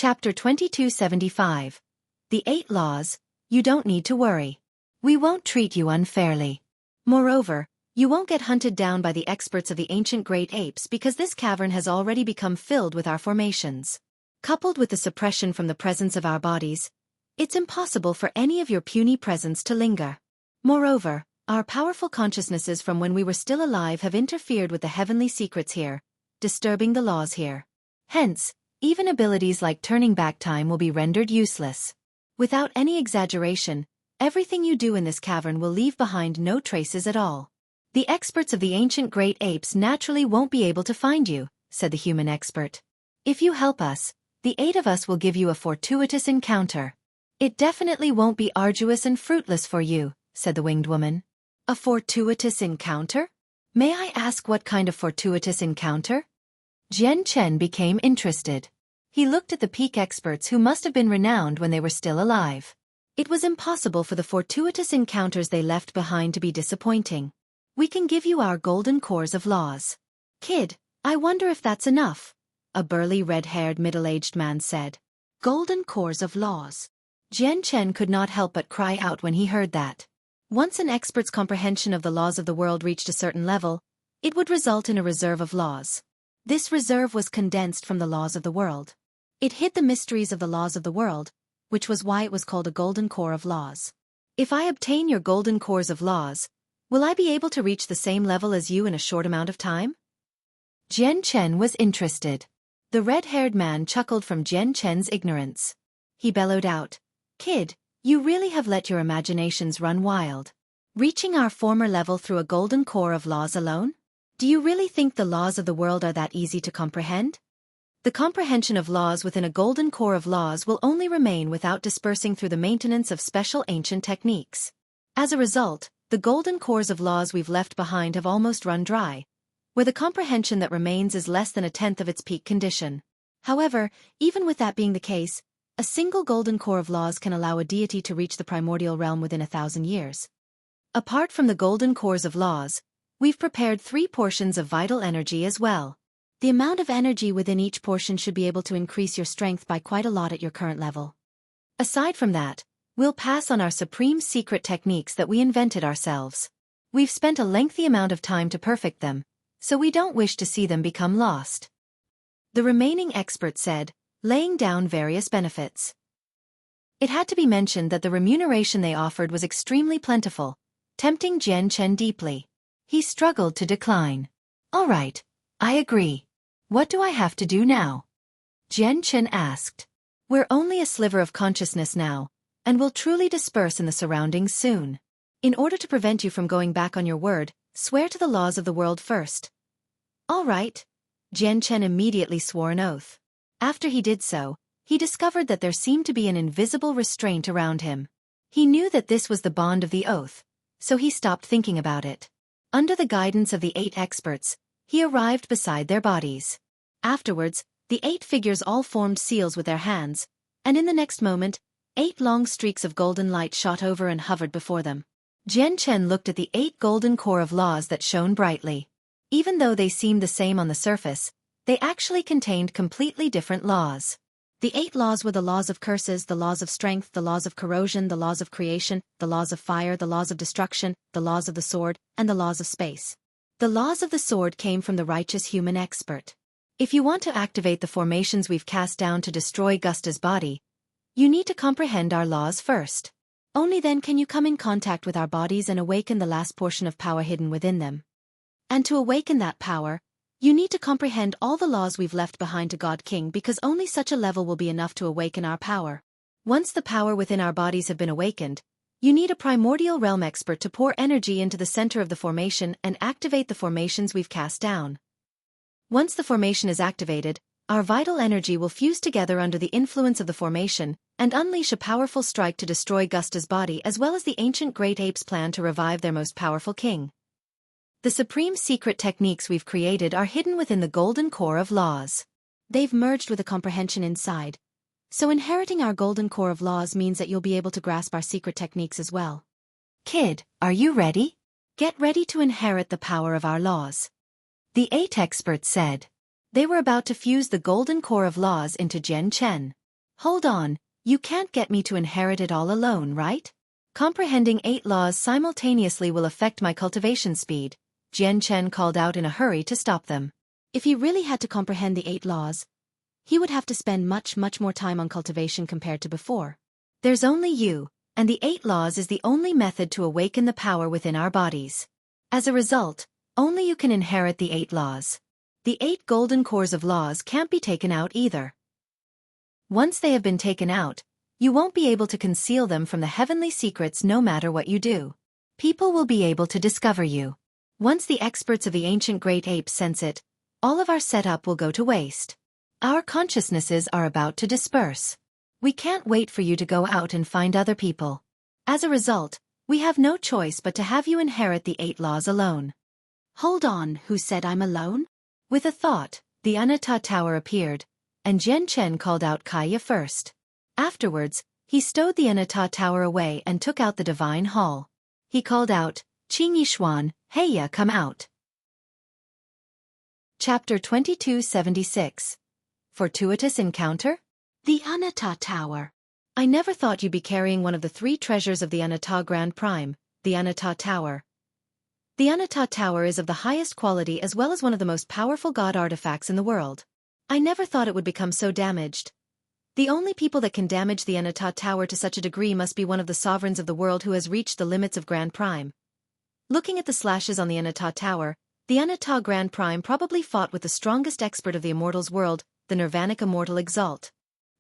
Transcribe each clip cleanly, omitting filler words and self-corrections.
Chapter 2275. The 8 Laws. You don't need to worry. We won't treat you unfairly. Moreover, you won't get hunted down by the experts of the ancient great apes because this cavern has already become filled with our formations. Coupled with the suppression from the presence of our bodies, it's impossible for any of your puny presence to linger. Moreover, our powerful consciousnesses from when we were still alive have interfered with the heavenly secrets here, disturbing the laws here. Hence, even abilities like turning back time will be rendered useless. Without any exaggeration, everything you do in this cavern will leave behind no traces at all. The experts of the ancient great apes naturally won't be able to find you, said the human expert. If you help us, the 8 of us will give you a fortuitous encounter. It definitely won't be arduous and fruitless for you, said the winged woman. A fortuitous encounter? May I ask what kind of fortuitous encounter? Jian Chen became interested. He looked at the peak experts who must have been renowned when they were still alive. It was impossible for the fortuitous encounters they left behind to be disappointing. We can give you our golden cores of laws. Kid, I wonder if that's enough, a burly red-haired middle-aged man said. Golden cores of laws. Jian Chen could not help but cry out when he heard that. Once an expert's comprehension of the laws of the world reached a certain level, it would result in a reserve of laws. This reserve was condensed from the laws of the world. It hid the mysteries of the laws of the world, which was why it was called a golden core of laws. If I obtain your golden cores of laws, will I be able to reach the same level as you in a short amount of time? Jian Chen was interested. The red-haired man chuckled from Jian Chen's ignorance. He bellowed out, Kid, you really have let your imaginations run wild. Reaching our former level through a golden core of laws alone? Do you really think the laws of the world are that easy to comprehend? The comprehension of laws within a golden core of laws will only remain without dispersing through the maintenance of special ancient techniques. As a result, the golden cores of laws we've left behind have almost run dry, where the comprehension that remains is less than 1/10 of its peak condition. However, even with that being the case, a single golden core of laws can allow a deity to reach the primordial realm within 1,000 years. Apart from the golden cores of laws, we've prepared 3 portions of vital energy as well. The amount of energy within each portion should be able to increase your strength by quite a lot at your current level. Aside from that, we'll pass on our supreme secret techniques that we invented ourselves. We've spent a lengthy amount of time to perfect them, so we don't wish to see them become lost. The remaining expert said, laying down various benefits. It had to be mentioned that the remuneration they offered was extremely plentiful, tempting Jian Chen deeply. He struggled to decline. All right, I agree. What do I have to do now? Jian Chen asked. We're only a sliver of consciousness now, and will truly disperse in the surroundings soon. In order to prevent you from going back on your word, swear to the laws of the world first. All right. Jian Chen immediately swore an oath. After he did so, he discovered that there seemed to be an invisible restraint around him. He knew that this was the bond of the oath, so he stopped thinking about it. Under the guidance of the 8 experts, he arrived beside their bodies. Afterwards, the 8 figures all formed seals with their hands, and in the next moment, 8 long streaks of golden light shot over and hovered before them. Jian Chen looked at the 8 golden core of laws that shone brightly. Even though they seemed the same on the surface, they actually contained completely different laws. The 8 laws were the laws of curses, the laws of strength, the laws of corrosion, the laws of creation, the laws of fire, the laws of destruction, the laws of the sword, and the laws of space. The laws of the sword came from the righteous human expert. If you want to activate the formations we've cast down to destroy Gusta's body, you need to comprehend our laws first. Only then can you come in contact with our bodies and awaken the last portion of power hidden within them. And to awaken that power, you need to comprehend all the laws we've left behind to God King because only such a level will be enough to awaken our power. Once the power within our bodies have been awakened, you need a primordial realm expert to pour energy into the center of the formation and activate the formations we've cast down. Once the formation is activated, our vital energy will fuse together under the influence of the formation and unleash a powerful strike to destroy Gusta's body as well as the ancient great apes' plan to revive their most powerful king. The supreme secret techniques we've created are hidden within the golden core of laws. They've merged with a comprehension inside. So inheriting our golden core of laws means that you'll be able to grasp our secret techniques as well. Kid, are you ready? Get ready to inherit the power of our laws. The 8 experts said. They were about to fuse the golden core of laws into Jian Chen. Hold on, you can't get me to inherit it all alone, right? Comprehending 8 laws simultaneously will affect my cultivation speed, Jian Chen called out in a hurry to stop them. If he really had to comprehend the 8 laws, he would have to spend much more time on cultivation compared to before. There's only you, and the 8 laws is the only method to awaken the power within our bodies. As a result, only you can inherit the 8 laws. The 8 golden cores of laws can't be taken out either. Once they have been taken out, you won't be able to conceal them from the heavenly secrets no matter what you do. People will be able to discover you. Once the experts of the ancient great apes sense it, all of our setup will go to waste. Our consciousnesses are about to disperse. We can't wait for you to go out and find other people. As a result, we have no choice but to have you inherit the 8 laws alone. Hold on, who said I'm alone? With a thought, the Anatta Tower appeared, and Jian Chen called out Kaya first. Afterwards, he stowed the Anatta Tower away and took out the divine hall. He called out, Qing Yishuan, Heya, come out. Chapter 2276. Fortuitous Encounter? The Anatta Tower. I never thought you'd be carrying one of the 3 treasures of the Anatta Grand Prime, the Anatta Tower. The Anatta Tower is of the highest quality as well as one of the most powerful god artifacts in the world. I never thought it would become so damaged. The only people that can damage the Anatta Tower to such a degree must be one of the sovereigns of the world who has reached the limits of Grand Prime. Looking at the slashes on the Anatta Tower, the Anatta Grand Prime probably fought with the strongest expert of the Immortals world, the Nirvanic Immortal Exalt.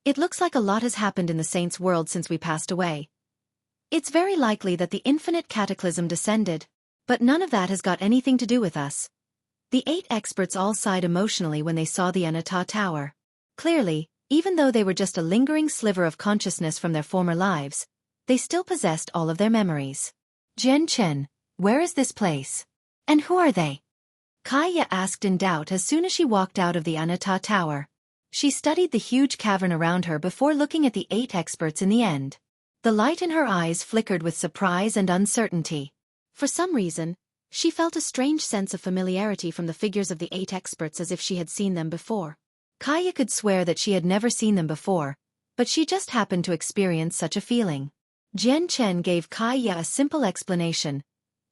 It looks like a lot has happened in the Saints' world since we passed away. It's very likely that the infinite cataclysm descended, but none of that has got anything to do with us. The 8 experts all sighed emotionally when they saw the Anatta Tower. Clearly, even though they were just a lingering sliver of consciousness from their former lives, they still possessed all of their memories. Jian Chen, where is this place? And who are they? Kaya asked in doubt as soon as she walked out of the Anatta Tower. She studied the huge cavern around her before looking at the 8 experts in the end. The light in her eyes flickered with surprise and uncertainty. For some reason, she felt a strange sense of familiarity from the figures of the 8 experts as if she had seen them before. Kaya could swear that she had never seen them before, but she just happened to experience such a feeling. Jian Chen gave Kaya a simple explanation,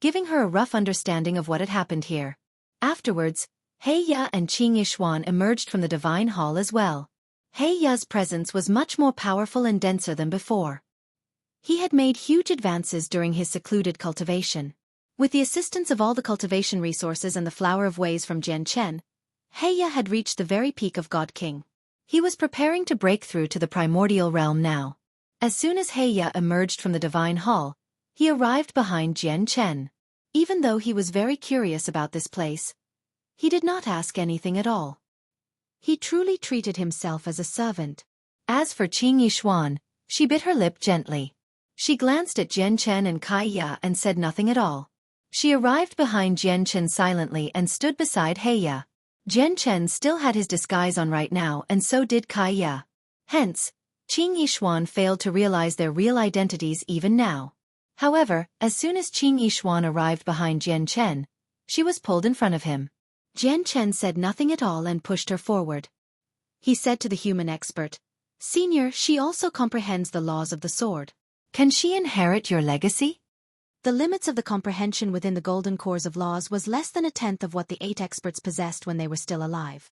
giving her a rough understanding of what had happened here. Afterwards, Heya and Qing Yishuan emerged from the divine hall as well. Heya's presence was much more powerful and denser than before. He had made huge advances during his secluded cultivation. With the assistance of all the cultivation resources and the flower of ways from Jian Chen, Heya had reached the very peak of God King. He was preparing to break through to the primordial realm now. As soon as Heya emerged from the divine hall, he arrived behind Jian Chen. Even though he was very curious about this place, he did not ask anything at all. He truly treated himself as a servant. As for Qing Yishuan, she bit her lip gently. She glanced at Jian Chen and Kaya and said nothing at all. She arrived behind Jian Chen silently and stood beside Heya. Jian Chen still had his disguise on right now and so did Kaya. Hence, Qing Yishuan failed to realize their real identities even now. However, as soon as Qing Yishuan arrived behind Jian Chen, she was pulled in front of him. Jian Chen said nothing at all and pushed her forward. He said to the human expert, "Senior, she also comprehends the laws of the sword. Can she inherit your legacy?" The limits of the comprehension within the golden cores of laws was less than a tenth of what the 8 experts possessed when they were still alive.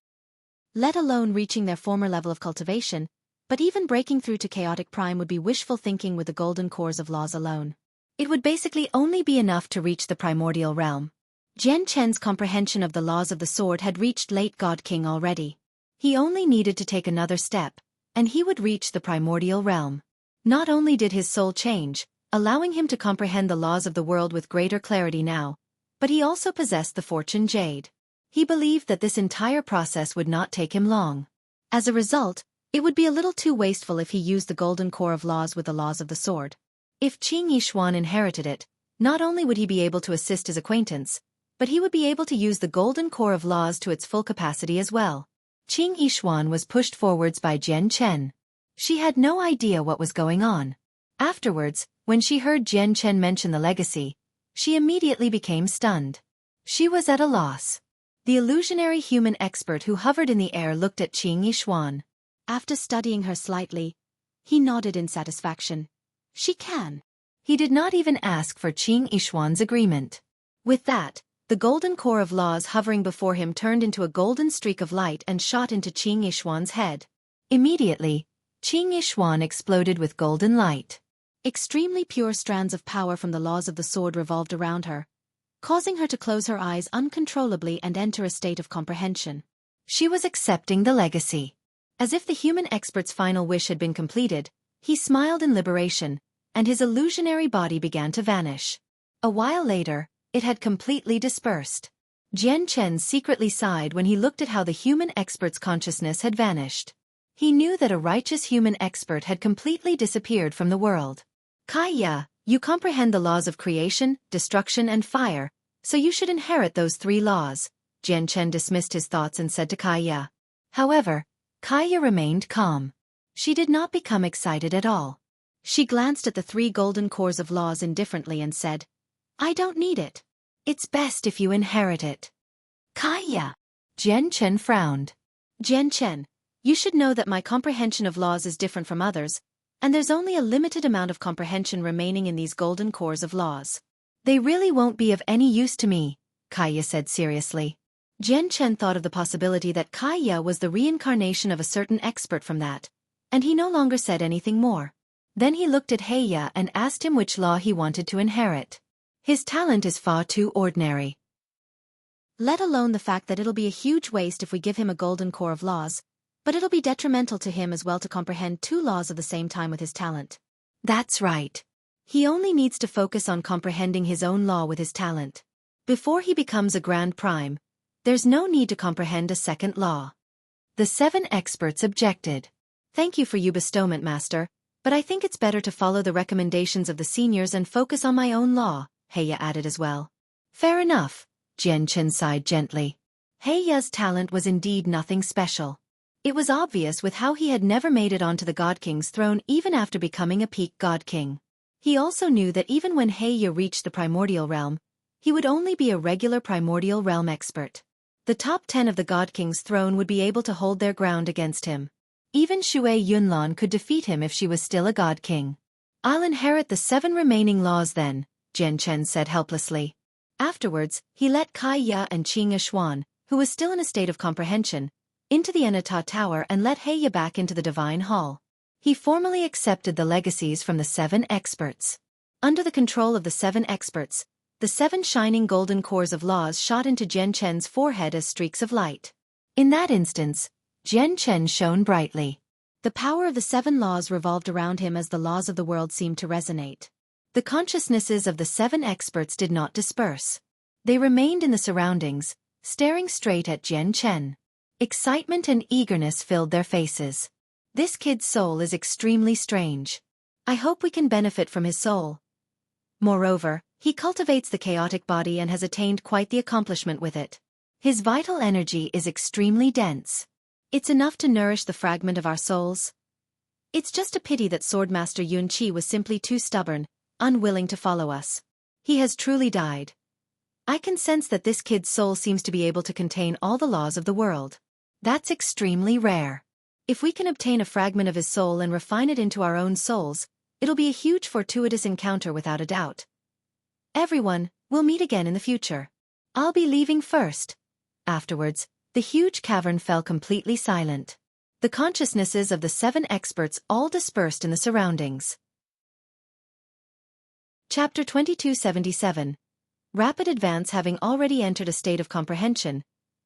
Let alone reaching their former level of cultivation, but even breaking through to chaotic prime would be wishful thinking with the golden cores of laws alone. It would basically only be enough to reach the primordial realm. Jian Chen's comprehension of the laws of the sword had reached late God King already. He only needed to take another step, and he would reach the primordial realm. Not only did his soul change, allowing him to comprehend the laws of the world with greater clarity now, but he also possessed the fortune jade. He believed that this entire process would not take him long. As a result, it would be a little too wasteful if he used the golden core of laws with the laws of the sword. If Qing Yishuan inherited it, not only would he be able to assist his acquaintance, but he would be able to use the golden core of laws to its full capacity as well. Qing Yishuan was pushed forwards by Jian Chen. She had no idea what was going on. Afterwards, when she heard Jian Chen mention the legacy, she immediately became stunned. She was at a loss. The illusionary human expert who hovered in the air looked at Qing Yishuan. After studying her slightly, He nodded in satisfaction. She can. He did not even ask for Qing Yishuan's agreement. With that, the golden core of laws hovering before him turned into a golden streak of light and shot into Qing Yishuan's head. Immediately, Qing Yishuan exploded with golden light. Extremely pure strands of power from the laws of the sword revolved around her, causing her to close her eyes uncontrollably and enter a state of comprehension. She was accepting the legacy. As if the human expert's final wish had been completed, he smiled in liberation, and his illusionary body began to vanish. A while later, it had completely dispersed. Jian Chen secretly sighed when he looked at how the human expert's consciousness had vanished. He knew that a righteous human expert had completely disappeared from the world. Kaiya, you comprehend the laws of creation, destruction and fire, so you should inherit those 3 laws. Jian Chen dismissed his thoughts and said to Kaiya. However, Kaiya remained calm. She did not become excited at all. She glanced at the 3 golden cores of laws indifferently and said, I don't need it. It's best if you inherit it. Kaiya. Jian Chen frowned. Jian Chen, you should know that my comprehension of laws is different from others, and there's only a limited amount of comprehension remaining in these golden cores of laws. They really won't be of any use to me, Kaiya said seriously. Jian Chen thought of the possibility that Kaiya was the reincarnation of a certain expert from that, and he no longer said anything more. Then he looked at Heiya and asked him which law he wanted to inherit. His talent is far too ordinary. Let alone the fact that it'll be a huge waste if we give him a golden core of laws, but it'll be detrimental to him as well to comprehend 2 laws at the same time with his talent. That's right. He only needs to focus on comprehending his own law with his talent. Before he becomes a Grand Prime, there's no need to comprehend a second law. The 7 experts objected. Thank you for your bestowment, Master, but I think it's better to follow the recommendations of the seniors and focus on my own law, Heiya added as well. Fair enough, Jian Chen sighed gently. Heiya's talent was indeed nothing special. It was obvious with how he had never made it onto the God King's throne even after becoming a peak God King. He also knew that even when Heiya reached the primordial realm, he would only be a regular primordial realm expert. The top 10 of the God King's throne would be able to hold their ground against him. Even Shui Yunlan could defeat him if she was still a God King. I'll inherit the 7 remaining laws then, Jian Chen said helplessly. Afterwards, he let Kaiya and Qing Yishuan, who was still in a state of comprehension, into the Enata Tower and let Heiya back into the Divine Hall. He formally accepted the legacies from the 7 experts. Under the control of the 7 experts, the 7 shining golden cores of laws shot into Jian Chen's forehead as streaks of light. In that instance, Jian Chen shone brightly. The power of the 7 laws revolved around him as the laws of the world seemed to resonate. The consciousnesses of the 7 experts did not disperse. They remained in the surroundings, staring straight at Jian Chen. Excitement and eagerness filled their faces. This kid's soul is extremely strange. I hope we can benefit from his soul. Moreover, he cultivates the chaotic body and has attained quite the accomplishment with it. His vital energy is extremely dense. It's enough to nourish the fragment of our souls. It's just a pity that Swordmaster Yun Qi was simply too stubborn, unwilling to follow us. He has truly died. I can sense that this kid's soul seems to be able to contain all the laws of the world. That's extremely rare. If we can obtain a fragment of his soul and refine it into our own souls, it'll be a huge fortuitous encounter without a doubt. Everyone, we'll meet again in the future. I'll be leaving first. Afterwards, the huge cavern fell completely silent. The consciousnesses of the 7 experts all dispersed in the surroundings. Chapter 2277. Rapid advance. Having already entered a state of comprehension,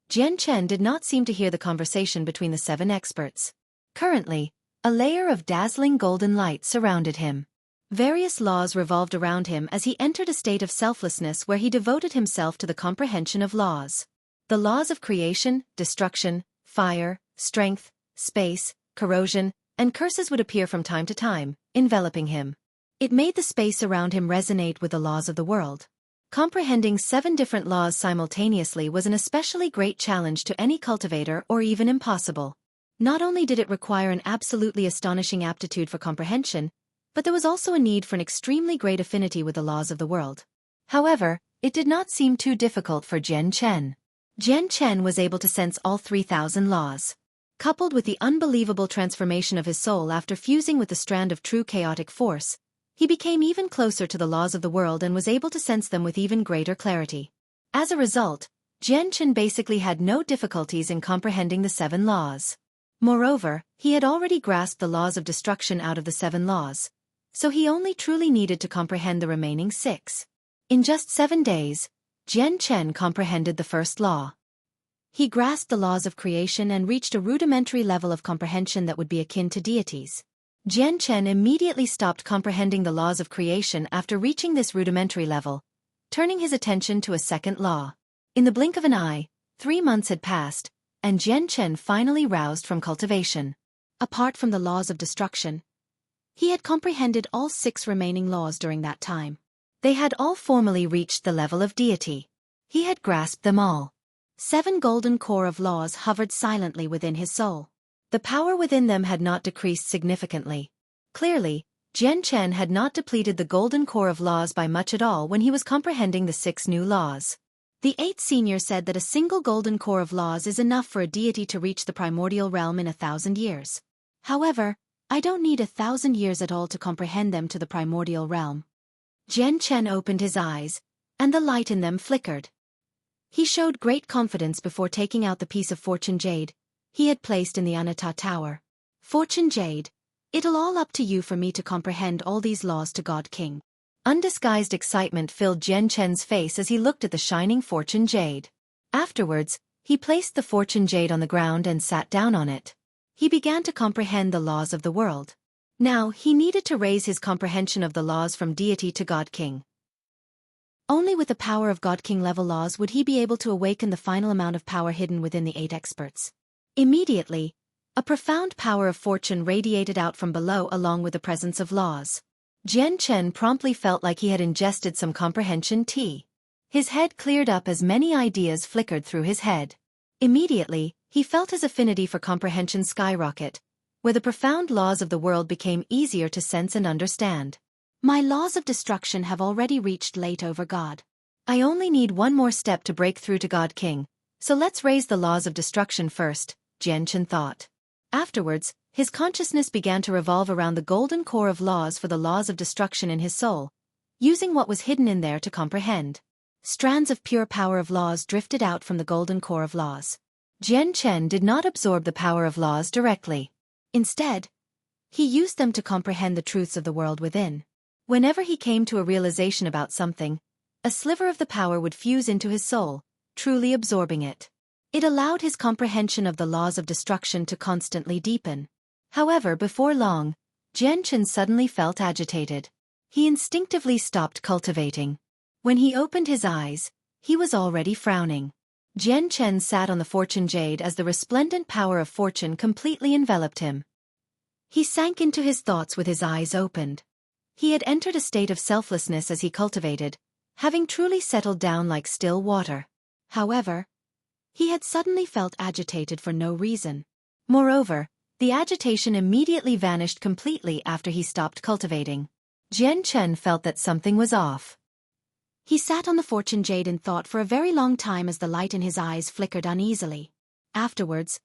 Jian Chen did not seem to hear the conversation between the 7 experts. Currently, a layer of dazzling golden light surrounded him. Various laws revolved around him as he entered a state of selflessness where he devoted himself to the comprehension of laws. The laws of creation, destruction, fire, strength, space, corrosion, and curses would appear from time to time, enveloping him. It made the space around him resonate with the laws of the world. Comprehending 7 different laws simultaneously was an especially great challenge to any cultivator or even impossible. Not only did it require an absolutely astonishing aptitude for comprehension, but there was also a need for an extremely great affinity with the laws of the world. However, it did not seem too difficult for Jian Chen. Jian Chen was able to sense all 3,000 laws. Coupled with the unbelievable transformation of his soul after fusing with the strand of true chaotic force, he became even closer to the laws of the world and was able to sense them with even greater clarity. As a result, Jian Chen basically had no difficulties in comprehending the 7 laws. Moreover, he had already grasped the laws of destruction out of the 7 laws, so he only truly needed to comprehend the remaining 6. In just 7 days, Jian Chen comprehended the first law. He grasped the laws of creation and reached a rudimentary level of comprehension that would be akin to deities. Jian Chen immediately stopped comprehending the laws of creation after reaching this rudimentary level, turning his attention to a second law. In the blink of an eye, 3 months had passed, and Jian Chen finally roused from cultivation. Apart from the laws of destruction, he had comprehended all 6 remaining laws during that time. They had all formally reached the level of deity. He had grasped them all. 7 golden core of laws hovered silently within his soul. The power within them had not decreased significantly. Clearly, Jian Chen had not depleted the golden core of laws by much at all when he was comprehending the 6 new laws. The 8th senior said that a single golden core of laws is enough for a deity to reach the primordial realm in 1,000 years. However, I don't need 1,000 years at all to comprehend them to the primordial realm. Jian Chen opened his eyes, and the light in them flickered. He showed great confidence before taking out the piece of fortune jade he had placed in the Anatta Tower. Fortune jade, it'll all up to you for me to comprehend all these laws to God King. Undisguised excitement filled Jian Chen's face as he looked at the shining fortune jade. Afterwards, he placed the fortune jade on the ground and sat down on it. He began to comprehend the laws of the world. Now, he needed to raise his comprehension of the laws from deity to God King. Only with the power of God King level laws would he be able to awaken the final amount of power hidden within the 8 experts. Immediately, a profound power of fortune radiated out from below along with the presence of laws. Jian Chen promptly felt like he had ingested some comprehension tea. His head cleared up as many ideas flickered through his head. Immediately, he felt his affinity for comprehension skyrocket, where the profound laws of the world became easier to sense and understand. My laws of destruction have already reached late over God. I only need one more step to break through to God King, so let's raise the laws of destruction first, Jian Chen thought. Afterwards, his consciousness began to revolve around the golden core of laws for the laws of destruction in his soul, using what was hidden in there to comprehend. Strands of pure power of laws drifted out from the golden core of laws. Jian Chen did not absorb the power of laws directly. Instead, he used them to comprehend the truths of the world within. Whenever he came to a realization about something, a sliver of the power would fuse into his soul, truly absorbing it. It allowed his comprehension of the laws of destruction to constantly deepen. However, before long, Jian Chen suddenly felt agitated. He instinctively stopped cultivating. When he opened his eyes, he was already frowning. Jian Chen sat on the fortune jade as the resplendent power of fortune completely enveloped him. He sank into his thoughts with his eyes opened. He had entered a state of selflessness as he cultivated, having truly settled down like still water. However, he had suddenly felt agitated for no reason. Moreover, the agitation immediately vanished completely after he stopped cultivating. Jian Chen felt that something was off. He sat on the fortune jade in thought for a very long time as the light in his eyes flickered uneasily. Afterwards,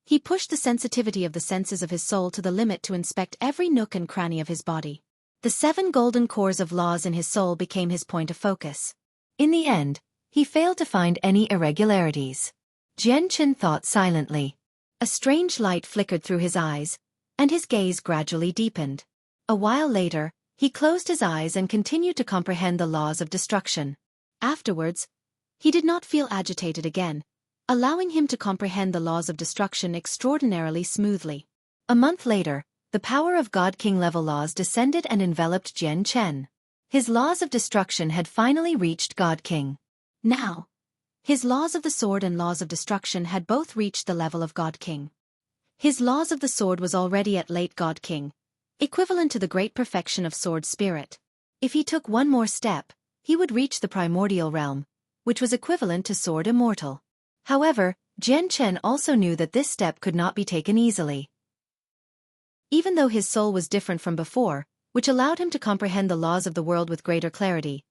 he pushed the sensitivity of the senses of his soul to the limit to inspect every nook and cranny of his body. The 7 golden cores of laws in his soul became his point of focus. In the end, he failed to find any irregularities. Jian Chen thought silently. A strange light flickered through his eyes, and his gaze gradually deepened. A while later, he closed his eyes and continued to comprehend the laws of destruction. Afterwards, he did not feel agitated again, allowing him to comprehend the laws of destruction extraordinarily smoothly. A month later, the power of God King level laws descended and enveloped Jian Chen. His laws of destruction had finally reached God King. Now, his laws of the sword and laws of destruction had both reached the level of God King. His laws of the sword was already at late God King, equivalent to the great perfection of sword spirit. If he took one more step, he would reach the primordial realm, which was equivalent to sword immortal. However, Jian Chen also knew that this step could not be taken easily. Even though his soul was different from before, which allowed him to comprehend the laws of the world with greater clarity,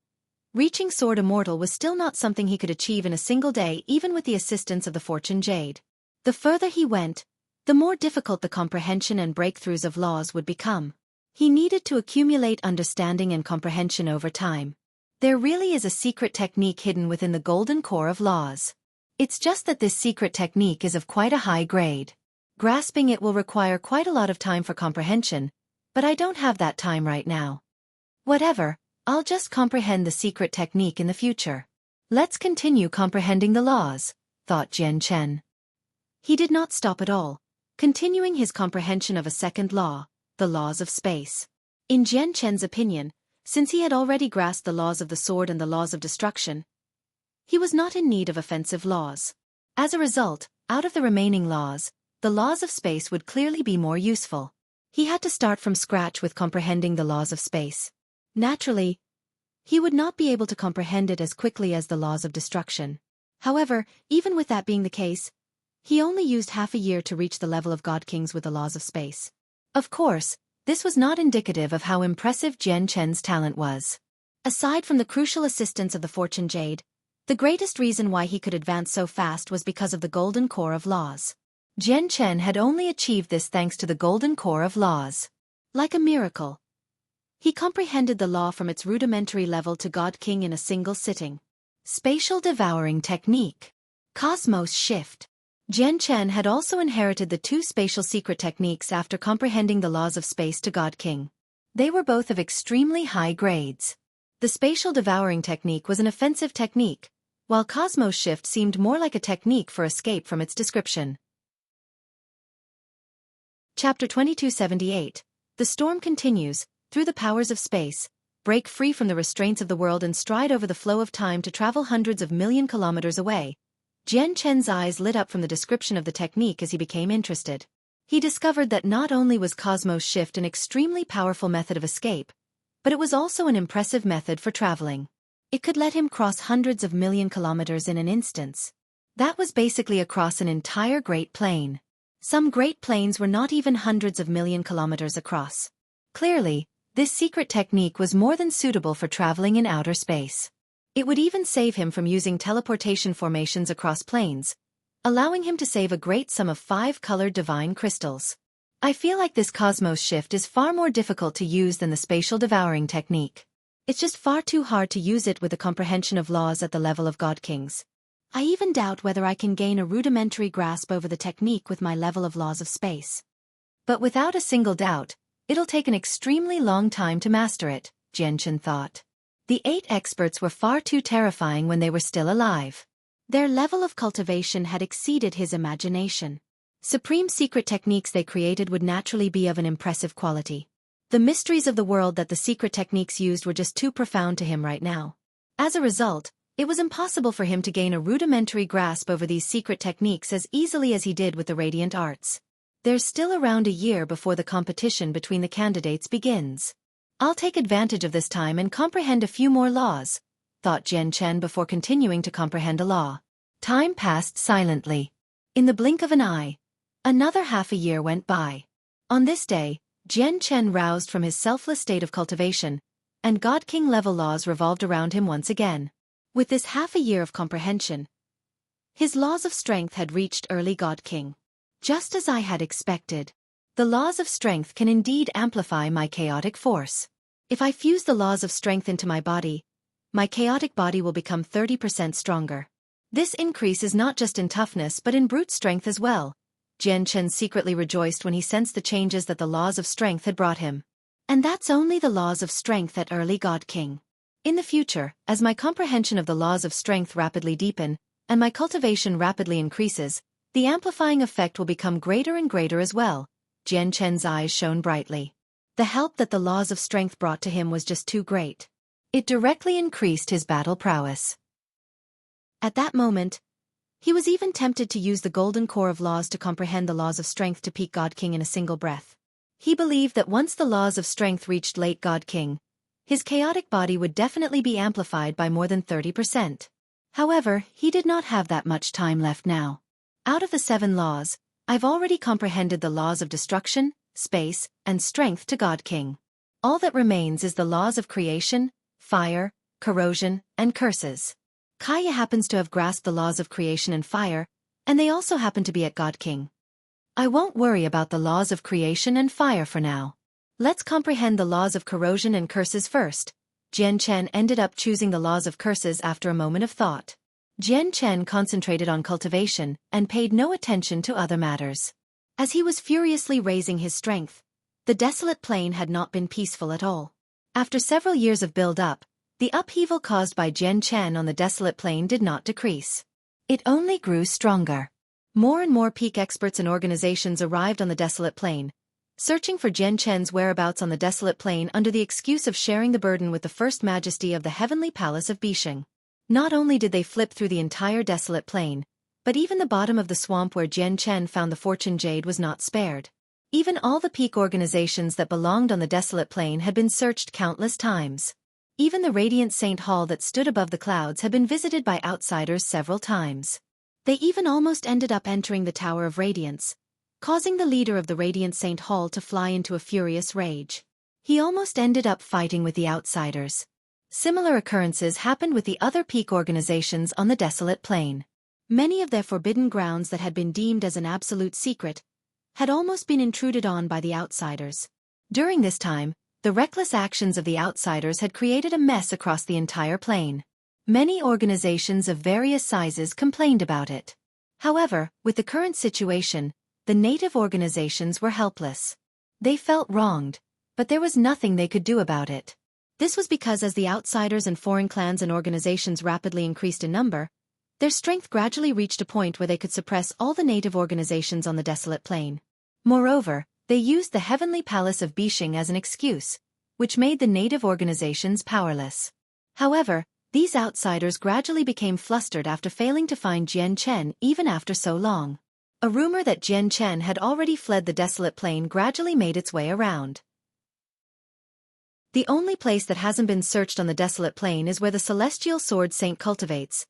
reaching sword immortal was still not something he could achieve in a single day even with the assistance of the fortune jade. The further he went, the more difficult the comprehension and breakthroughs of laws would become. He needed to accumulate understanding and comprehension over time. There really is a secret technique hidden within the golden core of laws. It's just that this secret technique is of quite a high grade. Grasping it will require quite a lot of time for comprehension, but I don't have that time right now. Whatever, I'll just comprehend the secret technique in the future. Let's continue comprehending the laws, thought Jian Chen. He did not stop at all, continuing his comprehension of a second law, the laws of space. In Jian Chen's opinion, since he had already grasped the laws of the sword and the laws of destruction, he was not in need of offensive laws. As a result, out of the remaining laws, the laws of space would clearly be more useful. He had to start from scratch with comprehending the laws of space. Naturally, he would not be able to comprehend it as quickly as the laws of destruction. However, even with that being the case, he only used half a year to reach the level of God Kings with the laws of space. Of course, this was not indicative of how impressive Jian Chen's talent was. Aside from the crucial assistance of the Fortune Jade, the greatest reason why he could advance so fast was because of the golden core of laws. Jian Chen had only achieved this thanks to the golden core of laws. Like a miracle, he comprehended the law from its rudimentary level to God King in a single sitting. Spatial devouring technique. Cosmos shift. Jian Chen had also inherited the two spatial secret techniques after comprehending the laws of space to God King. They were both of extremely high grades. The spatial devouring technique was an offensive technique, while Cosmos shift seemed more like a technique for escape from its description. Chapter 2278. The storm continues. Through the powers of space, break free from the restraints of the world and stride over the flow of time to travel hundreds of million kilometers away. Jian Chen's eyes lit up from the description of the technique as he became interested. He discovered that not only was Cosmos shift an extremely powerful method of escape, but it was also an impressive method for traveling. It could let him cross hundreds of million kilometers in an instance. That was basically across an entire Great Plain. Some Great Plains were not even hundreds of million kilometers across. Clearly, this secret technique was more than suitable for traveling in outer space. It would even save him from using teleportation formations across planes, allowing him to save a great sum of 5 colored divine crystals. I feel like this Cosmos shift is far more difficult to use than the spatial devouring technique. It's just far too hard to use it with the comprehension of laws at the level of God Kings. I even doubt whether I can gain a rudimentary grasp over the technique with my level of laws of space. But without a single doubt, it'll take an extremely long time to master it, Jian Chen thought. The 8 experts were far too terrifying when they were still alive. Their level of cultivation had exceeded his imagination. Supreme secret techniques they created would naturally be of an impressive quality. The mysteries of the world that the secret techniques used were just too profound to him right now. As a result, it was impossible for him to gain a rudimentary grasp over these secret techniques as easily as he did with the radiant arts. There's still around a year before the competition between the candidates begins. I'll take advantage of this time and comprehend a few more laws, thought Jian Chen before continuing to comprehend a law. Time passed silently. In the blink of an eye, another half a year went by. On this day, Jian Chen roused from his selfless state of cultivation, and God King level laws revolved around him once again. With this half a year of comprehension, his laws of strength had reached early God King. Just as I had expected, the laws of strength can indeed amplify my chaotic force. If I fuse the laws of strength into my chaotic body will become 30% stronger. This increase is not just in toughness but in brute strength as well. Jian Chen secretly rejoiced when he sensed the changes that the laws of strength had brought him. And that's only the laws of strength at early God King. In the future, as my comprehension of the laws of strength rapidly deepen, and my cultivation rapidly increases, the amplifying effect will become greater and greater as well. Jian Chen's eyes shone brightly. The help that the laws of strength brought to him was just too great. It directly increased his battle prowess. At that moment, he was even tempted to use the golden core of laws to comprehend the laws of strength to peak God King in a single breath. He believed that once the laws of strength reached late God King, his chaotic body would definitely be amplified by more than 30%. However, he did not have that much time left now. Out of the 7 laws, I've already comprehended the laws of destruction, space, and strength to God King. All that remains is the laws of creation, fire, corrosion, and curses. Kaya happens to have grasped the laws of creation and fire, and they also happen to be at God King. I won't worry about the laws of creation and fire for now. Let's comprehend the laws of corrosion and curses first. Jian Chen ended up choosing the laws of curses after a moment of thought. Jian Chen concentrated on cultivation and paid no attention to other matters. As he was furiously raising his strength, the desolate plain had not been peaceful at all. After several years of build-up, the upheaval caused by Jian Chen on the desolate plain did not decrease. It only grew stronger. More and more peak experts and organizations arrived on the desolate plain, searching for Jian Chen's whereabouts on the desolate plain under the excuse of sharing the burden with the First Majesty of the Heavenly Palace of Bisheng. Not only did they flip through the entire desolate plain, but even the bottom of the swamp where Jian Chen found the fortune jade was not spared. Even all the peak organizations that belonged on the desolate plain had been searched countless times. Even the Radiant Saint Hall that stood above the clouds had been visited by outsiders several times. They even almost ended up entering the Tower of Radiance, causing the leader of the Radiant Saint Hall to fly into a furious rage. He almost ended up fighting with the outsiders. Similar occurrences happened with the other peak organizations on the desolate plain. Many of their forbidden grounds that had been deemed as an absolute secret had almost been intruded on by the outsiders. During this time, the reckless actions of the outsiders had created a mess across the entire plain. Many organizations of various sizes complained about it. However, with the current situation, the native organizations were helpless. They felt wronged, but there was nothing they could do about it. This was because as the outsiders and foreign clans and organizations rapidly increased in number, their strength gradually reached a point where they could suppress all the native organizations on the desolate plain. Moreover, they used the Heavenly Palace of Bisheng as an excuse, which made the native organizations powerless. However, these outsiders gradually became flustered after failing to find Jian Chen even after so long. A rumor that Jian Chen had already fled the desolate plain gradually made its way around. The only place that hasn't been searched on the desolate plain is where the Celestial Sword Saint cultivates.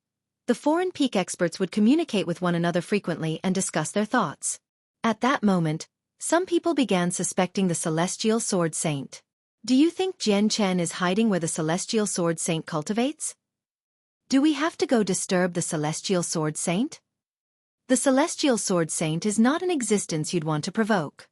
The foreign peak experts would communicate with one another frequently and discuss their thoughts. At that moment, some people began suspecting the Celestial Sword Saint. Do you think Jian Chen is hiding where the Celestial Sword Saint cultivates? Do we have to go disturb the Celestial Sword Saint? The Celestial Sword Saint is not an existence you'd want to provoke.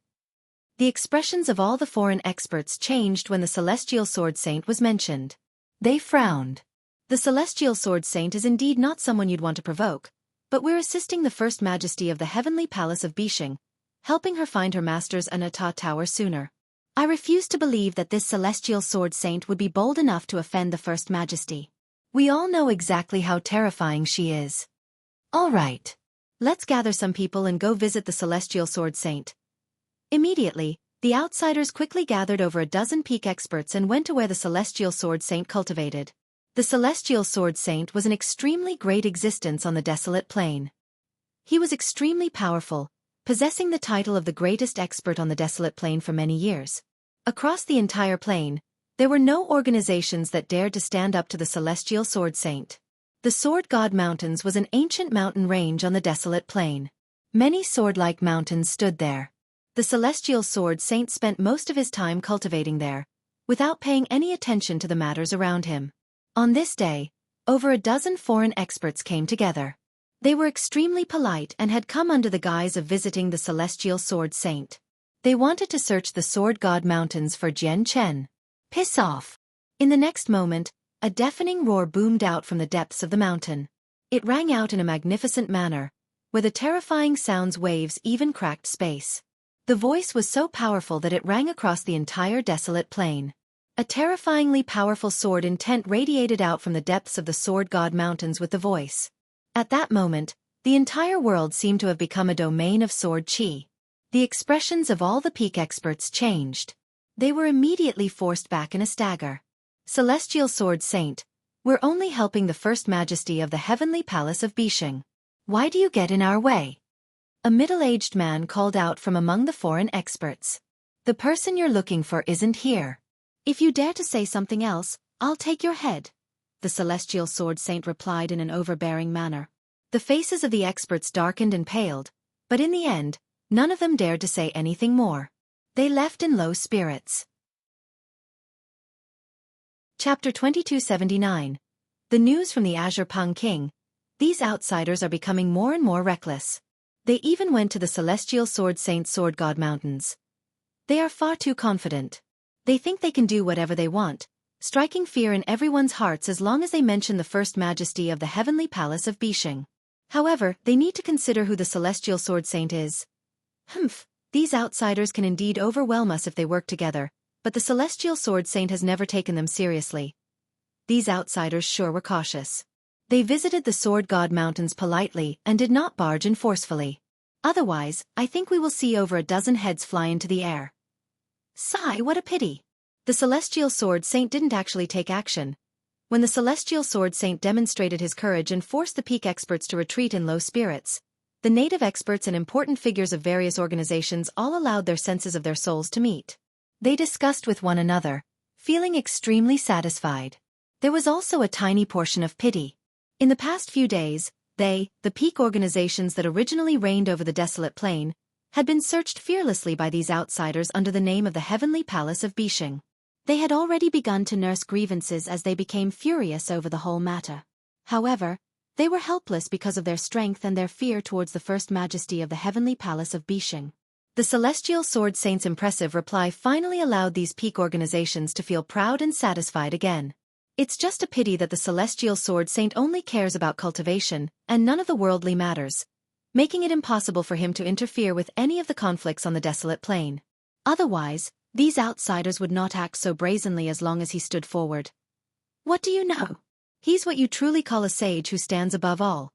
The expressions of all the foreign experts changed when the Celestial Sword Saint was mentioned. They frowned. The Celestial Sword Saint is indeed not someone you'd want to provoke, but we're assisting the First Majesty of the Heavenly Palace of Bisheng, helping her find her master's Anata Tower sooner. I refuse to believe that this Celestial Sword Saint would be bold enough to offend the First Majesty. We all know exactly how terrifying she is. All right. Let's gather some people and go visit the Celestial Sword Saint. Immediately, the outsiders quickly gathered over a dozen peak experts and went to where the Celestial Sword Saint cultivated. The Celestial Sword Saint was an extremely great existence on the desolate plain. He was extremely powerful, possessing the title of the greatest expert on the desolate plain for many years. Across the entire plain, there were no organizations that dared to stand up to the Celestial Sword Saint. The Sword God Mountains was an ancient mountain range on the desolate plain. Many sword-like mountains stood there. The Celestial Sword Saint spent most of his time cultivating there, without paying any attention to the matters around him. On this day, over a dozen foreign experts came together. They were extremely polite and had come under the guise of visiting the Celestial Sword Saint. They wanted to search the Sword God Mountains for Jian Chen. Piss off! In the next moment, a deafening roar boomed out from the depths of the mountain. It rang out in a magnificent manner, where the terrifying sound's waves even cracked space. The voice was so powerful that it rang across the entire desolate plain. A terrifyingly powerful sword intent radiated out from the depths of the Sword God Mountains with the voice. At that moment, the entire world seemed to have become a domain of sword chi. The expressions of all the peak experts changed. They were immediately forced back in a stagger. Celestial Sword Saint, we're only helping the First Majesty of the Heavenly Palace of Bisheng. Why do you get in our way? A middle-aged man called out from among the foreign experts. The person you're looking for isn't here. If you dare to say something else, I'll take your head, the Celestial Sword Saint replied in an overbearing manner. The faces of the experts darkened and paled, but in the end, none of them dared to say anything more. They left in low spirits. Chapter 2279. The news from the Azure Pung King. These outsiders are becoming more and more reckless. They even went to the Celestial Sword Saint's Sword God Mountains. They are far too confident. They think they can do whatever they want, striking fear in everyone's hearts as long as they mention the First Majesty of the Heavenly Palace of Bishing. However, they need to consider who the Celestial Sword Saint is. These outsiders can indeed overwhelm us if they work together, but the Celestial Sword Saint has never taken them seriously. These outsiders sure were cautious. They visited the Sword God Mountains politely and did not barge in forcefully. Otherwise, I think we will see over a dozen heads fly into the air. Sigh, what a pity. The Celestial Sword Saint didn't actually take action. When the Celestial Sword Saint demonstrated his courage and forced the peak experts to retreat in low spirits, the native experts and important figures of various organizations all allowed their senses of their souls to meet. They discussed with one another, feeling extremely satisfied. There was also a tiny portion of pity. In the past few days, the peak organizations that originally reigned over the desolate plain, had been searched fearlessly by these outsiders under the name of the Heavenly Palace of Bishing. They had already begun to nurse grievances as they became furious over the whole matter. However, they were helpless because of their strength and their fear towards the First Majesty of the Heavenly Palace of Bishing. The Celestial Sword Saint's impressive reply finally allowed these peak organizations to feel proud and satisfied again. It's just a pity that the Celestial Sword Saint only cares about cultivation, and none of the worldly matters, making it impossible for him to interfere with any of the conflicts on the desolate plain. Otherwise, these outsiders would not act so brazenly as long as he stood forward. What do you know? He's what you truly call a sage who stands above all.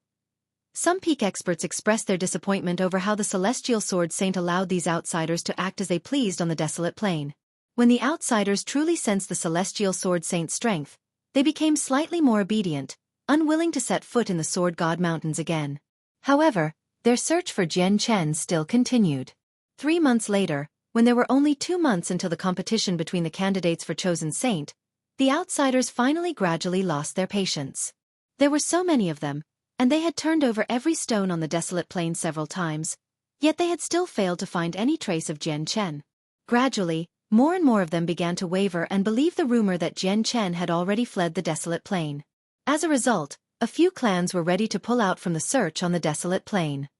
Some peak experts expressed their disappointment over how the Celestial Sword Saint allowed these outsiders to act as they pleased on the desolate plain. When the outsiders truly sensed the Celestial Sword Saint's strength, they became slightly more obedient, unwilling to set foot in the Sword God Mountains again. However, their search for Jian Chen still continued. 3 months later, when there were only 2 months until the competition between the candidates for chosen saint, the outsiders finally gradually lost their patience. There were so many of them, and they had turned over every stone on the desolate plain several times, yet they had still failed to find any trace of Jian Chen. Gradually, more and more of them began to waver and believe the rumor that Jian Chen had already fled the desolate plain. As a result, a few clans were ready to pull out from the search on the desolate plain.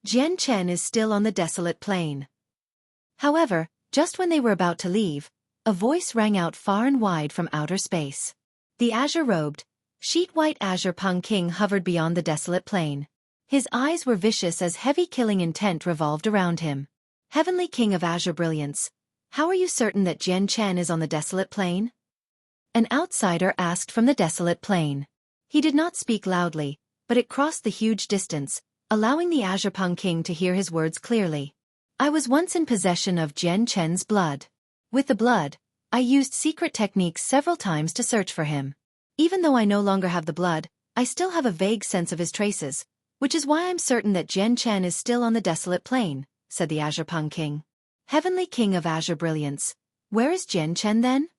Jian Chen is still on the desolate plain. However, just when they were about to leave, a voice rang out far and wide from outer space. The azure-robed, sheet-white Azure Pung King hovered beyond the desolate plain. His eyes were vicious as heavy killing intent revolved around him. Heavenly King of Azure Brilliance, how are you certain that Jian Chen is on the desolate plain? An outsider asked from the desolate plain. He did not speak loudly, but it crossed the huge distance, allowing the Azure Pung King to hear his words clearly. I was once in possession of Jian Chen's blood. With the blood, I used secret techniques several times to search for him. Even though I no longer have the blood, I still have a vague sense of his traces, which is why I'm certain that Jian Chen is still on the desolate plain, said the Azure Pung King. Heavenly King of Azure Brilliance, where is Jian Chen then?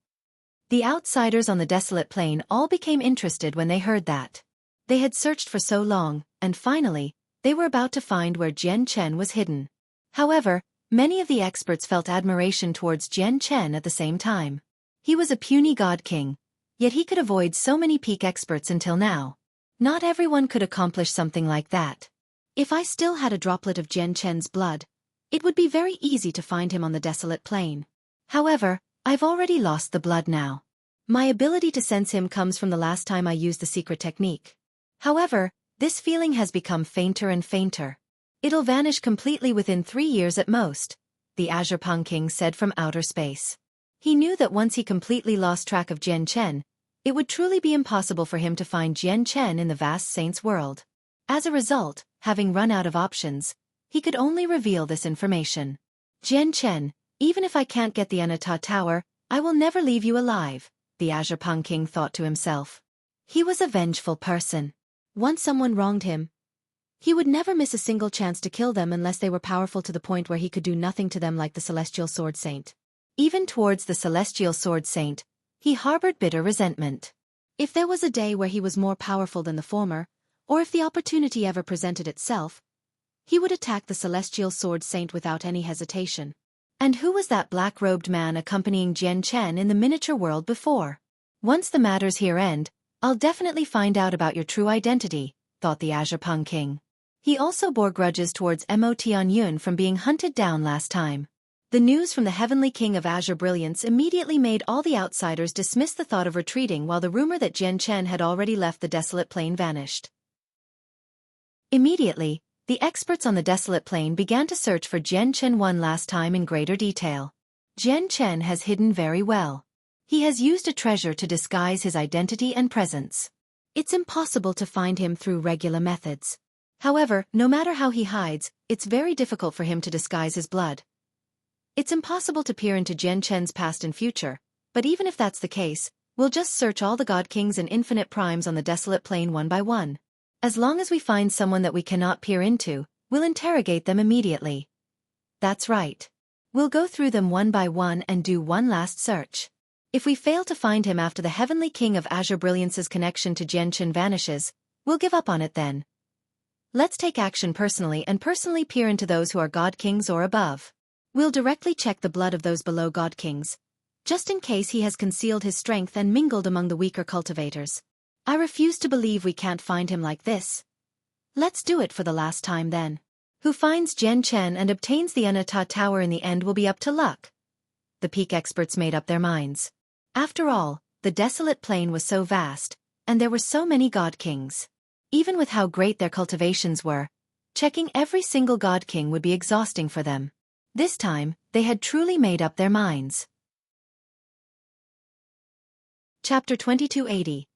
The outsiders on the desolate plain all became interested when they heard that. They had searched for so long, and finally, they were about to find where Jian Chen was hidden. However, many of the experts felt admiration towards Jian Chen at the same time. He was a puny god king, yet he could avoid so many peak experts until now. Not everyone could accomplish something like that. If I still had a droplet of Jian Chen's blood, it would be very easy to find him on the desolate plain. However, I've already lost the blood now. My ability to sense him comes from the last time I used the secret technique. However, this feeling has become fainter and fainter. It'll vanish completely within 3 years at most, the Azure Pung King said from outer space. He knew that once he completely lost track of Jian Chen, it would truly be impossible for him to find Jian Chen in the vast saint's world. As a result, having run out of options, he could only reveal this information. Jian Chen, even if I can't get the Anata Tower, I will never leave you alive, the Azure Pung King thought to himself. He was a vengeful person. Once someone wronged him, he would never miss a single chance to kill them unless they were powerful to the point where he could do nothing to them like the Celestial Sword Saint. Even towards the Celestial Sword Saint, he harbored bitter resentment. If there was a day where he was more powerful than the former, or if the opportunity ever presented itself, he would attack the Celestial Sword Saint without any hesitation. And who was that black-robed man accompanying Jian Chen in the miniature world before? Once the matters here end, I'll definitely find out about your true identity, thought the Azure Pung King. He also bore grudges towards Mo Tianyun from being hunted down last time. The news from the Heavenly King of Azure Brilliance immediately made all the outsiders dismiss the thought of retreating, while the rumor that Jian Chen had already left the desolate plain vanished. Immediately, the experts on the desolate plain began to search for Jian Chen one last time in greater detail. Jian Chen has hidden very well. He has used a treasure to disguise his identity and presence. It's impossible to find him through regular methods. However, no matter how he hides, it's very difficult for him to disguise his blood. It's impossible to peer into Jian Chen's past and future, but even if that's the case, we'll just search all the God Kings and Infinite Primes on the desolate plain one by one. As long as we find someone that we cannot peer into, we'll interrogate them immediately. That's right. We'll go through them one by one and do one last search. If we fail to find him after the Heavenly King of Azure Brilliance's connection to Jian Chen vanishes, we'll give up on it then. Let's take action personally and personally peer into those who are God Kings or above. We'll directly check the blood of those below God Kings, just in case he has concealed his strength and mingled among the weaker cultivators. I refuse to believe we can't find him like this. Let's do it for the last time then. Who finds Jian Chen and obtains the Anata Tower in the end will be up to luck. The peak experts made up their minds. After all, the desolate plain was so vast, and there were so many God Kings. Even with how great their cultivations were, checking every single God King would be exhausting for them. This time, they had truly made up their minds. Chapter 2280.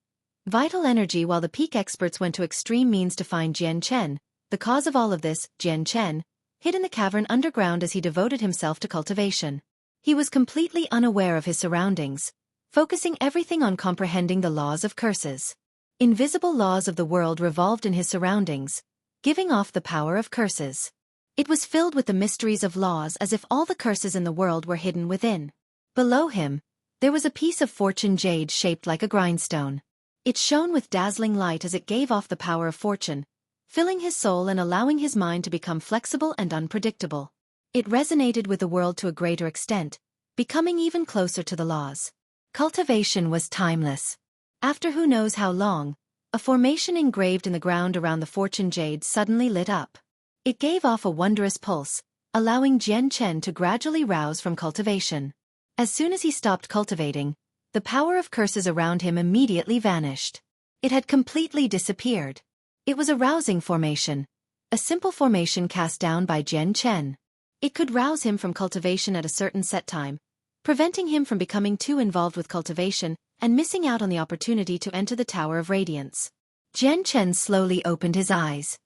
Vital Energy. While the peak experts went to extreme means to find Jian Chen, the cause of all of this, Jian Chen, hid in the cavern underground as he devoted himself to cultivation. He was completely unaware of his surroundings, focusing everything on comprehending the laws of curses. Invisible laws of the world revolved in his surroundings, giving off the power of curses. It was filled with the mysteries of laws as if all the curses in the world were hidden within. Below him, there was a piece of fortune jade shaped like a grindstone. It shone with dazzling light as it gave off the power of fortune, filling his soul and allowing his mind to become flexible and unpredictable. It resonated with the world to a greater extent, becoming even closer to the laws. Cultivation was timeless. After who knows how long, a formation engraved in the ground around the fortune jade suddenly lit up. It gave off a wondrous pulse, allowing Jian Chen to gradually rouse from cultivation. As soon as he stopped cultivating, the power of curses around him immediately vanished. It had completely disappeared. It was a rousing formation, a simple formation cast down by Jian Chen. It could rouse him from cultivation at a certain set time, preventing him from becoming too involved with cultivation and missing out on the opportunity to enter the Tower of Radiance. Jian Chen slowly opened his eyes.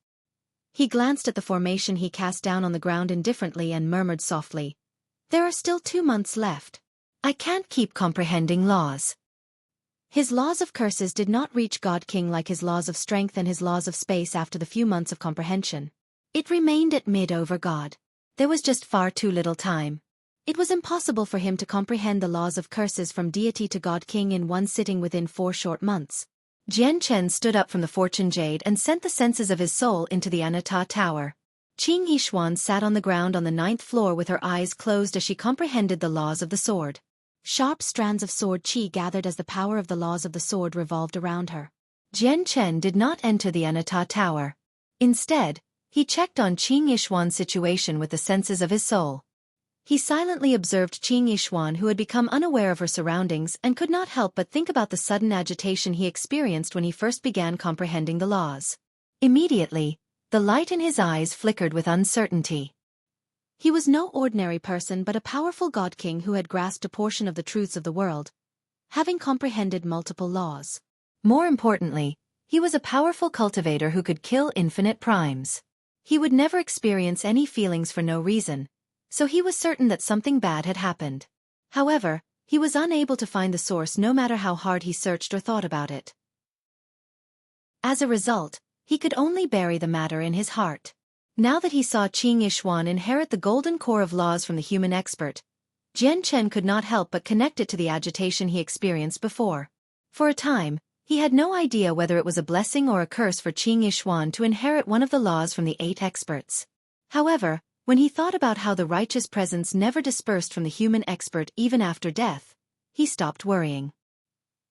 He glanced at the formation he cast down on the ground indifferently and murmured softly, "There are still 2 months left. I can't keep comprehending laws." His laws of curses did not reach God King like his laws of strength and his laws of space after the few months of comprehension. It remained at mid over God. There was just far too little time. It was impossible for him to comprehend the laws of curses from deity to God King in one sitting within 4 short months. Jian Chen stood up from the fortune jade and sent the senses of his soul into the Anata Tower. Qing Yixuan sat on the ground on the 9th floor with her eyes closed as she comprehended the laws of the sword. Sharp strands of sword qi gathered as the power of the laws of the sword revolved around her. Jian Chen did not enter the Anata Tower. Instead, he checked on Qing Yixuan's situation with the senses of his soul. He silently observed Qing Yixuan, who had become unaware of her surroundings and could not help but think about the sudden agitation he experienced when he first began comprehending the laws. Immediately, the light in his eyes flickered with uncertainty. He was no ordinary person but a powerful God King who had grasped a portion of the truths of the world, having comprehended multiple laws. More importantly, he was a powerful cultivator who could kill infinite primes. He would never experience any feelings for no reason, so he was certain that something bad had happened. However, he was unable to find the source no matter how hard he searched or thought about it. As a result, he could only bury the matter in his heart. Now that he saw Qing Yixuan inherit the golden core of laws from the human expert, Jian Chen could not help but connect it to the agitation he experienced before. For a time, he had no idea whether it was a blessing or a curse for Qing Yixuan to inherit one of the laws from the 8 experts. However, when he thought about how the righteous presence never dispersed from the human expert even after death, he stopped worrying.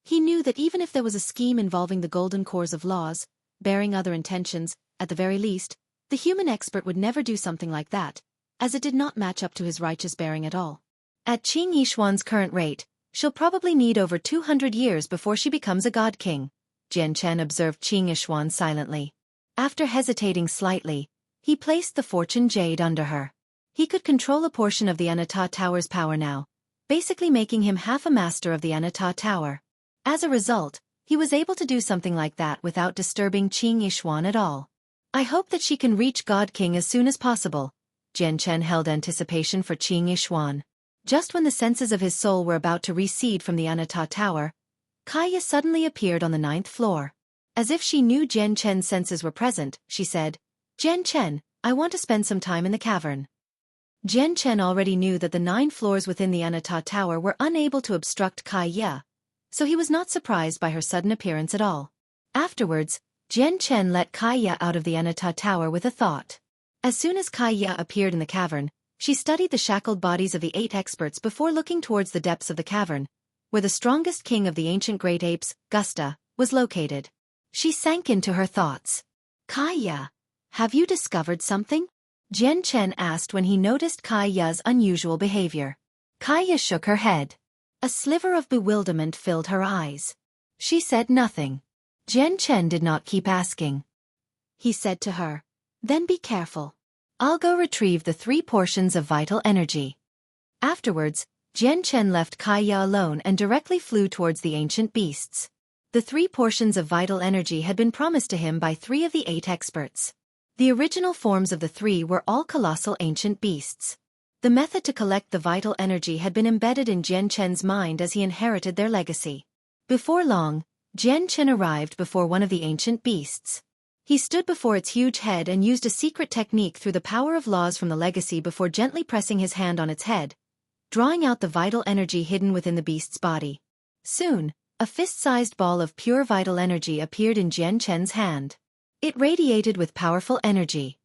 He knew that even if there was a scheme involving the golden cores of laws, bearing other intentions, at the very least, The human expert would never do something like that, as it did not match up to his righteous bearing at all. At Qing Yishuan's current rate, she'll probably need over 200 years before she becomes a god king, Jian Chen observed Qing Yishuan silently. After hesitating slightly, he placed the fortune jade under her. He could control a portion of the Anata Tower's power now, basically making him half a master of the Anata Tower. As a result, he was able to do something like that without disturbing Qing Yishuan at all. I hope that she can reach God King as soon as possible. Jian Chen held anticipation for Qing Yishuan. Just when the senses of his soul were about to recede from the Anata Tower, Kaya suddenly appeared on the 9th floor. As if she knew Jian Chen's senses were present, she said, "Jian Chen, I want to spend some time in the cavern." Jian Chen already knew that the 9 floors within the Anata Tower were unable to obstruct Kaya, so he was not surprised by her sudden appearance at all. Afterwards, Jian Chen let Kaya out of the Anata Tower with a thought. As soon as Kaya appeared in the cavern, she studied the shackled bodies of the 8 experts before looking towards the depths of the cavern, where the strongest king of the ancient great apes, Gusta, was located. She sank into her thoughts. "Kaya, have you discovered something?" Jian Chen asked when he noticed Kaya's unusual behavior. Kaya shook her head. A sliver of bewilderment filled her eyes. She said nothing. Jian Chen did not keep asking. He said to her, "Then be careful. I'll go retrieve the 3 portions of vital energy." Afterwards, Jian Chen left Kaya alone and directly flew towards the ancient beasts. The 3 portions of vital energy had been promised to him by 3 of the 8 experts. The original forms of the 3 were all colossal ancient beasts. The method to collect the vital energy had been embedded in Jian Chen's mind as he inherited their legacy. Before long, Jian Chen arrived before one of the ancient beasts. He stood before its huge head and used a secret technique through the power of laws from the legacy before gently pressing his hand on its head, drawing out the vital energy hidden within the beast's body. Soon, a fist-sized ball of pure vital energy appeared in Jian Chen's hand. It radiated with powerful energy.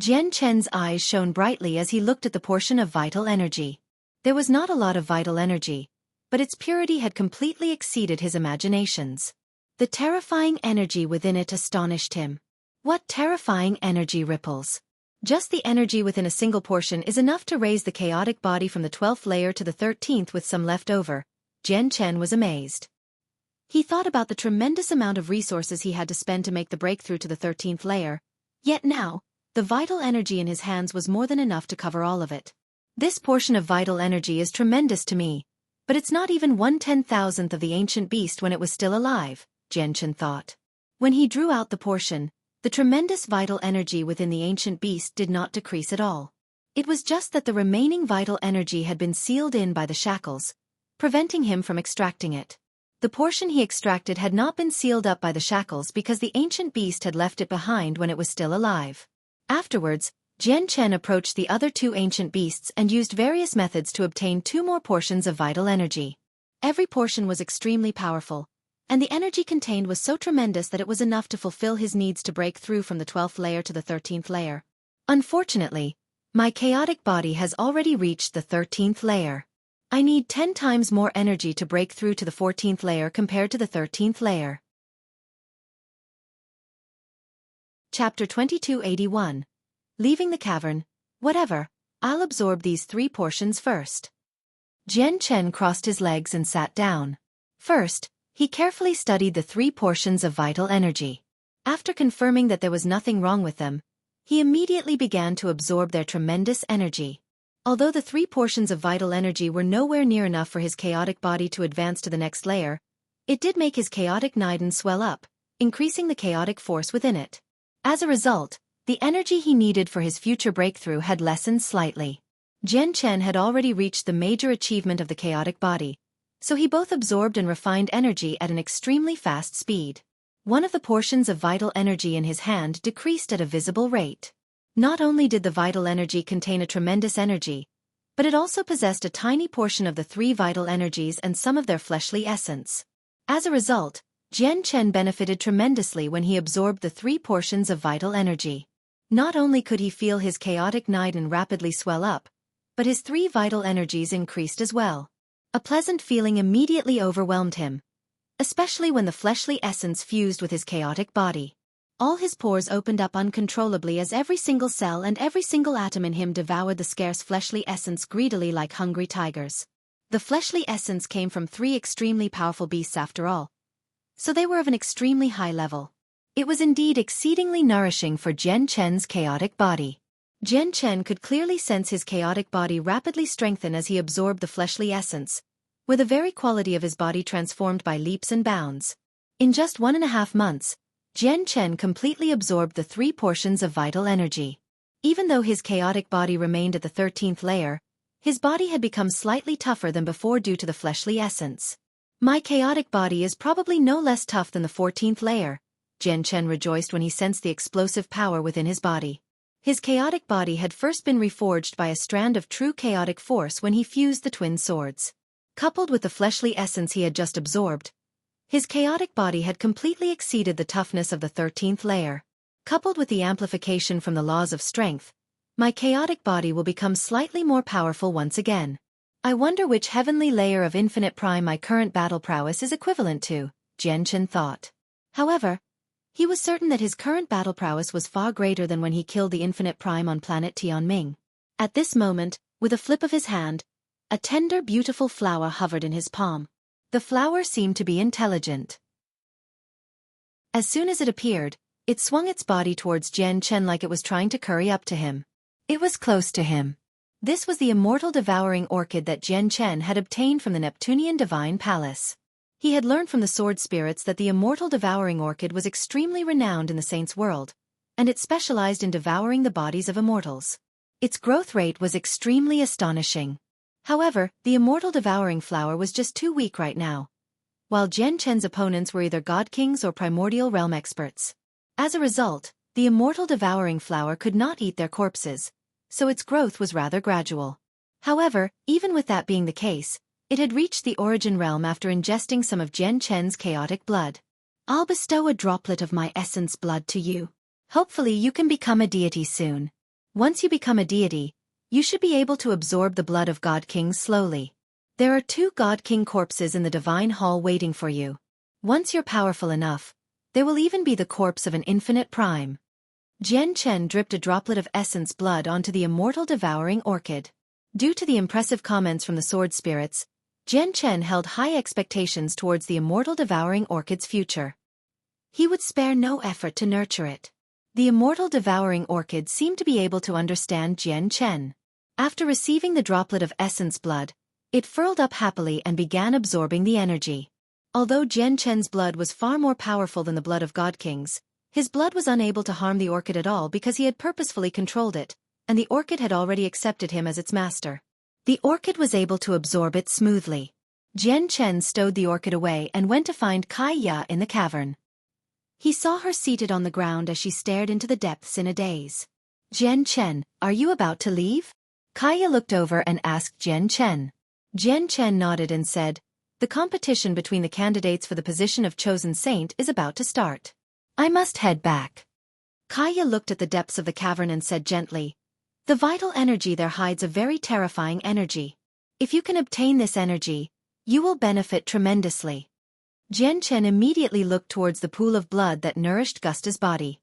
Jian Chen's eyes shone brightly as he looked at the portion of vital energy. There was not a lot of vital energy, but its purity had completely exceeded his imaginations. The terrifying energy within it astonished him. What terrifying energy ripples! Just the energy within a single portion is enough to raise the chaotic body from the 12th layer to the 13th with some left over. Jian Chen was amazed. He thought about the tremendous amount of resources he had to spend to make the breakthrough to the 13th layer. Yet now, the vital energy in his hands was more than enough to cover all of it. This portion of vital energy is tremendous to me, but it's not even 1/10,000th of the ancient beast when it was still alive, Jian Chen thought. When he drew out the portion, the tremendous vital energy within the ancient beast did not decrease at all. It was just that the remaining vital energy had been sealed in by the shackles, preventing him from extracting it. The portion he extracted had not been sealed up by the shackles because the ancient beast had left it behind when it was still alive. Afterwards, Jian Chen approached the other 2 ancient beasts and used various methods to obtain 2 more portions of vital energy. Every portion was extremely powerful, and the energy contained was so tremendous that it was enough to fulfill his needs to break through from the 12th layer to the 13th layer. Unfortunately, my chaotic body has already reached the 13th layer. I need 10 times more energy to break through to the 14th layer compared to the 13th layer. Chapter 2281. Leaving the cavern. Whatever, I'll absorb these 3 portions first. Jian Chen crossed his legs and sat down. First, he carefully studied the 3 portions of vital energy. After confirming that there was nothing wrong with them, he immediately began to absorb their tremendous energy. Although the 3 portions of vital energy were nowhere near enough for his chaotic body to advance to the next layer, it did make his chaotic Niden swell up, increasing the chaotic force within it. As a result, the energy he needed for his future breakthrough had lessened slightly. Jian Chen had already reached the major achievement of the chaotic body, so he both absorbed and refined energy at an extremely fast speed. One of the portions of vital energy in his hand decreased at a visible rate. Not only did the vital energy contain a tremendous energy, but it also possessed a tiny portion of the 3 vital energies and some of their fleshly essence. As a result, Jian Chen benefited tremendously when he absorbed the 3 portions of vital energy. Not only could he feel his chaotic Niden rapidly swell up, but his 3 vital energies increased as well. A pleasant feeling immediately overwhelmed him, especially when the fleshly essence fused with his chaotic body. All his pores opened up uncontrollably as every single cell and every single atom in him devoured the scarce fleshly essence greedily like hungry tigers. The fleshly essence came from 3 extremely powerful beasts after all, so they were of an extremely high level. It was indeed exceedingly nourishing for Jian Chen's chaotic body. Jian Chen could clearly sense his chaotic body rapidly strengthen as he absorbed the fleshly essence, with the very quality of his body transformed by leaps and bounds. In just 1.5 months, Jian Chen completely absorbed the 3 portions of vital energy. Even though his chaotic body remained at the 13th layer, his body had become slightly tougher than before due to the fleshly essence. My chaotic body is probably no less tough than the 14th layer, Jian Chen rejoiced when he sensed the explosive power within his body. His chaotic body had first been reforged by a strand of true chaotic force when he fused the twin swords. Coupled with the fleshly essence he had just absorbed, his chaotic body had completely exceeded the toughness of the 13th layer. Coupled with the amplification from the laws of strength, my chaotic body will become slightly more powerful once again. I wonder which heavenly layer of infinite prime my current battle prowess is equivalent to, Jian Chen thought. However, he was certain that his current battle prowess was far greater than when he killed the infinite prime on planet Tianming. At this moment, with a flip of his hand, a tender, beautiful flower hovered in his palm. The flower seemed to be intelligent. As soon as it appeared, it swung its body towards Jian Chen like it was trying to curry up to him. It was close to him. This was the immortal devouring orchid that Jian Chen had obtained from the Neptunian Divine Palace. He had learned from the sword spirits that the immortal devouring orchid was extremely renowned in the saints' world, and it specialized in devouring the bodies of immortals. Its growth rate was extremely astonishing. However, the immortal devouring flower was just too weak right now, while Jian Chen's opponents were either god kings or primordial realm experts. As a result, the immortal devouring flower could not eat their corpses, so its growth was rather gradual. However, even with that being the case, it had reached the origin realm after ingesting some of Jian Chen's chaotic blood. I'll bestow a droplet of my essence blood to you. Hopefully you can become a deity soon. Once you become a deity, you should be able to absorb the blood of God Kings slowly. There are 2 God King corpses in the Divine Hall waiting for you. Once you're powerful enough, there will even be the corpse of an infinite prime. Jian Chen dripped a droplet of essence blood onto the immortal devouring orchid. Due to the impressive comments from the sword spirits, Jian Chen held high expectations towards the immortal devouring orchid's future. He would spare no effort to nurture it. The immortal devouring orchid seemed to be able to understand Jian Chen. After receiving the droplet of essence blood, it furled up happily and began absorbing the energy. Although Jian Chen's blood was far more powerful than the blood of God Kings, his blood was unable to harm the orchid at all because he had purposefully controlled it, and the orchid had already accepted him as its master. The orchid was able to absorb it smoothly. Jian Chen stowed the orchid away and went to find Kai Ya in the cavern. He saw her seated on the ground as she stared into the depths in a daze. Jian Chen, are you about to leave? Kai Ya looked over and asked Jian Chen. Jian Chen nodded and said, the competition between the candidates for the position of chosen saint is about to start. I must head back. Kai Ya looked at the depths of the cavern and said gently, the vital energy there hides a very terrifying energy. If you can obtain this energy, you will benefit tremendously. Jian Chen immediately looked towards the pool of blood that nourished Gusta's body.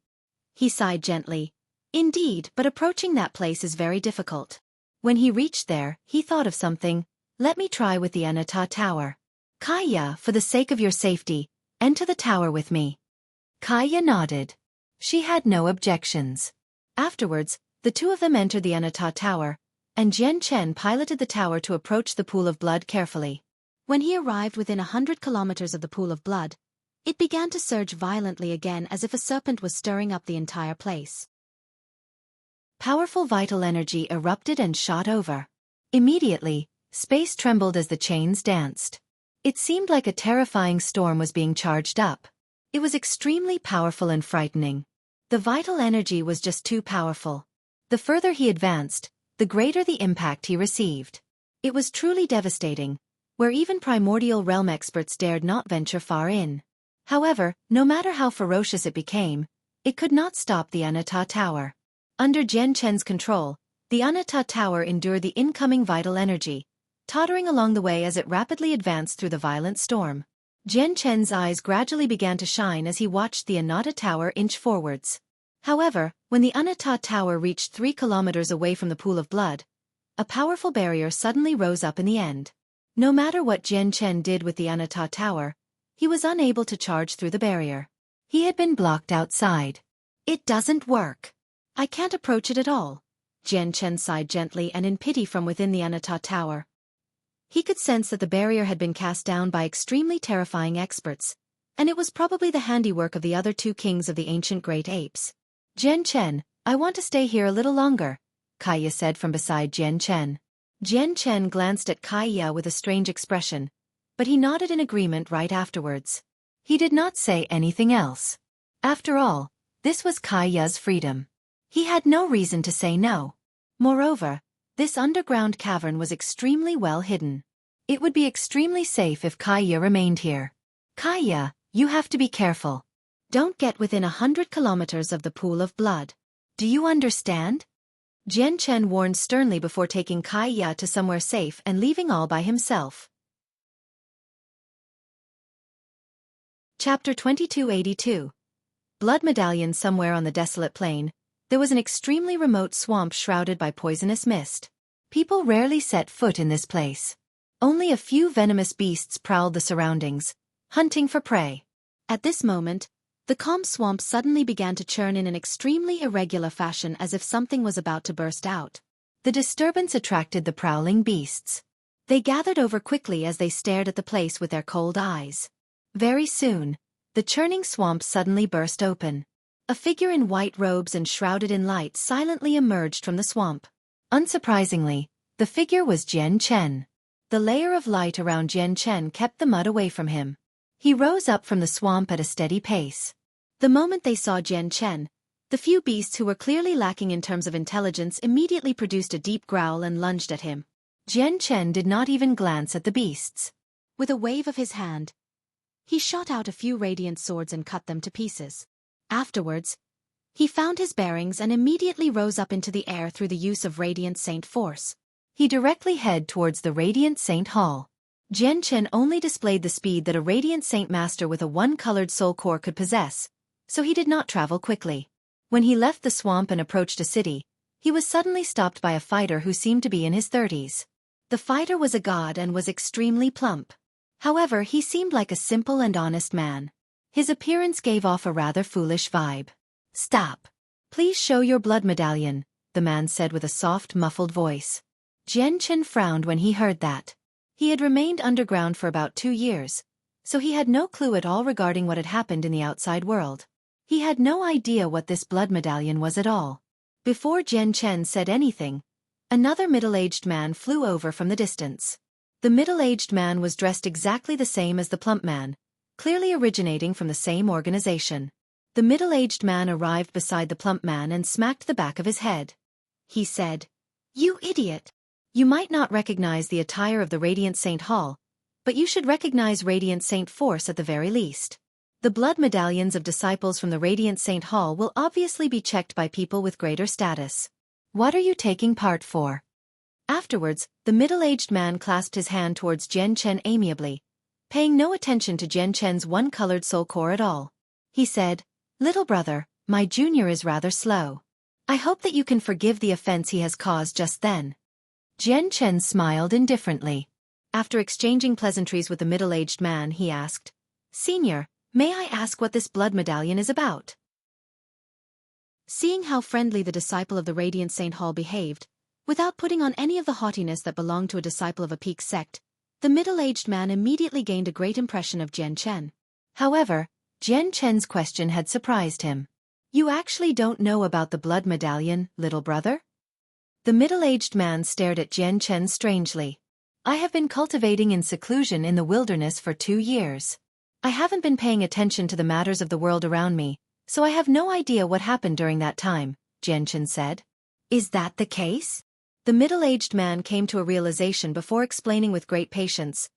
He sighed gently. Indeed, but approaching that place is very difficult. When he reached there, he thought of something. Let me try with the Anatta Tower. Kai Ya, for the sake of your safety, enter the tower with me. Kai Ya nodded. She had no objections. Afterwards, the 2 of them entered the Anatta Tower, and Jian Chen piloted the tower to approach the pool of blood carefully. When he arrived within 100 kilometers of the pool of blood, it began to surge violently again as if a serpent was stirring up the entire place. Powerful vital energy erupted and shot over. Immediately, space trembled as the chains danced. It seemed like a terrifying storm was being charged up. It was extremely powerful and frightening. The vital energy was just too powerful. The further he advanced, the greater the impact he received. It was truly devastating, where even primordial realm experts dared not venture far in. However, no matter how ferocious it became, it could not stop the Anatta Tower. Under Jian Chen's control, the Anatta Tower endured the incoming vital energy, tottering along the way as it rapidly advanced through the violent storm. Jian Chen's eyes gradually began to shine as he watched the Anata Tower inch forwards. However, when the Anata Tower reached 3 kilometers away from the pool of blood, a powerful barrier suddenly rose up in the end. No matter what Jian Chen did with the Anata Tower, he was unable to charge through the barrier. He had been blocked outside. It doesn't work. I can't approach it at all. Jian Chen sighed gently and in pity from within the Anata Tower. He could sense that the barrier had been cast down by extremely terrifying experts, and it was probably the handiwork of the other 2 kings of the ancient great apes. Jian Chen, I want to stay here a little longer, Kaiya said from beside Jian Chen. Jian Chen glanced at Kaiya with a strange expression, but he nodded in agreement right afterwards. He did not say anything else. After all, this was Kaiya's freedom. He had no reason to say no. Moreover, this underground cavern was extremely well hidden. It would be extremely safe if Kaiya remained here. Kaiya, you have to be careful. Don't get within 100 kilometers of the pool of blood. Do you understand? Jian Chen warned sternly before taking Kaiya to somewhere safe and leaving all by himself. Chapter 2282. Blood Medallion. Somewhere on the desolate plain, there was an extremely remote swamp shrouded by poisonous mist. People rarely set foot in this place. Only a few venomous beasts prowled the surroundings, hunting for prey. At this moment, the calm swamp suddenly began to churn in an extremely irregular fashion as if something was about to burst out. The disturbance attracted the prowling beasts. They gathered over quickly as they stared at the place with their cold eyes. Very soon, the churning swamp suddenly burst open. A figure in white robes and shrouded in light silently emerged from the swamp. Unsurprisingly, the figure was Jian Chen. The layer of light around Jian Chen kept the mud away from him. He rose up from the swamp at a steady pace. The moment they saw Jian Chen, the few beasts who were clearly lacking in terms of intelligence immediately produced a deep growl and lunged at him. Jian Chen did not even glance at the beasts. With a wave of his hand, he shot out a few radiant swords and cut them to pieces. Afterwards, he found his bearings and immediately rose up into the air through the use of Radiant Saint force. He directly headed towards the Radiant Saint Hall. Jian Chen only displayed the speed that a Radiant Saint Master with a one-colored soul core could possess, so he did not travel quickly. When he left the swamp and approached a city, he was suddenly stopped by a fighter who seemed to be in his 30s. The fighter was a god and was extremely plump. However, he seemed like a simple and honest man. His appearance gave off a rather foolish vibe. Stop. Please show your blood medallion, the man said with a soft, muffled voice. Jian Chen frowned when he heard that. He had remained underground for about 2 years, so he had no clue at all regarding what had happened in the outside world. He had no idea what this blood medallion was at all. Before Jian Chen said anything, another middle-aged man flew over from the distance. The middle-aged man was dressed exactly the same as the plump man, clearly originating from the same organization. The middle-aged man arrived beside the plump man and smacked the back of his head. He said, "You idiot! You might not recognize the attire of the Radiant Saint Hall, but you should recognize Radiant Saint Force at the very least. The blood medallions of disciples from the Radiant Saint Hall will obviously be checked by people with greater status. What are you taking part for?" Afterwards, the middle-aged man clasped his hand towards Jian Chen amiably, paying no attention to Jian Chen's one-colored soul core at all. He said, "Little brother, my junior is rather slow. I hope that you can forgive the offense he has caused just then." Jian Chen smiled indifferently. After exchanging pleasantries with the middle-aged man, he asked, "Senior, may I ask what this blood medallion is about?" Seeing how friendly the disciple of the Radiant Saint Hall behaved, without putting on any of the haughtiness that belonged to a disciple of a peak sect, the middle-aged man immediately gained a great impression of Jian Chen. However, Jian Chen's question had surprised him. "You actually don't know about the blood medallion, little brother?" The middle-aged man stared at Jian Chen strangely. "I have been cultivating in seclusion in the wilderness for 2 years. I haven't been paying attention to the matters of the world around me, so I have no idea what happened during that time," Jian Chen said. "Is that the case?" The middle-aged man came to a realization before explaining with great patience.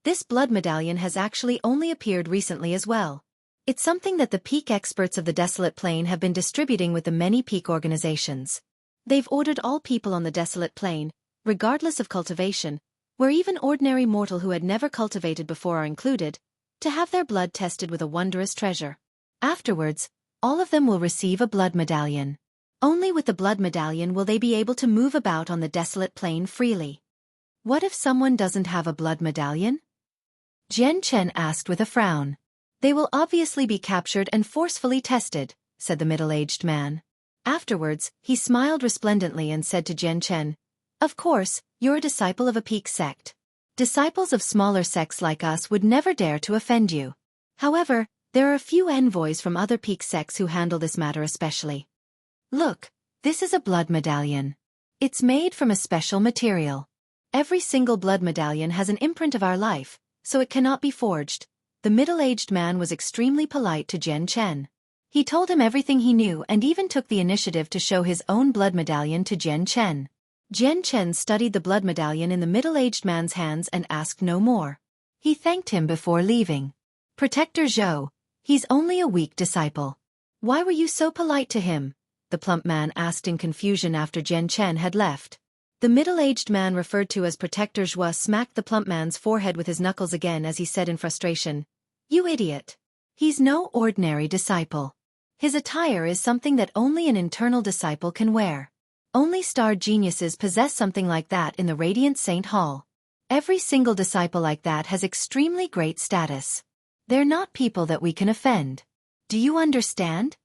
"This blood medallion has actually only appeared recently as well. It's something that the peak experts of the Desolate Plain have been distributing with the many peak organizations. They've ordered all people on the Desolate Plain, regardless of cultivation, where even ordinary mortal who had never cultivated before are included, to have their blood tested with a wondrous treasure. Afterwards, all of them will receive a blood medallion. Only with the blood medallion will they be able to move about on the desolate plain freely. What if someone doesn't have a blood medallion? Jian Chen asked with a frown. They will obviously be captured and forcefully tested, said the middle-aged man. Afterwards, he smiled resplendently and said to Jian Chen, "Of course, you're a disciple of a peak sect. Disciples of smaller sects like us would never dare to offend you. However, there are a few envoys from other peak sects who handle this matter especially. Look, this is a blood medallion. It's made from a special material. Every single blood medallion has an imprint of our life, so it cannot be forged." The middle-aged man was extremely polite to Jian Chen. He told him everything he knew and even took the initiative to show his own blood medallion to Jian Chen. Jian Chen studied the blood medallion in the middle-aged man's hands and asked no more. He thanked him before leaving. "Protector Zhou, he's only a weak disciple. Why were you so polite to him?" the plump man asked in confusion after Jian Chen had left. The middle-aged man referred to as Protector Zhou smacked the plump man's forehead with his knuckles again as he said in frustration, "You idiot. He's no ordinary disciple. His attire is something that only an internal disciple can wear. Only starred geniuses possess something like that in the Radiant Saint Hall. Every single disciple like that has extremely great status. They're not people that we can offend. Do you understand?"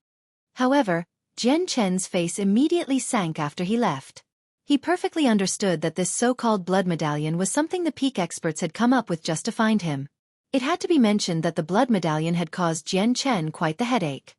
However, Jian Chen's face immediately sank after he left. He perfectly understood that this so-called blood medallion was something the peak experts had come up with just to find him. It had to be mentioned that the blood medallion had caused Jian Chen quite the headache.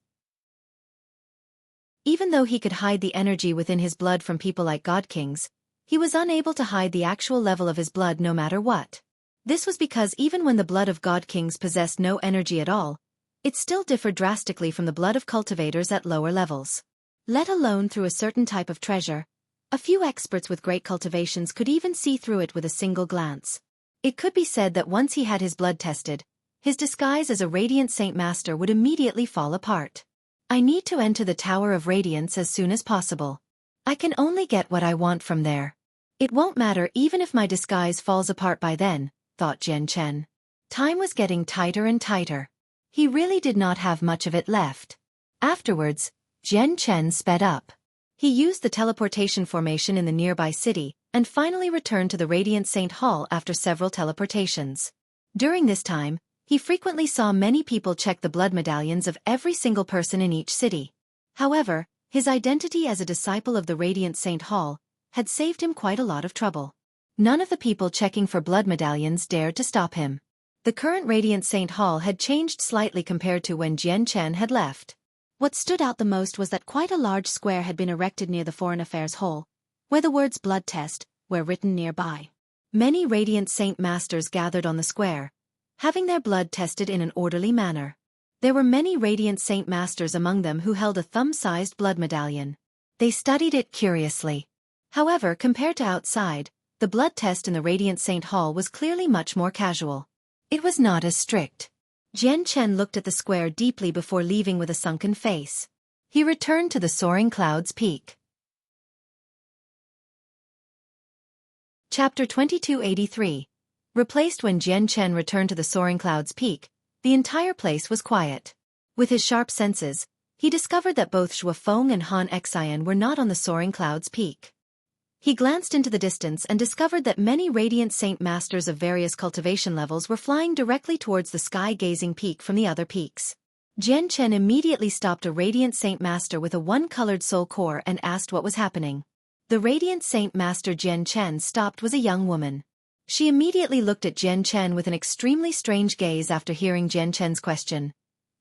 Even though he could hide the energy within his blood from people like God Kings, he was unable to hide the actual level of his blood no matter what. This was because even when the blood of God Kings possessed no energy at all, it still differed drastically from the blood of cultivators at lower levels. Let alone through a certain type of treasure, a few experts with great cultivations could even see through it with a single glance. It could be said that once he had his blood tested, his disguise as a Radiant Saint Master would immediately fall apart. "I need to enter the Tower of Radiance as soon as possible. I can only get what I want from there. It won't matter even if my disguise falls apart by then," thought Jian Chen. Time was getting tighter and tighter. He really did not have much of it left. Afterwards, Jian Chen sped up. He used the teleportation formation in the nearby city, and finally returned to the Radiant Saint Hall after several teleportations. During this time, he frequently saw many people check the blood medallions of every single person in each city. However, his identity as a disciple of the Radiant Saint Hall had saved him quite a lot of trouble. None of the people checking for blood medallions dared to stop him. The current Radiant Saint Hall had changed slightly compared to when Jian Chen had left. What stood out the most was that quite a large square had been erected near the Foreign Affairs Hall, where the words "blood test" were written nearby. Many Radiant Saint Masters gathered on the square, having their blood tested in an orderly manner. There were many Radiant Saint Masters among them who held a thumb-sized blood medallion. They studied it curiously. However, compared to outside, the blood test in the Radiant Saint Hall was clearly much more casual. It was not as strict. Jian Chen looked at the square deeply before leaving with a sunken face. He returned to the Soaring Clouds Peak. Chapter 2283. Replaced. When Jian Chen returned to the Soaring Clouds Peak, the entire place was quiet. With his sharp senses, he discovered that both Xuefeng and Han Xian were not on the Soaring Clouds Peak. He glanced into the distance and discovered that many Radiant Saint Masters of various cultivation levels were flying directly towards the sky-gazing peak from the other peaks. Jian Chen immediately stopped a Radiant Saint Master with a one-colored soul core and asked what was happening. The Radiant Saint Master Jian Chen stopped was a young woman. She immediately looked at Jian Chen with an extremely strange gaze after hearing Jian Chen's question.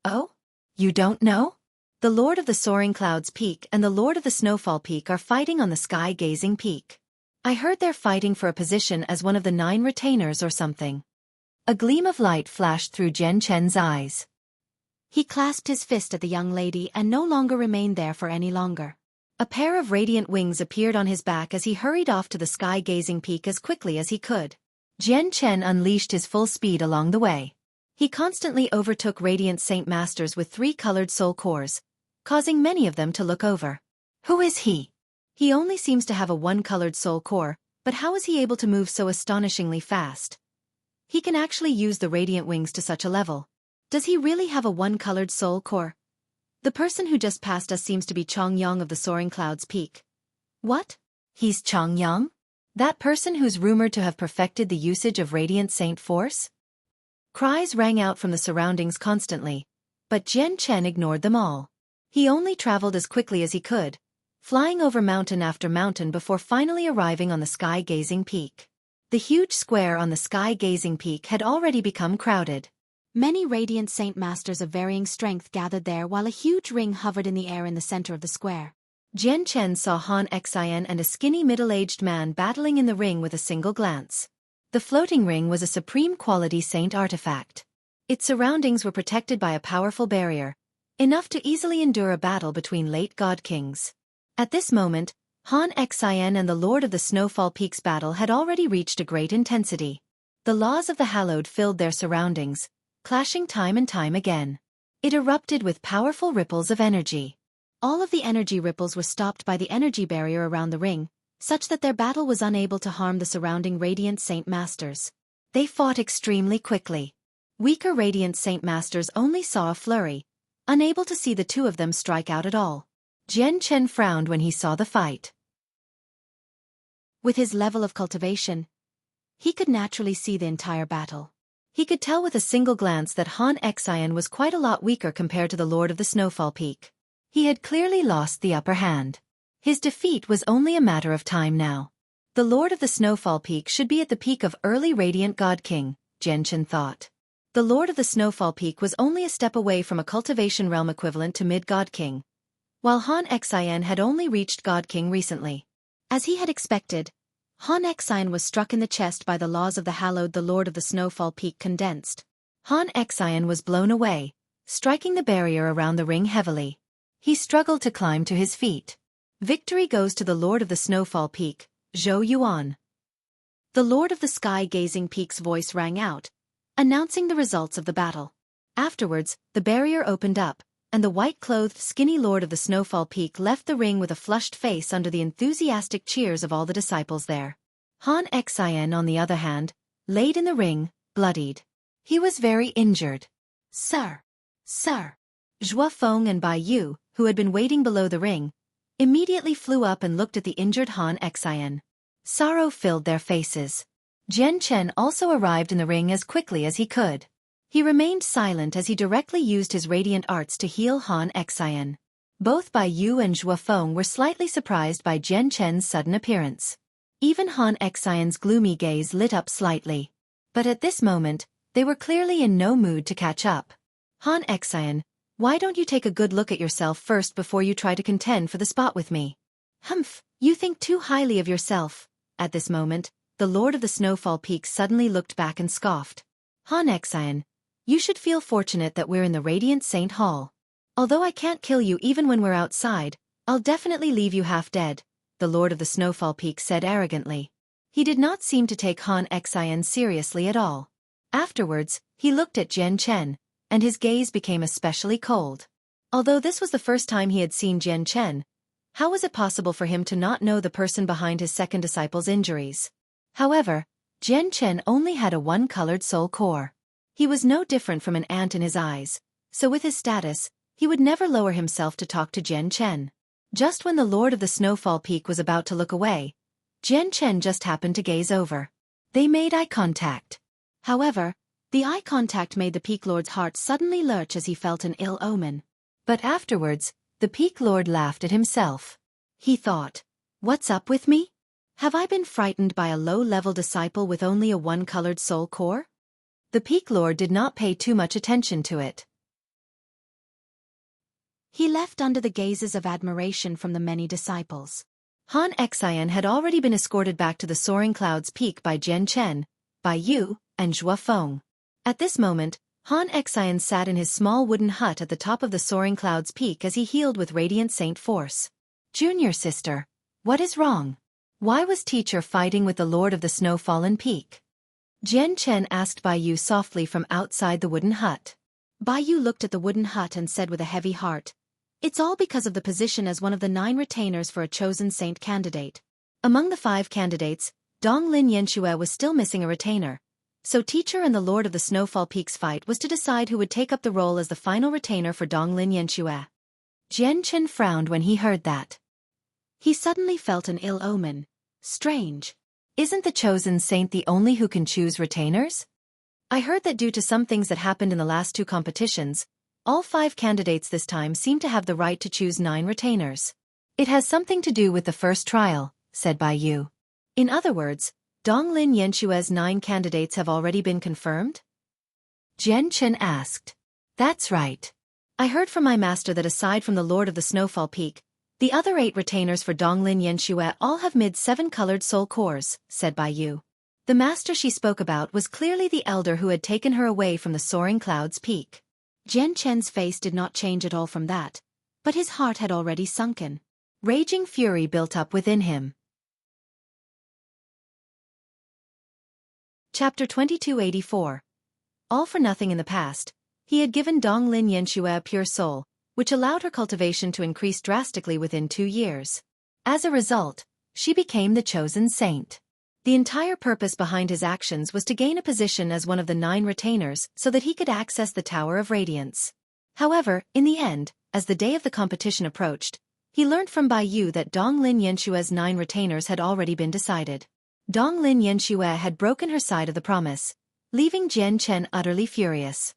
"Oh? You don't know? The Lord of the Soaring Clouds Peak and the Lord of the Snowfall Peak are fighting on the sky-gazing peak. I heard they're fighting for a position as one of the 9 retainers or something." A gleam of light flashed through Jian Chen's eyes. He clasped his fist at the young lady and no longer remained there for any longer. A pair of radiant wings appeared on his back as he hurried off to the sky-gazing peak as quickly as he could. Jian Chen unleashed his full speed along the way. He constantly overtook Radiant Saint Masters with 3 colored soul cores, causing many of them to look over. Who is he? He only seems to have a 1-colored soul core, but how is he able to move so astonishingly fast? He can actually use the radiant wings to such a level. Does he really have a one-colored soul core? The person who just passed us seems to be Chongyang of the Soaring Clouds Peak. What? He's Chongyang? That person who's rumored to have perfected the usage of Radiant Saint Force? Cries rang out from the surroundings constantly, but Jian Chen ignored them all. He only traveled as quickly as he could, flying over mountain after mountain before finally arriving on the sky-gazing peak. The huge square on the sky-gazing peak had already become crowded. Many Radiant Saint Masters of varying strength gathered there while a huge ring hovered in the air in the center of the square. Jian Chen saw Han Xian and a skinny middle-aged man battling in the ring with a single glance. The floating ring was a supreme quality saint artifact. Its surroundings were protected by a powerful barrier, enough to easily endure a battle between late god kings. At this moment, Han Xian and the Lord of the Snowfall Peaks battle had already reached a great intensity. The laws of the hallowed filled their surroundings, clashing time and time again. It erupted with powerful ripples of energy. All of the energy ripples were stopped by the energy barrier around the ring, such that their battle was unable to harm the surrounding Radiant Saint Masters. They fought extremely quickly. Weaker Radiant Saint Masters only saw a flurry, unable to see the two of them strike out at all. Jian Chen frowned when he saw the fight. With his level of cultivation, he could naturally see the entire battle. He could tell with a single glance that Han Xian was quite a lot weaker compared to the Lord of the Snowfall Peak. He had clearly lost the upper hand. His defeat was only a matter of time now. The Lord of the Snowfall Peak should be at the peak of early Radiant God King, Jian Chen thought. The Lord of the Snowfall Peak was only a step away from a cultivation realm equivalent to mid-God King, while Han Xian had only reached God King recently. As he had expected, Han Xian was struck in the chest by the laws of the hallowed. The Lord of the Snowfall Peak condensed. Han Xian was blown away, striking the barrier around the ring heavily. He struggled to climb to his feet. Victory goes to the Lord of the Snowfall Peak, Zhou Yuan. The Lord of the Sky-Gazing Peak's voice rang out, announcing the results of the battle. Afterwards, the barrier opened up, and the white-clothed skinny Lord of the Snowfall Peak left the ring with a flushed face under the enthusiastic cheers of all the disciples there. Han Xian, on the other hand, laid in the ring, bloodied. He was very injured. Sir! Zhuo Feng and Bai Yu, who had been waiting below the ring, immediately flew up and looked at the injured Han Xian. Sorrow filled their faces. Jian Chen also arrived in the ring as quickly as he could. He remained silent as he directly used his radiant arts to heal Han Xian. Both Bai Yu and Zhuo Feng were slightly surprised by Jian Chen's sudden appearance. Even Han Xian's gloomy gaze lit up slightly. But at this moment, they were clearly in no mood to catch up. Han Xian, why don't you take a good look at yourself first before you try to contend for the spot with me? Humph, you think too highly of yourself. At this moment, the Lord of the Snowfall Peak suddenly looked back and scoffed. Han Xian, you should feel fortunate that we're in the Radiant Saint Hall. Although I can't kill you even when we're outside, I'll definitely leave you half dead, the Lord of the Snowfall Peak said arrogantly. He did not seem to take Han Xian seriously at all. Afterwards, he looked at Jian Chen, and his gaze became especially cold. Although this was the first time he had seen Jian Chen, how was it possible for him to not know the person behind his second disciple's injuries? However, Jian Chen only had a one-colored soul core. He was no different from an ant in his eyes, so with his status, he would never lower himself to talk to Jian Chen. Just when the Lord of the Snowfall Peak was about to look away, Jian Chen just happened to gaze over. They made eye contact. However, the eye contact made the Peak Lord's heart suddenly lurch as he felt an ill omen. But afterwards, the Peak Lord laughed at himself. He thought, what's up with me? Have I been frightened by a low-level disciple with only a one-colored soul core? The Peak Lord did not pay too much attention to it. He left under the gazes of admiration from the many disciples. Han Xian had already been escorted back to the Soaring Clouds Peak by Jian Chen, Bai Yu, and Zhuo Feng. At this moment, Han Xian sat in his small wooden hut at the top of the Soaring Clouds Peak as he healed with Radiant Saint Force. Junior sister, what is wrong? Why was teacher fighting with the Lord of the Snowfallen Peak? Jian Chen asked Bai Yu softly from outside the wooden hut. Bai Yu looked at the wooden hut and said with a heavy heart, "It's all because of the position as one of the 9 retainers for a chosen saint candidate." Among the 5 candidates, Donglin Yanxue was still missing a retainer, So teacher and the Lord of the Snowfall Peaks fight was to decide who would take up the role as the final retainer for Donglin Yanxue. Jian Chen frowned when he heard that. He suddenly felt an ill omen. Strange. Isn't the chosen saint the only who can choose retainers? I heard that due to some things that happened in the last two competitions, all 5 candidates this time seem to have the right to choose 9 retainers. It has something to do with the first trial, said Bai Yu. In other words, Donglin Yanxue's 9 candidates have already been confirmed? Jian Chen asked. That's right. I heard from my master that aside from the Lord of the Snowfall Peak, the other 8 retainers for Donglin Yanxue all have mid-7 colored soul cores, said Bai Yu. The master she spoke about was clearly the elder who had taken her away from the soaring clouds peak. Jian Chen's face did not change at all from that, but his heart had already sunken. Raging fury built up within him. Chapter 2284. All for nothing in the past, he had given Donglin Yanxue a pure soul, which allowed her cultivation to increase drastically within 2 years. As a result, she became the chosen saint. The entire purpose behind his actions was to gain a position as one of the 9 retainers so that he could access the Tower of Radiance. However, in the end, as the day of the competition approached, he learned from Bai Yu that Donglin Yanxue's 9 retainers had already been decided. Donglin Yanxue had broken her side of the promise, leaving Jian Chen utterly furious.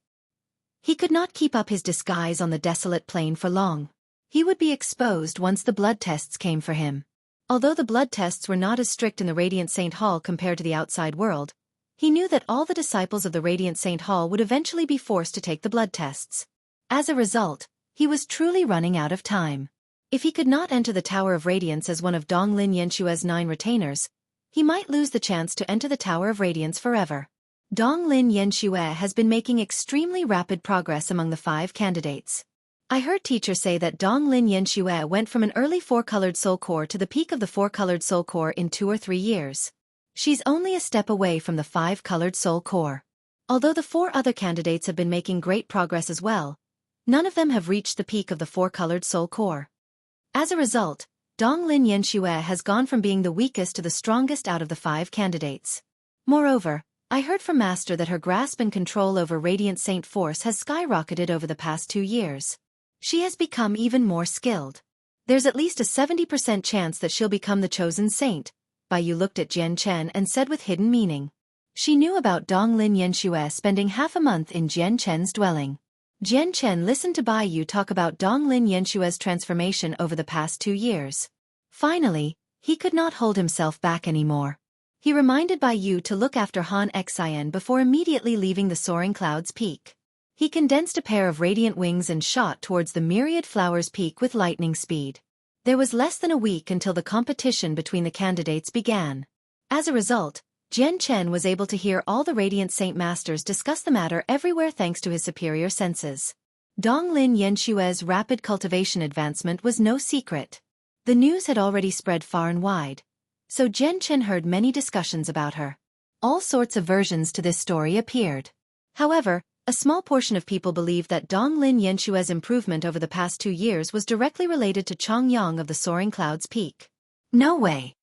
He could not keep up his disguise on the desolate plain for long. He would be exposed once the blood tests came for him. Although the blood tests were not as strict in the Radiant Saint Hall compared to the outside world, he knew that all the disciples of the Radiant Saint Hall would eventually be forced to take the blood tests. As a result, he was truly running out of time. If he could not enter the Tower of Radiance as one of Donglin Yanxue's 9 retainers, he might lose the chance to enter the Tower of Radiance forever. Donglin Yanxue has been making extremely rapid progress among the 5 candidates. I heard teacher say that Donglin Yanxue went from an early 4-colored soul core to the peak of the 4-colored soul core in 2 or 3 years. She's only a step away from the 5-colored soul core. Although the 4 other candidates have been making great progress as well, none of them have reached the peak of the 4-colored soul core. As a result, Donglin Yanxue has gone from being the weakest to the strongest out of the 5 candidates. Moreover, I heard from Master that her grasp and control over Radiant Saint Force has skyrocketed over the past 2 years. She has become even more skilled. There's at least a 70% chance that she'll become the chosen saint. Bai Yu looked at Jian Chen and said with hidden meaning. She knew about Donglin Yanxue spending half a month in Jian Chen's dwelling. Jian Chen listened to Bai Yu talk about Donglin Yanxue's transformation over the past 2 years. Finally, he could not hold himself back anymore. He reminded Bai Yu to look after Han Xian before immediately leaving the Soaring Clouds Peak. He condensed a pair of radiant wings and shot towards the Myriad Flowers Peak with lightning speed. There was less than a week until the competition between the candidates began. As a result, Jian Chen was able to hear all the Radiant Saint Masters discuss the matter everywhere thanks to his superior senses. Donglin Yanxue's rapid cultivation advancement was no secret. The news had already spread far and wide, so Jian Chen heard many discussions about her. All sorts of versions to this story appeared. However, a small portion of people believed that Donglin Yanxue's improvement over the past 2 years was directly related to Chongyang of the Soaring Clouds Peak. No way!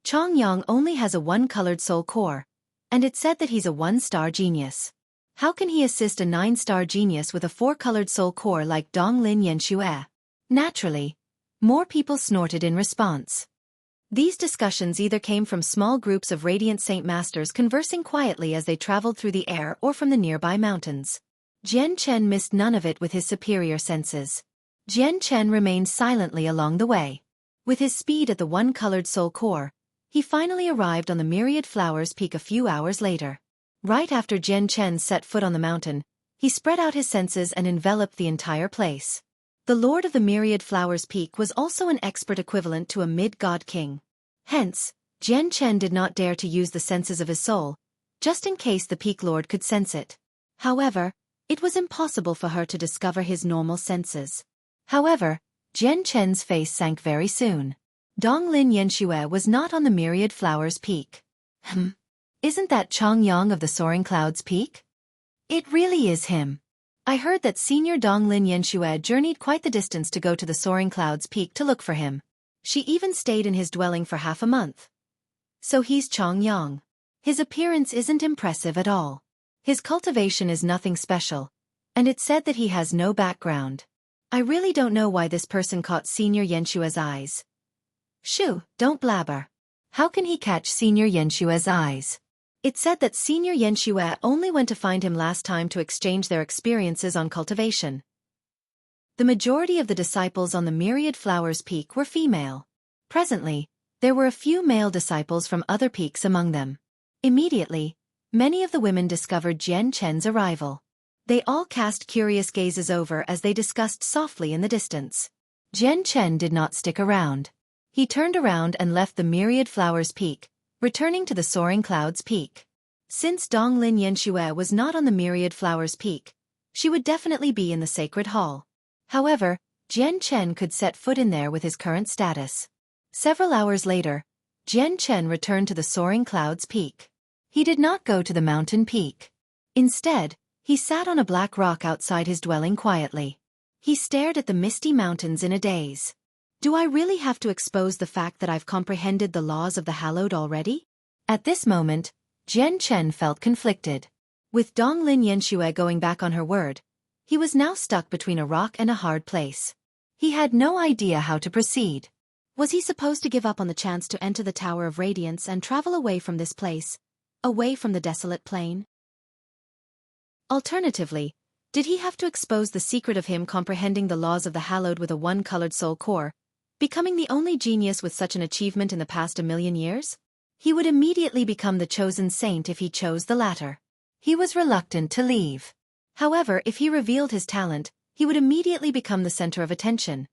Chongyang only has a 1-colored soul core, and it's said that he's a 1-star genius. How can he assist a 9-star genius with a 4-colored soul core like Donglin Yanxue? Naturally, more people snorted in response. These discussions either came from small groups of Radiant Saint Masters conversing quietly as they traveled through the air or from the nearby mountains. Jian Chen missed none of it with his superior senses. Jian Chen remained silently along the way. With his speed at the 1-colored soul core, he finally arrived on the Myriad Flowers Peak a few hours later. Right after Jian Chen set foot on the mountain, he spread out his senses and enveloped the entire place. The Lord of the Myriad Flowers Peak was also an expert equivalent to a mid-god king. Hence, Jian Chen did not dare to use the senses of his soul, just in case the Peak Lord could sense it. However, it was impossible for her to discover his normal senses. However, Jian Chen's face sank very soon. Donglin Yanxue was not on the Myriad Flowers Peak. Isn't that Chongyang of the Soaring Clouds Peak? It really is him. I heard that Senior Donglin Yanxue journeyed quite the distance to go to the Soaring Clouds Peak to look for him. She even stayed in his dwelling for half a month. So he's Chongyang. His appearance isn't impressive at all. His cultivation is nothing special, and it's said that he has no background. I really don't know why this person caught Senior Yenshue's eyes. Shoo, don't blabber. How can he catch Senior Yenshue's eyes? It's said that Senior Yenshue only went to find him last time to exchange their experiences on cultivation. The majority of the disciples on the Myriad Flowers Peak were female. Presently, there were a few male disciples from other peaks among them. Immediately, many of the women discovered Jian Chen's arrival. They all cast curious gazes over as they discussed softly in the distance. Jian Chen did not stick around. He turned around and left the Myriad Flowers Peak, returning to the Soaring Clouds Peak. Since Donglin Yenshue was not on the Myriad Flowers Peak, she would definitely be in the Sacred Hall. However, Jian Chen could set foot in there with his current status. Several hours later, Jian Chen returned to the Soaring Clouds Peak. He did not go to the mountain peak. Instead, he sat on a black rock outside his dwelling quietly. He stared at the misty mountains in a daze. Do I really have to expose the fact that I've comprehended the laws of the hallowed already? At this moment, Jian Chen felt conflicted. With Donglin Yenshue going back on her word, he was now stuck between a rock and a hard place. He had no idea how to proceed. Was he supposed to give up on the chance to enter the Tower of Radiance and travel away from this place, away from the desolate plain? Alternatively, did he have to expose the secret of him comprehending the laws of the hallowed with a one-colored soul core, becoming the only genius with such an achievement in the past 1,000,000 years? He would immediately become the chosen saint if he chose the latter. He was reluctant to leave. However, if he revealed his talent, he would immediately become the center of attention.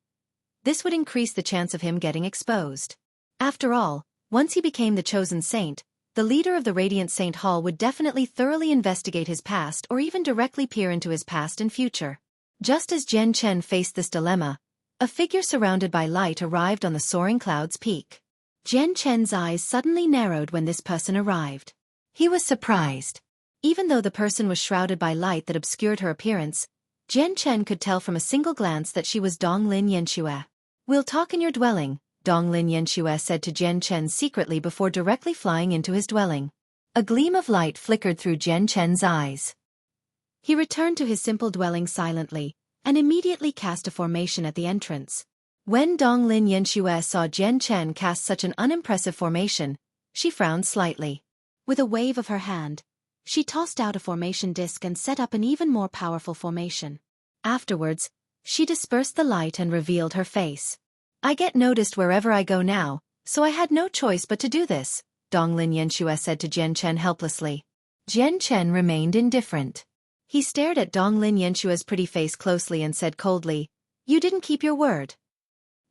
This would increase the chance of him getting exposed. After all, once he became the chosen saint, the leader of the Radiant Saint Hall would definitely thoroughly investigate his past or even directly peer into his past and future. Just as Jian Chen faced this dilemma, a figure surrounded by light arrived on the Soaring Clouds Peak. Jian Chen's eyes suddenly narrowed when this person arrived. He was surprised. Even though the person was shrouded by light that obscured her appearance, Jian Chen could tell from a single glance that she was Donglin Yenshue. "We'll talk in your dwelling," Donglin Yenshue said to Jian Chen secretly before directly flying into his dwelling. A gleam of light flickered through Jian Chen's eyes. He returned to his simple dwelling silently, and immediately cast a formation at the entrance. When Donglin Yenshue saw Jian Chen cast such an unimpressive formation, she frowned slightly. With a wave of her hand, she tossed out a formation disc and set up an even more powerful formation. Afterwards, she dispersed the light and revealed her face. "I get noticed wherever I go now, so I had no choice but to do this," Donglin Yenshue said to Jian Chen helplessly. Jian Chen remained indifferent. He stared at Donglin Yenshue's pretty face closely and said coldly, "You didn't keep your word."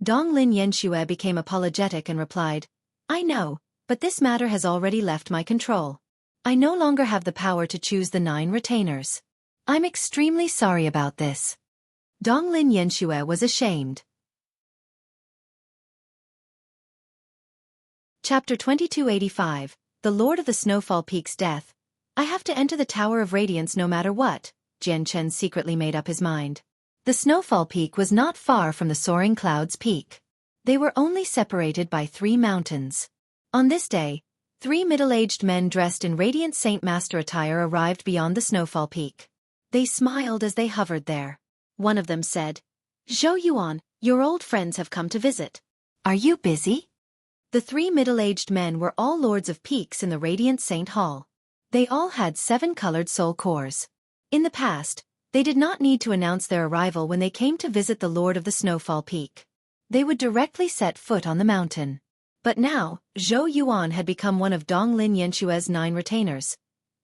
Donglin Yenshue became apologetic and replied, "I know, but this matter has already left my control. I no longer have the power to choose the 9 retainers. I'm extremely sorry about this." Donglin Yenshue was ashamed. Chapter 2285, The Lord of the Snowfall Peak's Death. "I have to enter the Tower of Radiance no matter what," Jian Chen secretly made up his mind. The Snowfall Peak was not far from the Soaring Clouds Peak. They were only separated by 3 mountains. On this day, 3 middle-aged men dressed in Radiant Saint Master attire arrived beyond the Snowfall Peak. They smiled as they hovered there. One of them said, "Zhou Yuan, your old friends have come to visit. Are you busy?" The 3 middle-aged men were all lords of peaks in the Radiant Saint Hall. They all had 7 colored soul cores. In the past, they did not need to announce their arrival when they came to visit the Lord of the Snowfall Peak. They would directly set foot on the mountain. But now, Zhou Yuan had become one of Donglin Yenshue's 9 retainers.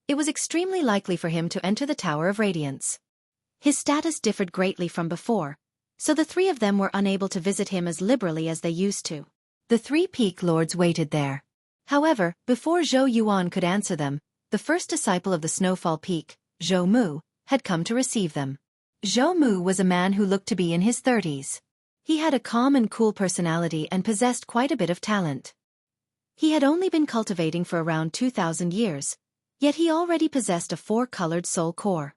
It was extremely likely for him to enter the Tower of Radiance. His status differed greatly from before, so the 3 of them were unable to visit him as liberally as they used to. The 3 peak lords waited there. However, before Zhou Yuan could answer them, the first disciple of the Snowfall Peak, Zhou Mu, had come to receive them. Zhou Mu was a man who looked to be in his 30s. He had a calm and cool personality and possessed quite a bit of talent. He had only been cultivating for around 2,000 years, yet he already possessed a 4-colored soul core.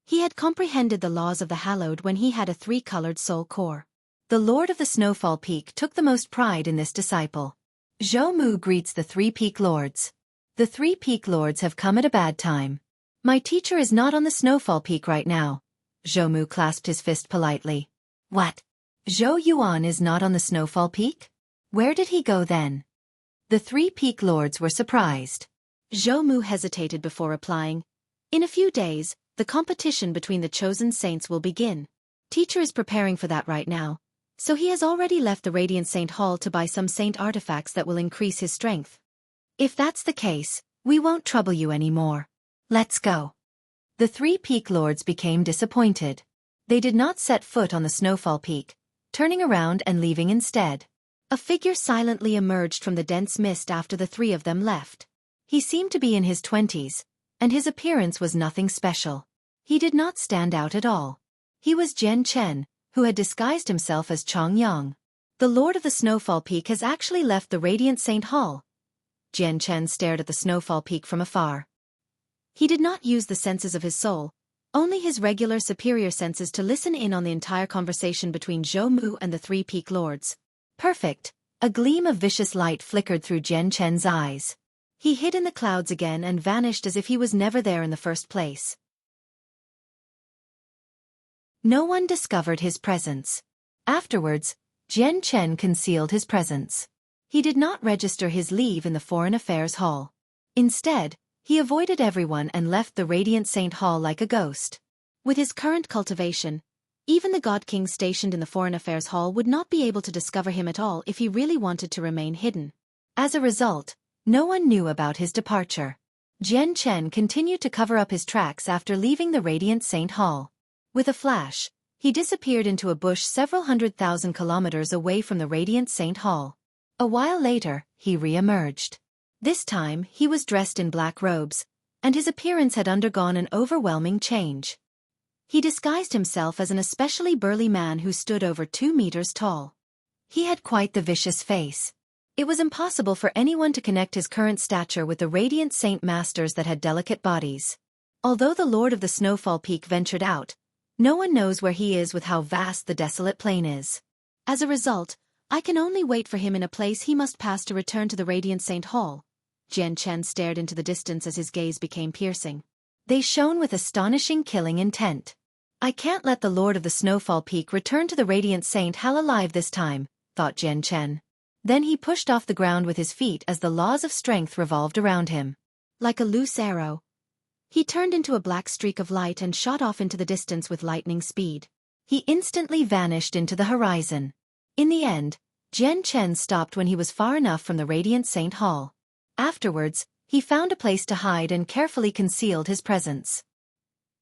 He had comprehended the laws of the hallowed when he had a 3-colored soul core. The Lord of the Snowfall Peak took the most pride in this disciple. Zhou Mu greets the 3 peak lords. The 3 peak lords have come at a bad time. My teacher is not on the snowfall peak right now. Zhou clasped his fist politely. What? Zhou Yuan is not on the snowfall peak? Where did he go then? The 3 peak lords were surprised. Zhou hesitated before replying. In a few days, the competition between the chosen saints will begin. Teacher is preparing for that right now, so he has already left the Radiant Saint Hall to buy some saint artifacts that will increase his strength. If that's the case, we won't trouble you anymore. Let's go. The 3 peak lords became disappointed. They did not set foot on the snowfall peak, turning around and leaving instead. A figure silently emerged from the dense mist after the 3 of them left. He seemed to be in his 20s, and his appearance was nothing special. He did not stand out at all. He was Jian Chen, who had disguised himself as Chong Yang. The Lord of the Snowfall Peak has actually left the Radiant Saint Hall. Jian Chen stared at the snowfall peak from afar. He did not use the senses of his soul, only his regular superior senses to listen in on the entire conversation between Zhou and the 3 peak lords. Perfect. A gleam of vicious light flickered through Jian Chen's eyes. He hid in the clouds again and vanished as if he was never there in the first place. No one discovered his presence. Afterwards, Jian Chen concealed his presence. He did not register his leave in the Foreign Affairs Hall. Instead, he avoided everyone and left the Radiant Saint Hall like a ghost. With his current cultivation, even the God King stationed in the Foreign Affairs Hall would not be able to discover him at all if he really wanted to remain hidden. As a result, no one knew about his departure. Jian Chen continued to cover up his tracks after leaving the Radiant Saint Hall. With a flash, he disappeared into a bush several 100,000 kilometers away from the Radiant Saint Hall. A while later, he re-emerged. This time, he was dressed in black robes, and his appearance had undergone an overwhelming change. He disguised himself as an especially burly man who stood over 2 meters tall. He had quite the vicious face. It was impossible for anyone to connect his current stature with the Radiant Saint Masters that had delicate bodies. Although the Lord of the Snowfall Peak ventured out, no one knows where he is with how vast the desolate plain is. As a result, I can only wait for him in a place he must pass to return to the Radiant Saint Hall. Jian Chen stared into the distance as his gaze became piercing. They shone with astonishing killing intent. I can't let the Lord of the Snowfall Peak return to the Radiant Saint Hall alive this time, thought Jian Chen. Then he pushed off the ground with his feet as the laws of strength revolved around him. Like a loose arrow, he turned into a black streak of light and shot off into the distance with lightning speed. He instantly vanished into the horizon. In the end, Jian Chen stopped when he was far enough from the Radiant Saint Hall. Afterwards, he found a place to hide and carefully concealed his presence.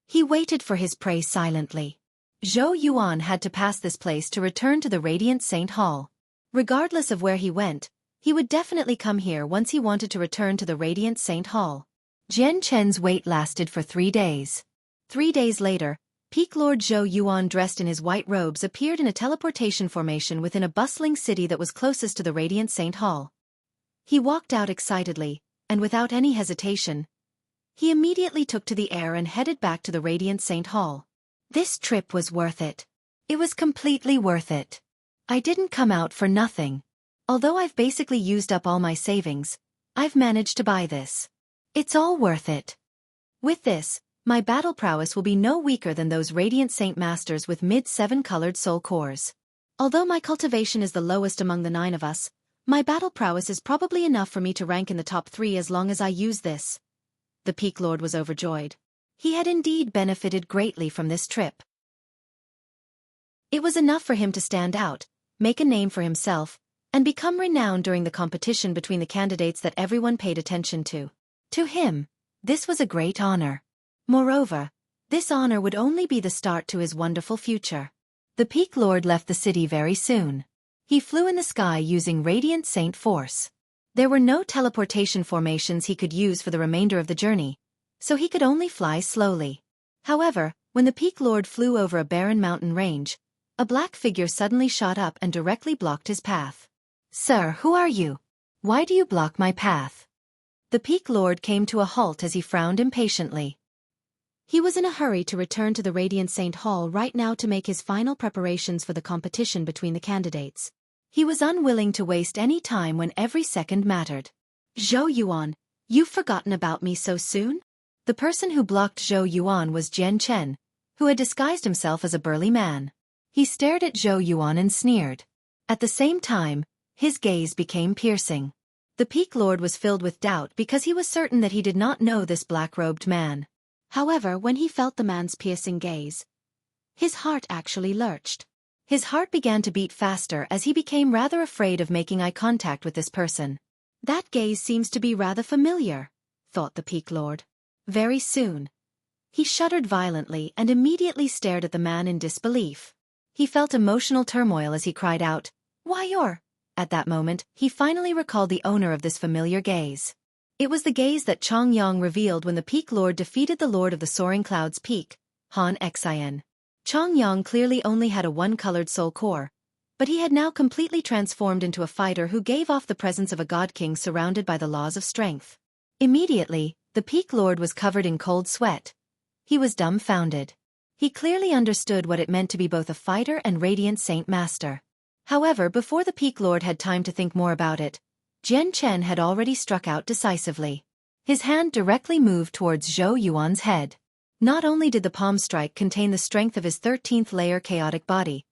He waited for his prey silently. Zhou Yuan had to pass this place to return to the Radiant Saint Hall. Regardless of where he went, he would definitely come here once he wanted to return to the Radiant Saint Hall. Jian Chen's wait lasted for 3 days. 3 days later, Peak Lord Zhou Yuan dressed in his white robes appeared in a teleportation formation within a bustling city that was closest to the Radiant Saint Hall. He walked out excitedly, and without any hesitation, he immediately took to the air and headed back to the Radiant Saint Hall. This trip was worth it. It was completely worth it. I didn't come out for nothing. Although I've basically used up all my savings, I've managed to buy this. It's all worth it. With this, my battle prowess will be no weaker than those Radiant Saint Masters with mid-7-colored soul cores. Although my cultivation is the lowest among the 9 of us, my battle prowess is probably enough for me to rank in the top 3 as long as I use this. The Peak Lord was overjoyed. He had indeed benefited greatly from this trip. It was enough for him to stand out, make a name for himself, and become renowned during the competition between the candidates that everyone paid attention to. To him, this was a great honor. Moreover, this honor would only be the start to his wonderful future. The Peak Lord left the city very soon. He flew in the sky using Radiant Saint Force. There were no teleportation formations he could use for the remainder of the journey, so he could only fly slowly. However, when the Peak Lord flew over a barren mountain range, a black figure suddenly shot up and directly blocked his path. "Sir, who are you? Why do you block my path?" The Peak Lord came to a halt as he frowned impatiently. He was in a hurry to return to the Radiant Saint Hall right now to make his final preparations for the competition between the candidates. He was unwilling to waste any time when every second mattered. "Zhou Yuan, You've forgotten about me so soon? The person who blocked Zhou Yuan was Jian Chen, who had disguised himself as a burly man. He stared at Zhou Yuan and sneered. At the same time, his gaze became piercing. The Peak Lord was filled with doubt because he was certain that he did not know this black-robed man. However, when he felt the man's piercing gaze, his heart actually lurched. His heart began to beat faster as he became rather afraid of making eye contact with this person. That gaze seems to be rather familiar, thought the Peak Lord. Very soon, he shuddered violently and immediately stared at the man in disbelief. He felt emotional turmoil as he cried out, "Why you're—" At that moment, he finally recalled the owner of this familiar gaze. It was the gaze that Chong Yang revealed when the Peak Lord defeated the Lord of the Soaring Clouds Peak, Han Xian. Chong Yang clearly only had a one-colored soul core, but he had now completely transformed into a fighter who gave off the presence of a god king surrounded by the laws of strength. Immediately, the Peak Lord was covered in cold sweat. He was dumbfounded. He clearly understood what it meant to be both a fighter and radiant saint master. However, before the Peak Lord had time to think more about it, Jian Chen had already struck out decisively. His hand directly moved towards Zhou Yuan's head. Not only did the palm strike contain the strength of his 13th layer chaotic body,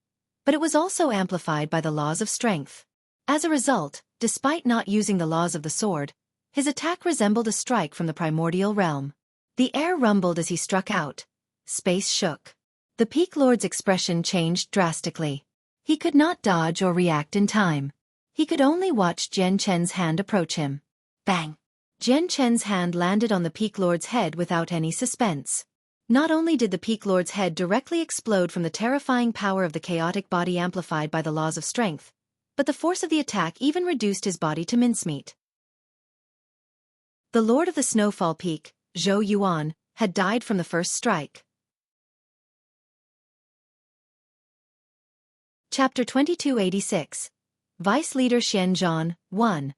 but it was also amplified by the laws of strength. As a result, despite not using the laws of the sword, his attack resembled a strike from the primordial realm. The air rumbled as he struck out. Space shook. The Peak Lord's expression changed drastically. He could not dodge or react in time. He could only watch Jian Chen's hand approach him. Bang! Jian Chen's hand landed on the Peak Lord's head without any suspense. Not only did the Peak Lord's head directly explode from the terrifying power of the chaotic body amplified by the laws of strength, but the force of the attack even reduced his body to mincemeat. The Lord of the Snowfall Peak, Zhou Yuan, had died from the first strike. Chapter 2286. Vice Leader Xian Zhan, 1.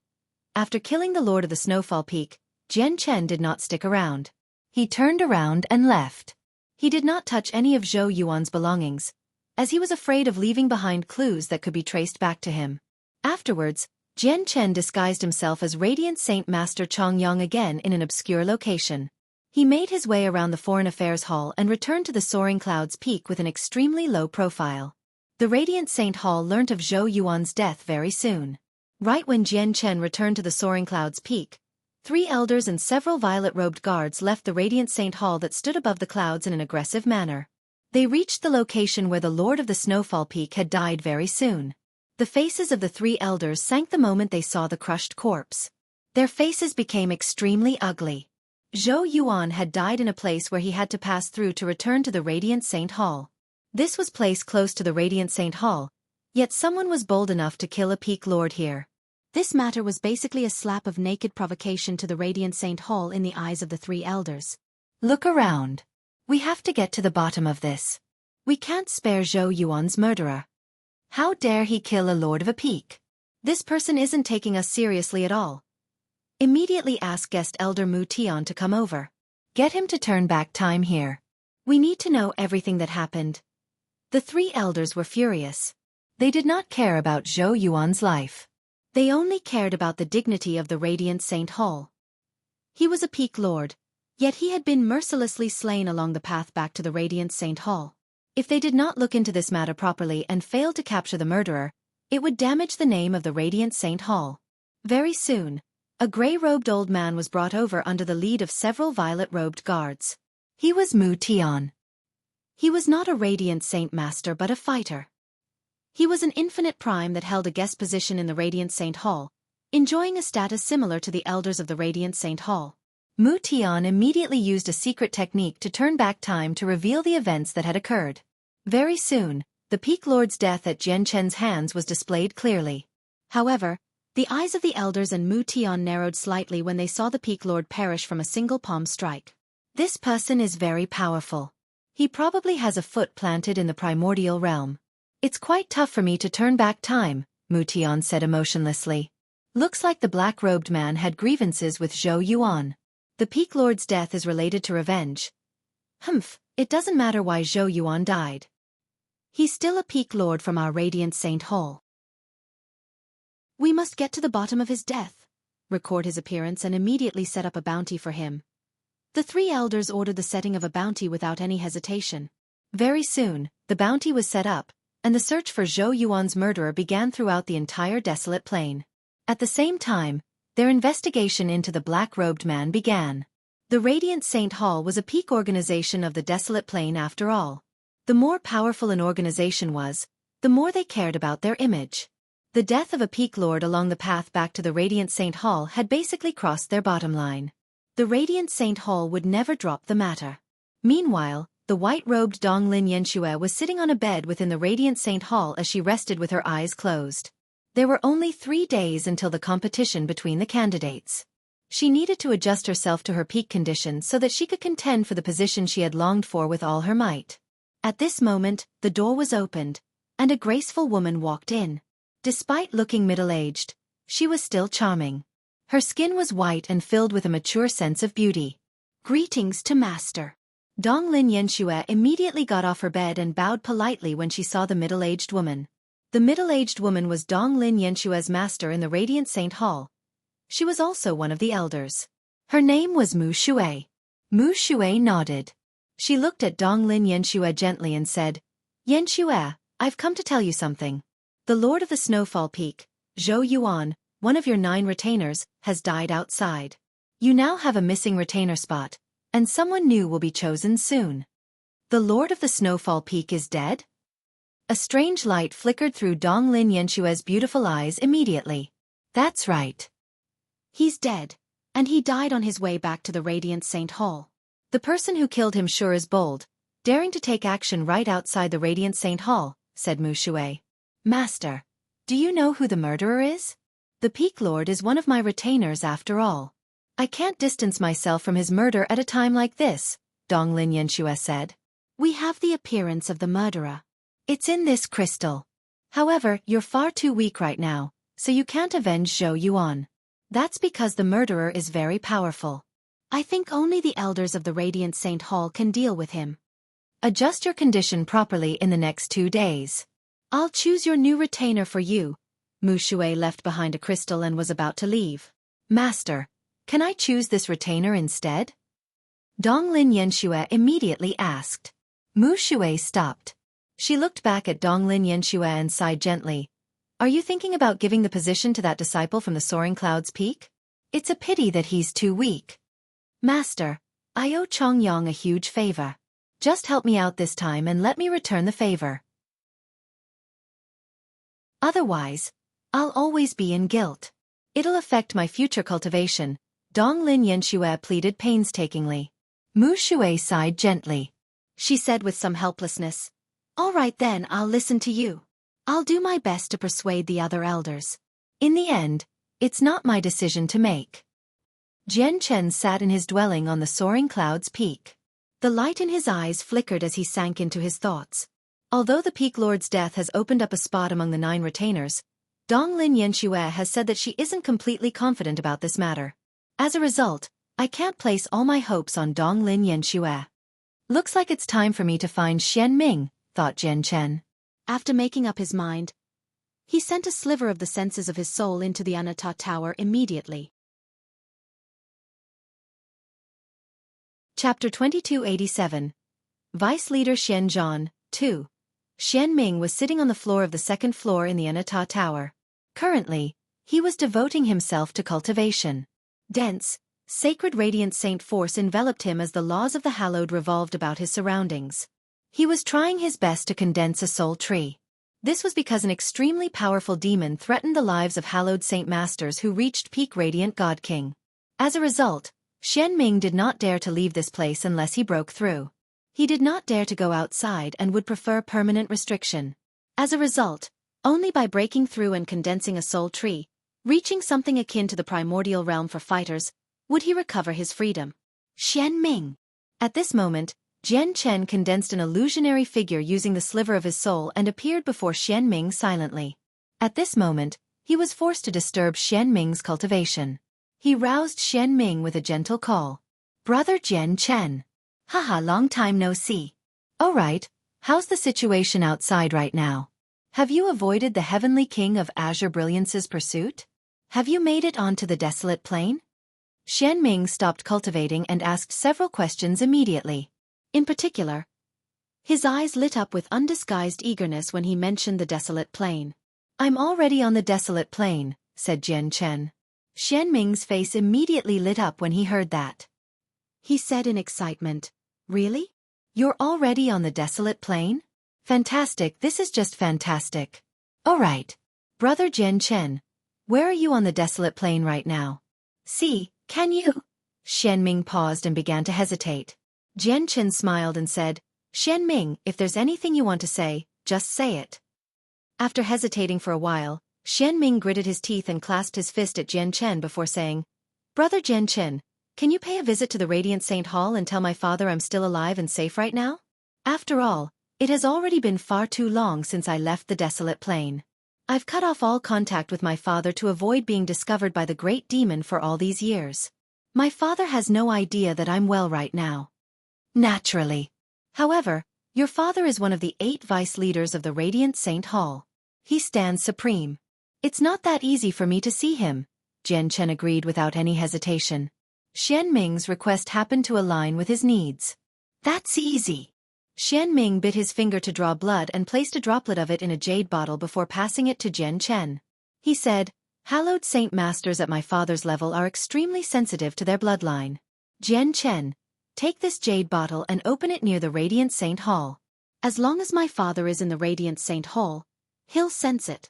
After killing the Lord of the Snowfall Peak, Jian Chen did not stick around. He turned around and left. He did not touch any of Zhou Yuan's belongings, as he was afraid of leaving behind clues that could be traced back to him. Afterwards, Jian Chen disguised himself as Radiant Saint Master Chong Yang again in an obscure location. He made his way around the Foreign Affairs Hall and returned to the Soaring Clouds Peak with an extremely low profile. The Radiant Saint Hall learnt of Zhou Yuan's death very soon. Right when Jian Chen returned to the Soaring Clouds Peak, 3 elders and several violet-robed guards left the Radiant Saint Hall that stood above the clouds in an aggressive manner. They reached the location where the Lord of the Snowfall Peak had died very soon. The faces of the 3 elders sank the moment they saw the crushed corpse. Their faces became extremely ugly. Zhou Yuan had died in a place where he had to pass through to return to the Radiant Saint Hall. This was placed close to the Radiant Saint Hall, yet someone was bold enough to kill a Peak Lord here. This matter was basically a slap of naked provocation to the Radiant Saint Hall in the eyes of the 3 elders. Look around. We have to get to the bottom of this. We can't spare Zhou Yuan's murderer. How dare he kill a Lord of a Peak? This person isn't taking us seriously at all. Immediately ask guest Elder Mu Tian to come over. Get him to turn back time here. We need to know everything that happened. The 3 elders were furious. They did not care about Zhou Yuan's life. They only cared about the dignity of the Radiant Saint Hall. He was a Peak Lord, yet he had been mercilessly slain along the path back to the Radiant Saint Hall. If they did not look into this matter properly and failed to capture the murderer, it would damage the name of the Radiant Saint Hall. Very soon, a gray-robed old man was brought over under the lead of several violet-robed guards. He was Mu Tian. He was not a Radiant Saint Master but a fighter. He was an Infinite Prime that held a guest position in the Radiant Saint Hall, enjoying a status similar to the Elders of the Radiant Saint Hall. Mu Tian immediately used a secret technique to turn back time to reveal the events that had occurred. Very soon, the Peak Lord's death at Jian Chen's hands was displayed clearly. However, the eyes of the Elders and Mu Tian narrowed slightly when they saw the Peak Lord perish from a single palm strike. This person is very powerful. He probably has a foot planted in the primordial realm. It's quite tough for me to turn back time, Mu Tian said emotionlessly. Looks like the black-robed man had grievances with Zhou Yuan. The Peak Lord's death is related to revenge. It doesn't matter why Zhou Yuan died. He's still a Peak Lord from our Radiant Saint Hall. We must get to the bottom of his death, record his appearance and immediately set up a bounty for him. The 3 elders ordered the setting of a bounty without any hesitation. Very soon, the bounty was set up, and the search for Zhou Yuan's murderer began throughout the entire desolate plain. At the same time, their investigation into the black-robed man began. The Radiant Saint Hall was a peak organization of the desolate plain after all. The more powerful an organization was, the more they cared about their image. The death of a peak lord along the path back to the Radiant Saint Hall had basically crossed their bottom line. The Radiant Saint Hall would never drop the matter. Meanwhile, the white-robed Donglin Yanxue was sitting on a bed within the Radiant Saint Hall as she rested with her eyes closed. There were only 3 days until the competition between the candidates. She needed to adjust herself to her peak condition so that she could contend for the position she had longed for with all her might. At this moment, the door was opened, and a graceful woman walked in. Despite looking middle-aged, she was still charming. Her skin was white and filled with a mature sense of beauty. "Greetings to Master." Donglin Yanxue immediately got off her bed and bowed politely when she saw the middle-aged woman. The middle-aged woman was Donglin Yanxue's master in the Radiant Saint Hall. She was also one of the elders. Her name was Mu Shui. Mu Shui nodded. She looked at Donglin Yanxue gently and said, "Yanxue, I've come to tell you something. The Lord of the Snowfall Peak, Zhou Yuan, one of your 9 retainers, has died outside. You now have a missing retainer spot, and someone new will be chosen soon." "The Lord of the Snowfall Peak is dead?" A strange light flickered through Donglin Yanxue's beautiful eyes immediately. "That's right. He's dead, and he died on his way back to the Radiant Saint Hall. The person who killed him sure is bold, daring to take action right outside the Radiant Saint Hall," said Mu Shui. "Master, do you know who the murderer is? The Peak Lord is one of my retainers after all. I can't distance myself from his murder at a time like this," Donglin Yanxue said. "We have the appearance of the murderer. It's in this crystal. However, you're far too weak right now, so you can't avenge Zhou Yuan. That's because the murderer is very powerful. I think only the elders of the Radiant Saint Hall can deal with him. Adjust your condition properly in the next 2 days. I'll choose your new retainer for you." Mu Shui left behind a crystal and was about to leave. "Master, can I choose this retainer instead?" Donglin Yanxue immediately asked. Mu Shui stopped. She looked back at Donglin Yanxue and sighed gently. "Are you thinking about giving the position to that disciple from the Soaring Clouds Peak? It's a pity that he's too weak." "Master, I owe Chongyang a huge favor. Just help me out this time and let me return the favor. Otherwise, I'll always be in guilt. It'll affect my future cultivation," Donglin Yanxue pleaded painstakingly. Mu Shui sighed gently. She said with some helplessness, "All right then, I'll listen to you. I'll do my best to persuade the other elders. In the end, it's not my decision to make." Jian Chen sat in his dwelling on the Soaring Clouds Peak. The light in his eyes flickered as he sank into his thoughts. Although the Peak Lord's death has opened up a spot among the 9 retainers, Donglin Yanxue has said that she isn't completely confident about this matter. As a result, I can't place all my hopes on Donglin Yanxue. "Looks like it's time for me to find Xian Ming," thought Jian Chen. After making up his mind, he sent a sliver of the senses of his soul into the Anata Tower immediately. Chapter 2287. Vice Leader Xian Zhan, 2. Xian Ming was sitting on the floor of the 2nd floor in the Anata Tower. Currently, he was devoting himself to cultivation. Dense, sacred radiant saint force enveloped him as the laws of the hallowed revolved about his surroundings. He was trying his best to condense a soul tree. This was because an extremely powerful demon threatened the lives of hallowed saint masters who reached peak radiant God King. As a result, Xian Ming did not dare to leave this place unless he broke through. He did not dare to go outside and would prefer permanent restriction. As a result, only by breaking through and condensing a soul tree, reaching something akin to the primordial realm for fighters, would he recover his freedom. Xian Ming. At this moment, Jian Chen condensed an illusionary figure using the sliver of his soul and appeared before Xian Ming silently. At this moment, he was forced to disturb Xian Ming's cultivation. He roused Xian Ming with a gentle call. "Brother Jian Chen. Haha, long time no see. Oh right, how's the situation outside right now? Have you avoided the Heavenly King of Azure Brilliance's pursuit? Have you made it onto the desolate plain? Xianming stopped cultivating and asked several questions immediately. In particular, his eyes lit up with undisguised eagerness when he mentioned the desolate plain. I'm already on the desolate plain, said Jian Chen. Xianming's face immediately lit up when he heard that. He said in excitement, "Really? You're already on the desolate plain? Fantastic, this is just fantastic. All right. Brother Jian Chen, where are you on the desolate plain right now? See, can you?" Xianming paused and began to hesitate. Jian Chen smiled and said, "Xianming, if there's anything you want to say, just say it." After hesitating for a while, Xianming gritted his teeth and clasped his fist at Jian Chen before saying, "Brother Jian Chen, can you pay a visit to the Radiant Saint Hall and tell my father I'm still alive and safe right now? After all, it has already been far too long since I left the desolate plain. I've cut off all contact with my father to avoid being discovered by the great demon for all these years. My father has no idea that I'm well right now." "Naturally. However, your father is one of the 8 vice leaders of the Radiant Saint Hall. He stands supreme. It's not that easy for me to see him," Jian Chen agreed without any hesitation. Xianming's request happened to align with his needs. "That's easy." Xianming bit his finger to draw blood and placed a droplet of it in a jade bottle before passing it to Jian Chen. He said, "Hallowed Saint Masters at my father's level are extremely sensitive to their bloodline. Jian Chen, take this jade bottle and open it near the Radiant Saint Hall. As long as my father is in the Radiant Saint Hall, he'll sense it."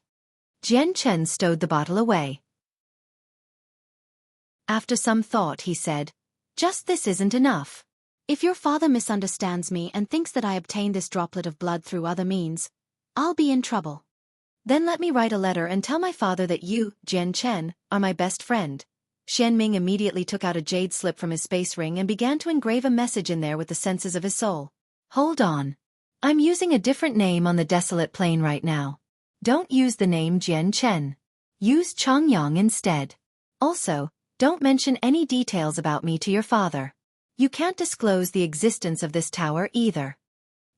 Jian Chen stowed the bottle away. After some thought he said, "Just this isn't enough. If your father misunderstands me and thinks that I obtained this droplet of blood through other means, I'll be in trouble. Then let me write a letter and tell my father that you, Jian Chen, are my best friend." Xianming immediately took out a jade slip from his space ring and began to engrave a message in there with the senses of his soul. "Hold on. I'm using a different name on the desolate plain right now. Don't use the name Jian Chen. Use Changyang instead. Also, don't mention any details about me to your father. You can't disclose the existence of this tower either.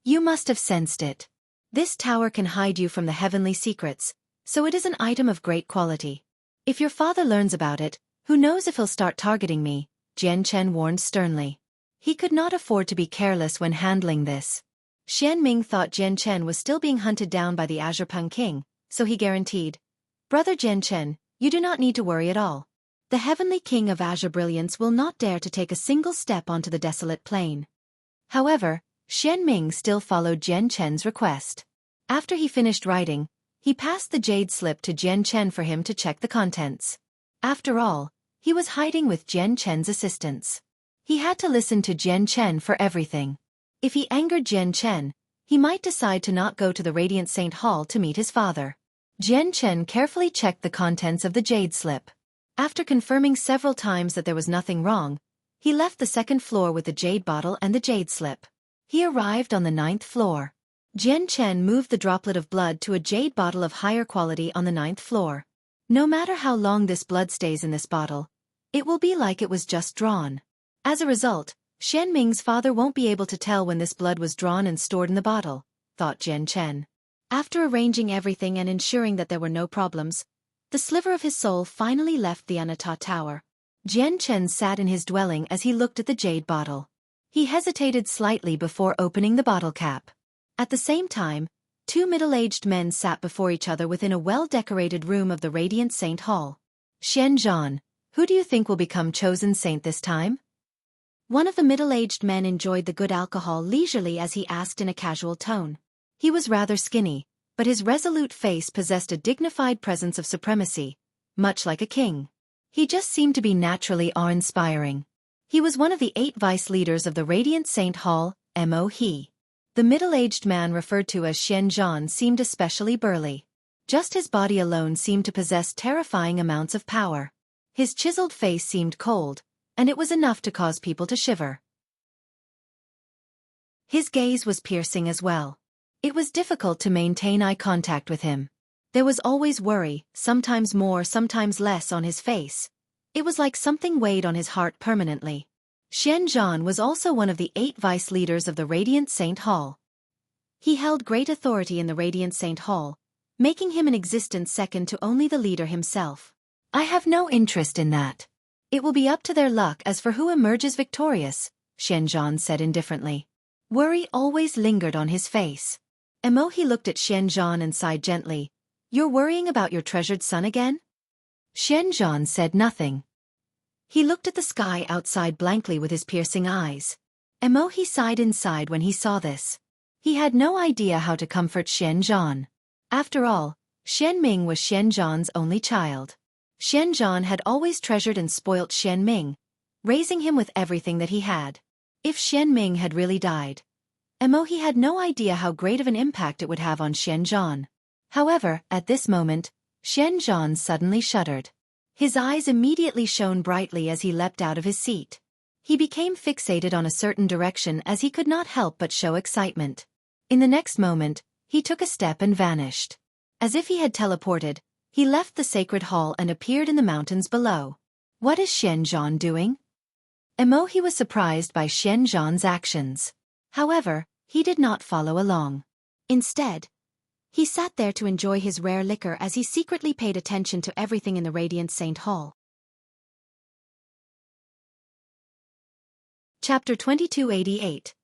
You must have sensed it. This tower can hide you from the heavenly secrets, so it is an item of great quality. If your father learns about it, who knows if he'll start targeting me," Jian Chen warned sternly. He could not afford to be careless when handling this. Xianming thought Jian Chen was still being hunted down by the Azure Peng King, so he guaranteed, "Brother Jian Chen, you do not need to worry at all. The Heavenly King of Azure Brilliance will not dare to take a single step onto the desolate plain." However, Xianming still followed Jian Chen's request. After he finished writing, he passed the jade slip to Jian Chen for him to check the contents. After all, he was hiding with Jian Chen's assistance. He had to listen to Jian Chen for everything. If he angered Jian Chen, he might decide to not go to the Radiant Saint Hall to meet his father. Jian Chen carefully checked the contents of the jade slip. After confirming several times that there was nothing wrong, he left the 2nd floor with the jade bottle and the jade slip. He arrived on the 9th floor. Jian Chen moved the droplet of blood to a jade bottle of higher quality on the 9th floor. No matter how long this blood stays in this bottle, it will be like it was just drawn. As a result, Xianming's father won't be able to tell when this blood was drawn and stored in the bottle, thought Jian Chen. After arranging everything and ensuring that there were no problems, the sliver of his soul finally left the Anata Tower. Jian Chen sat in his dwelling as he looked at the jade bottle. He hesitated slightly before opening the bottle cap. At the same time, 2 middle-aged men sat before each other within a well-decorated room of the Radiant Saint Hall. "Xian Zhan, who do you think will become chosen saint this time?" One of the middle-aged men enjoyed the good alcohol leisurely as he asked in a casual tone. He was rather skinny, but his resolute face possessed a dignified presence of supremacy, much like a king. He just seemed to be naturally awe-inspiring. He was one of the 8 vice leaders of the Radiant Saint Hall, Mo He. The middle-aged man referred to as Xian Zhan seemed especially burly. Just his body alone seemed to possess terrifying amounts of power. His chiseled face seemed cold, and it was enough to cause people to shiver. His gaze was piercing as well. It was difficult to maintain eye contact with him. There was always worry, sometimes more, sometimes less on his face. It was like something weighed on his heart permanently. Xian Zhan was also one of the 8 vice leaders of the Radiant Saint Hall. He held great authority in the Radiant Saint Hall, making him an existence second to only the leader himself. I have no interest in that. It will be up to their luck as for who emerges victorious, Xianzhan said indifferently. Worry always lingered on his face. He looked at Xianzhan and sighed gently. You're worrying about your treasured son again? Xianzhan said nothing. He looked at the sky outside blankly with his piercing eyes. He sighed inside when he saw this. He had no idea how to comfort Xianzhan. After all, Xianming was Xianzhan's only child. Xianzhan had always treasured and spoilt Xianming, raising him with everything that he had. If Xianming had really died, he had no idea how great of an impact it would have on Xianzhan. However, at this moment, Xianzhan suddenly shuddered. His eyes immediately shone brightly as he leapt out of his seat. He became fixated on a certain direction as he could not help but show excitement. In the next moment, he took a step and vanished. As if he had teleported, he left the sacred hall and appeared in the mountains below. What is Xianzhan doing? He was surprised by Xianzhan's actions. However, he did not follow along. Instead, he sat there to enjoy his rare liquor as he secretly paid attention to everything in the Radiant Saint Hall. Chapter 2288.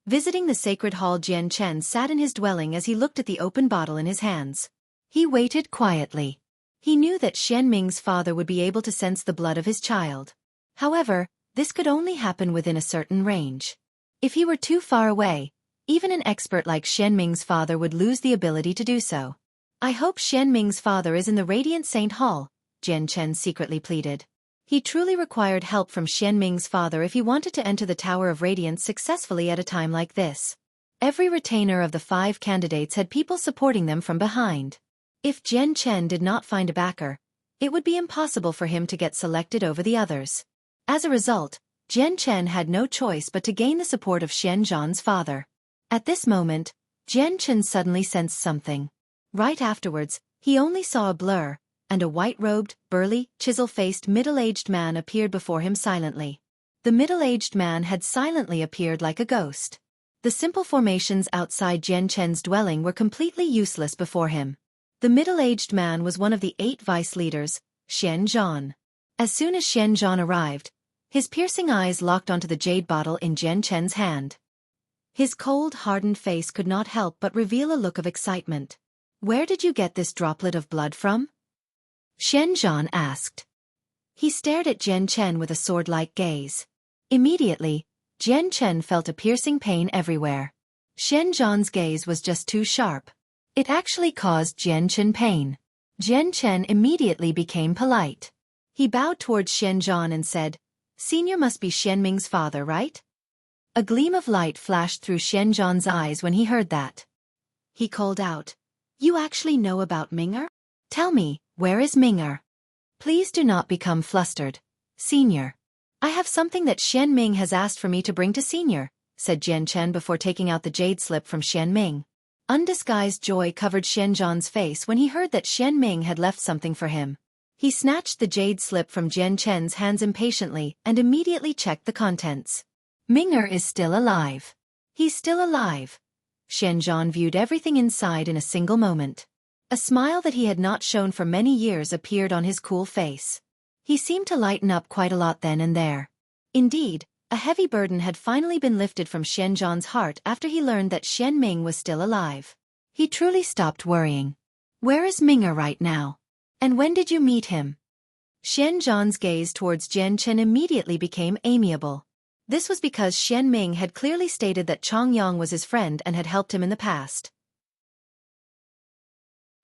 Visiting the sacred hall, Jian Chen sat in his dwelling as he looked at the open bottle in his hands. He waited quietly. He knew that Xianming's father would be able to sense the blood of his child. However, this could only happen within a certain range. If he were too far away, even an expert like Xianming's father would lose the ability to do so. I hope Xianming's father is in the Radiant Saint Hall, Jian Chen secretly pleaded. He truly required help from Xianming's father if he wanted to enter the Tower of Radiance successfully at a time like this. Every retainer of the 5 candidates had people supporting them from behind. If Jian Chen did not find a backer, it would be impossible for him to get selected over the others. As a result, Jian Chen had no choice but to gain the support of Xianzhan's father. At this moment, Jian Chen suddenly sensed something. Right afterwards, he only saw a blur, and a white-robed, burly, chisel-faced middle-aged man appeared before him silently. The middle-aged man had silently appeared like a ghost. The simple formations outside Jian Chen's dwelling were completely useless before him. The middle-aged man was one of the 8 vice leaders, Xianzhan. As soon as Xianzhan arrived, his piercing eyes locked onto the jade bottle in Jian Chen's hand. His cold, hardened face could not help but reveal a look of excitement. Where did you get this droplet of blood from? Xianzhan asked. He stared at Jian Chen with a sword-like gaze. Immediately, Jian Chen felt a piercing pain everywhere. Xianzhan's gaze was just too sharp. It actually caused Jian Chen pain. Jian Chen immediately became polite. He bowed towards Xianzhan and said, "Senior must be Xianming's father, right?" A gleam of light flashed through Xianzhan's eyes when he heard that. He called out, "You actually know about Ming'er? Tell me, where is Ming'er? Please do not become flustered, Senior. I have something that Xianming has asked for me to bring to Senior," said Jian Chen before taking out the jade slip from Xianming. Undisguised joy covered Xianzhan's face when he heard that Xianming had left something for him. He snatched the jade slip from Jian Chen's hands impatiently and immediately checked the contents. Ming'er is still alive. He's still alive. Xianzhan viewed everything inside in a single moment. A smile that he had not shown for many years appeared on his cool face. He seemed to lighten up quite a lot then and there. Indeed, a heavy burden had finally been lifted from Xianzhan's heart after he learned that Xianming was still alive. He truly stopped worrying. Where is Ming'er right now? And when did you meet him? Xianzhan's gaze towards Jian Chen immediately became amiable. This was because Xianming had clearly stated that Chongyang was his friend and had helped him in the past.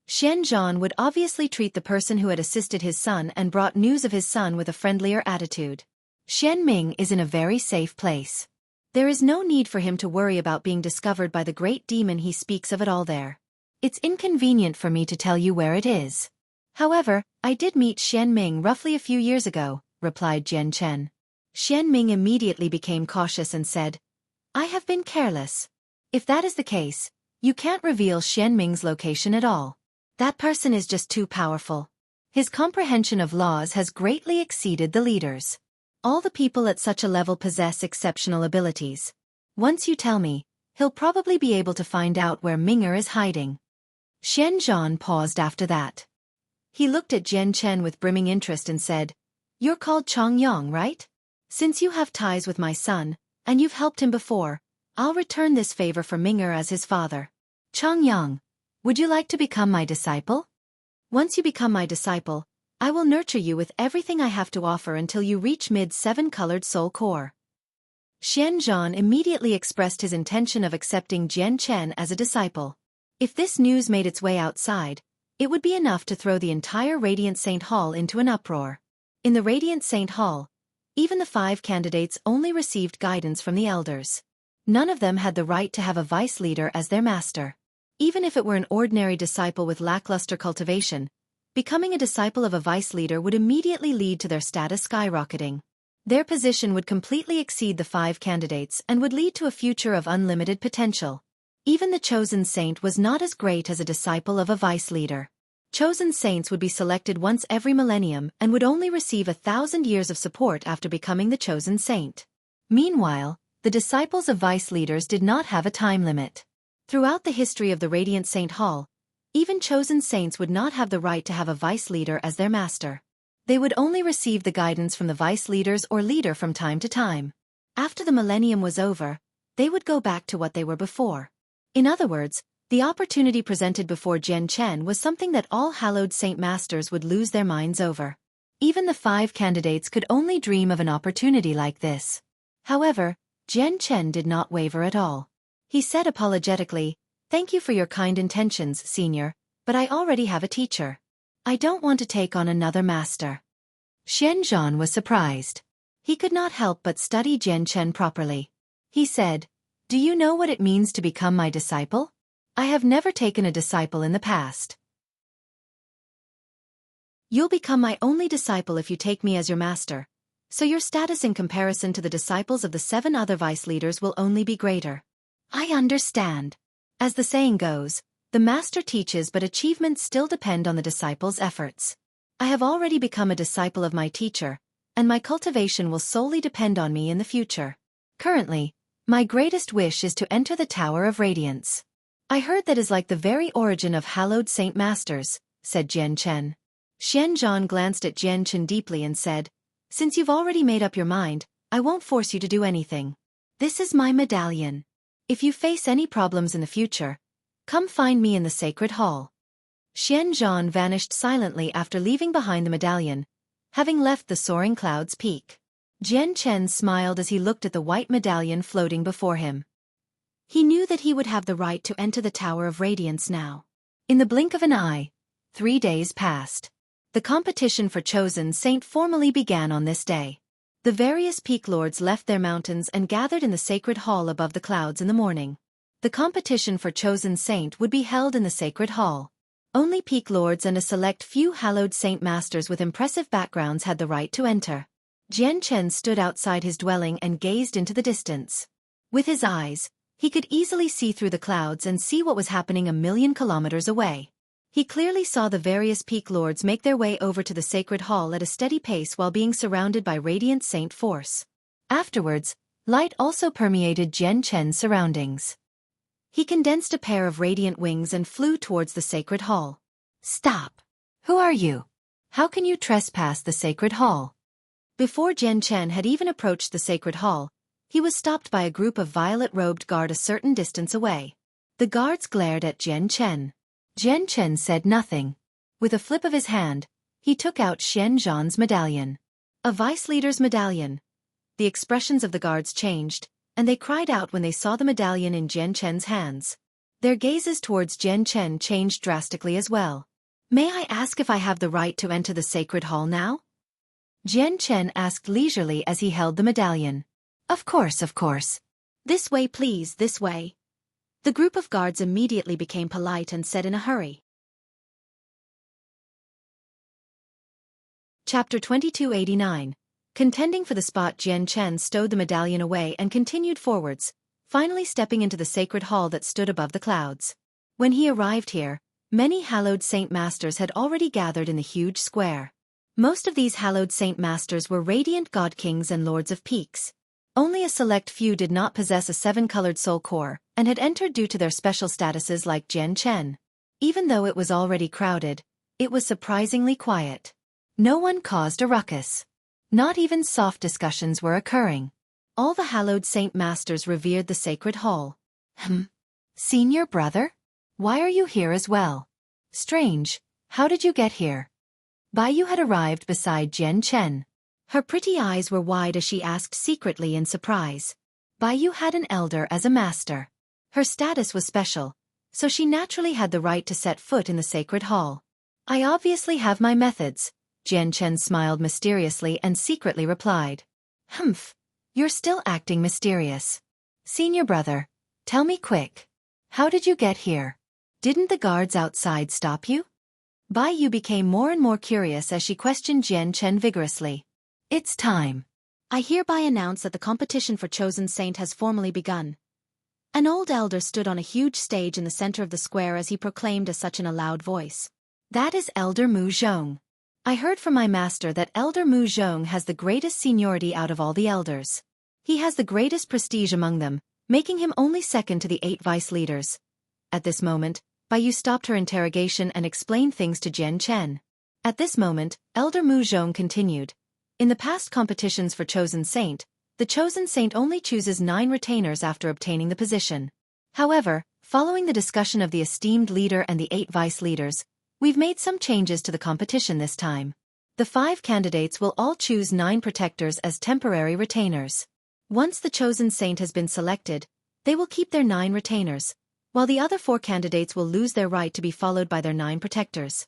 Xianzhan would obviously treat the person who had assisted his son and brought news of his son with a friendlier attitude. Xianming is in a very safe place. There is no need for him to worry about being discovered by the great demon he speaks of at all there. It's inconvenient for me to tell you where it is. However, I did meet Xianming roughly a few years ago, replied Jian Chen. Xianming immediately became cautious and said, I have been careless. If that is the case, you can't reveal Xianming's location at all. That person is just too powerful. His comprehension of laws has greatly exceeded the leaders. All the people at such a level possess exceptional abilities. Once you tell me, he'll probably be able to find out where Ming'er is hiding. Xianzhan paused after that. He looked at Jian Chen with brimming interest and said, "You're called Chong Yang, right? Since you have ties with my son, and you've helped him before, I'll return this favor for Ming'er as his father. Chong Yang, would you like to become my disciple? Once you become my disciple, I will nurture you with everything I have to offer until you reach mid-7-colored soul core." Xian Zhan immediately expressed his intention of accepting Jian Chen as a disciple. If this news made its way outside, it would be enough to throw the entire Radiant Saint Hall into an uproar. In the Radiant Saint Hall, even the 5 candidates only received guidance from the elders. None of them had the right to have a vice leader as their master. Even if it were an ordinary disciple with lackluster cultivation, becoming a disciple of a vice leader would immediately lead to their status skyrocketing. Their position would completely exceed the 5 candidates and would lead to a future of unlimited potential. Even the chosen saint was not as great as a disciple of a vice leader. Chosen saints would be selected once every millennium and would only receive 1,000 years of support after becoming the chosen saint. Meanwhile, the disciples of vice leaders did not have a time limit. Throughout the history of the Radiant Saint Hall, even chosen saints would not have the right to have a vice leader as their master. They would only receive the guidance from the vice leaders or leader from time to time. After the millennium was over, they would go back to what they were before. In other words, the opportunity presented before Jian Chen was something that all hallowed saint masters would lose their minds over. Even the 5 candidates could only dream of an opportunity like this. However, Jian Chen did not waver at all. He said apologetically, "Thank you for your kind intentions, senior, but I already have a teacher. I don't want to take on another master." Xian Zhan was surprised. He could not help but study Jian Chen properly. He said, "Do you know what it means to become my disciple? I have never taken a disciple in the past. You'll become my only disciple if you take me as your master, so your status in comparison to the disciples of the 7 other vice leaders will only be greater." "I understand. As the saying goes, the master teaches but achievements still depend on the disciple's efforts. I have already become a disciple of my teacher, and my cultivation will solely depend on me in the future. Currently, my greatest wish is to enter the Tower of Radiance. I heard that is like the very origin of hallowed saint masters," said Jian Chen. Xian Zhan glanced at Jian Chen deeply and said, "Since you've already made up your mind, I won't force you to do anything. This is my medallion. If you face any problems in the future, come find me in the Sacred Hall." Xian Zhan vanished silently after leaving behind the medallion, having left the soaring cloud's peak. Jian Chen smiled as he looked at the white medallion floating before him. He knew that he would have the right to enter the Tower of Radiance now. In the blink of an eye, 3 days passed. The competition for Chosen Saint formally began on this day. The various peak lords left their mountains and gathered in the sacred hall above the clouds in the morning. The competition for Chosen Saint would be held in the sacred hall. Only peak lords and a select few hallowed saint masters with impressive backgrounds had the right to enter. Jian Chen stood outside his dwelling and gazed into the distance. With his eyes, he could easily see through the clouds and see what was happening 1,000,000 kilometers away. He clearly saw the various peak lords make their way over to the sacred hall at a steady pace while being surrounded by radiant saint force. Afterwards, light also permeated Jian Chen's surroundings. He condensed a pair of radiant wings and flew towards the sacred hall. "Stop! Who are you? How can you trespass the sacred hall?" Before Jian Chen had even approached the sacred hall, he was stopped by a group of violet-robed guard a certain distance away. The guards glared at Jian Chen. Jian Chen said nothing. With a flip of his hand, he took out Xian Zhan's medallion. A vice leader's medallion. The expressions of the guards changed, and they cried out when they saw the medallion in Jian Chen's hands. Their gazes towards Jian Chen changed drastically as well. "May I ask if I have the right to enter the sacred hall now?" Jian Chen asked leisurely as he held the medallion. Of course. This way please, this way." The group of guards immediately became polite and said in a hurry. Chapter 2289. Contending for the spot, Jian Chen stowed the medallion away and continued forwards, finally stepping into the sacred hall that stood above the clouds. When he arrived here, many hallowed saint masters had already gathered in the huge square. Most of these hallowed saint masters were radiant god kings and lords of peaks. Only a select few did not possess a 7-colored soul core, and had entered due to their special statuses like Jian Chen. Even though it was already crowded, It was surprisingly quiet. No one caused a ruckus. Not even soft discussions were occurring. All the hallowed saint masters revered the sacred hall. Senior brother? Why are you here as well? Strange, how did you get here? Bai Yu had arrived beside Jian Chen. Her pretty eyes were wide as she asked secretly in surprise. Bai Yu had an elder as a master. Her status was special, so she naturally had the right to set foot in the sacred hall. I obviously have my methods, Jian Chen smiled mysteriously and secretly replied. You're still acting mysterious. Senior brother, tell me quick. How did you get here? Didn't the guards outside stop you? Bai Yu became more and more curious as she questioned Jian Chen vigorously. It's time. I hereby announce that the competition for Chosen Saint has formally begun. An old elder stood on a huge stage in the center of the square as he proclaimed as such in a loud voice. That is Elder Mu Zhong. I heard from my master that Elder Mu Zhong has the greatest seniority out of all the elders. He has the greatest prestige among them, making him only second to the 8 vice leaders. At this moment, Bai Yu stopped her interrogation and explained things to Jian Chen. At this moment, Elder Mu Zhong continued. In the past competitions for Chosen Saint, the Chosen Saint only chooses 9 retainers after obtaining the position. However, following the discussion of the esteemed leader and the 8 vice leaders, we've made some changes to the competition this time. The 5 candidates will all choose 9 protectors as temporary retainers. Once the Chosen Saint has been selected, they will keep their 9 retainers, while the other 4 candidates will lose their right to be followed by their 9 protectors.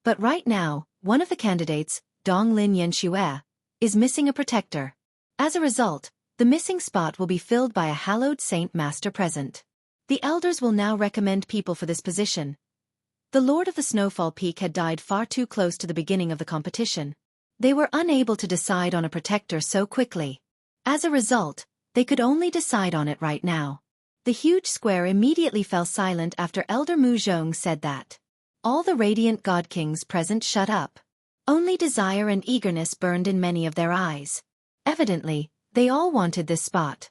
But right now, one of the candidates, Donglin Yanxue, is missing a protector. As a result, the missing spot will be filled by a hallowed saint master present. The elders will now recommend people for this position. The Lord of the Snowfall Peak had died far too close to the beginning of the competition. They were unable to decide on a protector so quickly. As a result, they could only decide on it right now. The huge square immediately fell silent after Elder Mu Zhong said that. All the radiant god kings present shut up. Only desire and eagerness burned in many of their eyes. Evidently, they all wanted this spot.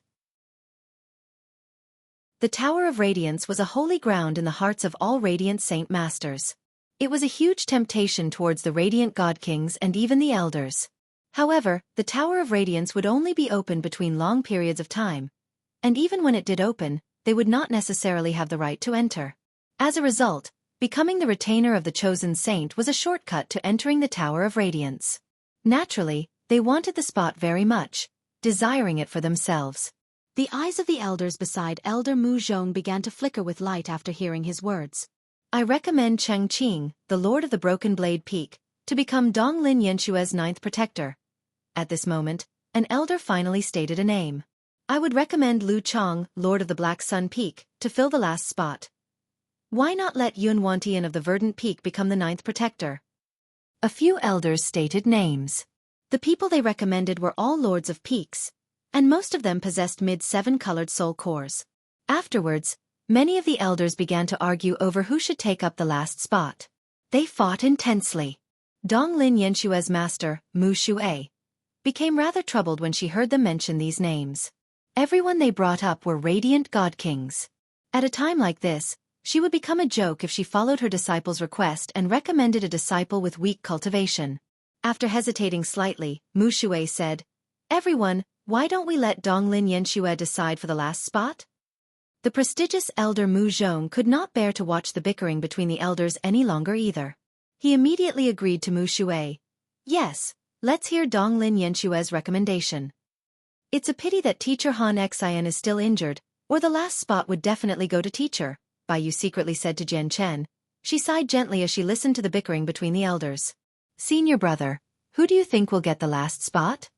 The Tower of Radiance was a holy ground in the hearts of all radiant saint masters. It was a huge temptation towards the radiant god kings and even the elders. However, the Tower of Radiance would only be open between long periods of time, and even when it did open, they would not necessarily have the right to enter. As a result, becoming the retainer of the Chosen Saint was a shortcut to entering the Tower of Radiance. Naturally, they wanted the spot very much, desiring it for themselves. The eyes of the elders beside Elder Mu Zhong began to flicker with light after hearing his words. I recommend Cheng Qing, the Lord of the Broken Blade Peak, to become Donglin Yanxue's 9th protector. At this moment, an elder finally stated a name. I would recommend Lu Chong, Lord of the Black Sun Peak, to fill the last spot. Why not let Yun Wantian of the Verdant Peak become the 9th protector? A few elders stated names. The people they recommended were all lords of peaks, and most of them possessed mid-7-colored soul cores. Afterwards, many of the elders began to argue over who should take up the last spot. They fought intensely. Donglin Yanxue's master, Mu Xue, became rather troubled when she heard them mention these names. Everyone they brought up were radiant god kings. At a time like this, she would become a joke if she followed her disciple's request and recommended a disciple with weak cultivation. After hesitating slightly, Mu Xue said, Everyone, why don't we let Donglin Yanxue decide for the last spot? The prestigious elder Mu Zhong could not bear to watch the bickering between the elders any longer either. He immediately agreed to Mu Xue. Yes, let's hear Donglin Yanxue's recommendation. It's a pity that teacher Han Xian is still injured, or the last spot would definitely go to teacher, Bai Yu secretly said to Jian Chen. She sighed gently as she listened to the bickering between the elders. Senior brother, who do you think will get the last spot?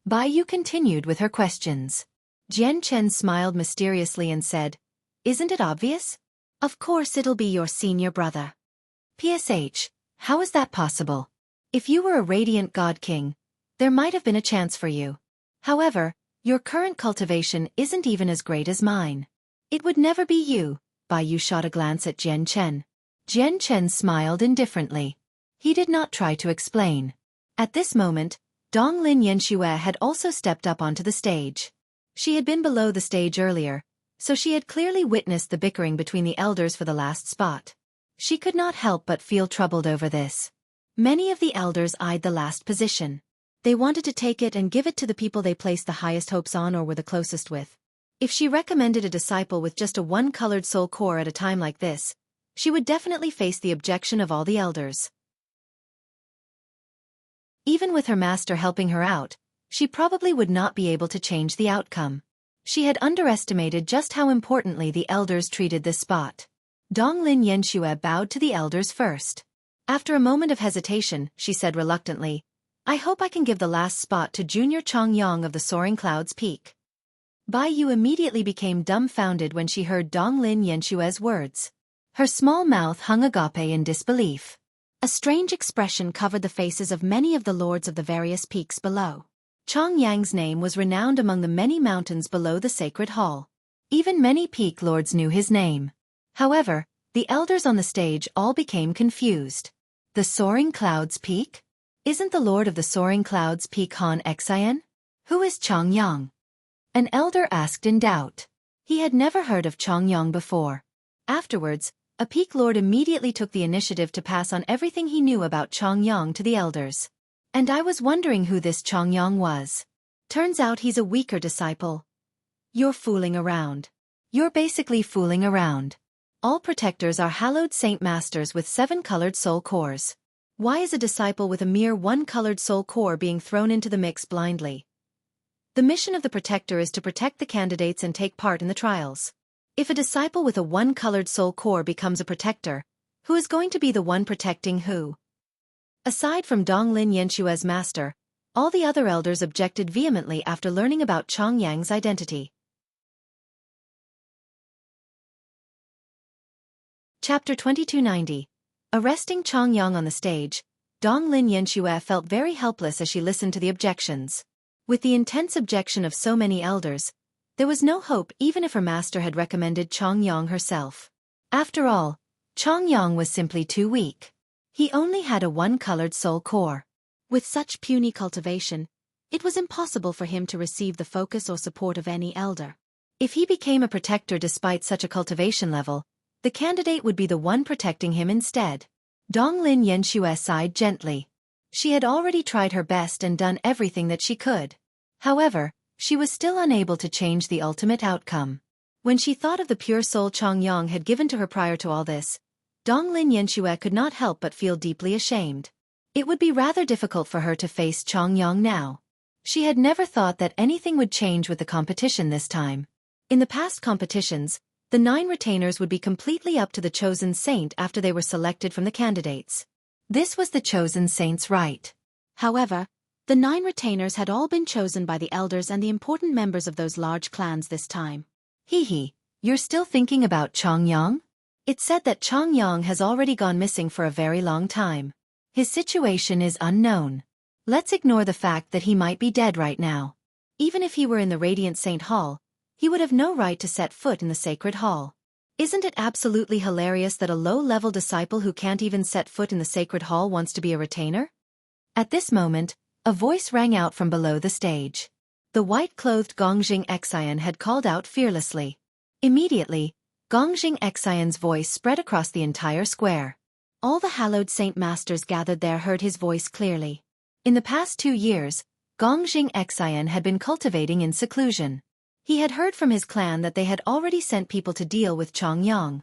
Bai Yu continued with her questions. Jian Chen smiled mysteriously and said, Isn't it obvious? Of course it'll be your senior brother. PSH, how is that possible? If you were a radiant god king, there might have been a chance for you. However, your current cultivation isn't even as great as mine. It would never be you, Bai Yu shot a glance at Jian Chen. Jian Chen smiled indifferently. He did not try to explain. At this moment, Donglin Yanxue had also stepped up onto the stage. She had been below the stage earlier, so she had clearly witnessed the bickering between the elders for the last spot. She could not help but feel troubled over this. Many of the elders eyed the last position. They wanted to take it and give it to the people they placed the highest hopes on or were the closest with. If she recommended a disciple with just a one-colored soul core at a time like this, she would definitely face the objection of all the elders. Even with her master helping her out, she probably would not be able to change the outcome. She had underestimated just how importantly the elders treated this spot. Donglin Yanxue bowed to the elders first. After a moment of hesitation, she said reluctantly, "I hope I can give the last spot to Junior Chongyang of the Soaring Clouds Peak." Bai Yu immediately became dumbfounded when she heard Donglin Yanxue's words. Her small mouth hung agape in disbelief. A strange expression covered the faces of many of the lords of the various peaks below. Chongyang's name was renowned among the many mountains below the sacred hall. Even many peak lords knew his name. However, the elders on the stage all became confused. The Soaring Clouds Peak? Isn't the lord of the Soaring Clouds Peak Han Xian? Who is Chongyang? An elder asked in doubt. He had never heard of Chongyang before. Afterwards, a peak lord immediately took the initiative to pass on everything he knew about Chongyang to the elders. And I was wondering who this Chongyang was. Turns out he's a weaker disciple. You're fooling around. You're basically fooling around. All protectors are hallowed saint masters with 7 colored soul cores. Why is a disciple with a mere 1 colored soul core being thrown into the mix blindly? The mission of the protector is to protect the candidates and take part in the trials. If a disciple with a 1 colored soul core becomes a protector, who is going to be the one protecting who? Aside from Donglin Yanxue's master, all the other elders objected vehemently after learning about Chongyang's identity. Chapter 2290. Arresting Chongyang on the stage, Donglin Yanxue felt very helpless as she listened to the objections. With the intense objection of so many elders, there was no hope even if her master had recommended Chongyang herself. After all, Chongyang was simply too weak. He only had a 1-colored soul core. With such puny cultivation, it was impossible for him to receive the focus or support of any elder. If he became a protector despite such a cultivation level, the candidate would be the one protecting him instead. Donglin Yanxue sighed gently. She had already tried her best and done everything that she could. However, she was still unable to change the ultimate outcome. When she thought of the pure soul Chongyang had given to her prior to all this, Donglin Yanxue could not help but feel deeply ashamed. It would be rather difficult for her to face Chongyang now. She had never thought that anything would change with the competition this time. In the past competitions, the 9 retainers would be completely up to the chosen saint after they were selected from the candidates. This was the chosen saint's right. However, the 9 retainers had all been chosen by the elders and the important members of those large clans this time. You're still thinking about Chongyang? It's said that Chongyang has already gone missing for a very long time. His situation is unknown. Let's ignore the fact that he might be dead right now. Even if he were in the Radiant Saint Hall, he would have no right to set foot in the Sacred Hall. Isn't it absolutely hilarious that a low-level disciple who can't even set foot in the Sacred Hall wants to be a retainer? At this moment, a voice rang out from below the stage. The white-clothed Gongjing Xian had called out fearlessly. Immediately, Gongjing Xian's voice spread across the entire square. All the hallowed saint masters gathered there heard his voice clearly. In the past 2 years, Gongjing Xian had been cultivating in seclusion. He had heard from his clan that they had already sent people to deal with Chongyang.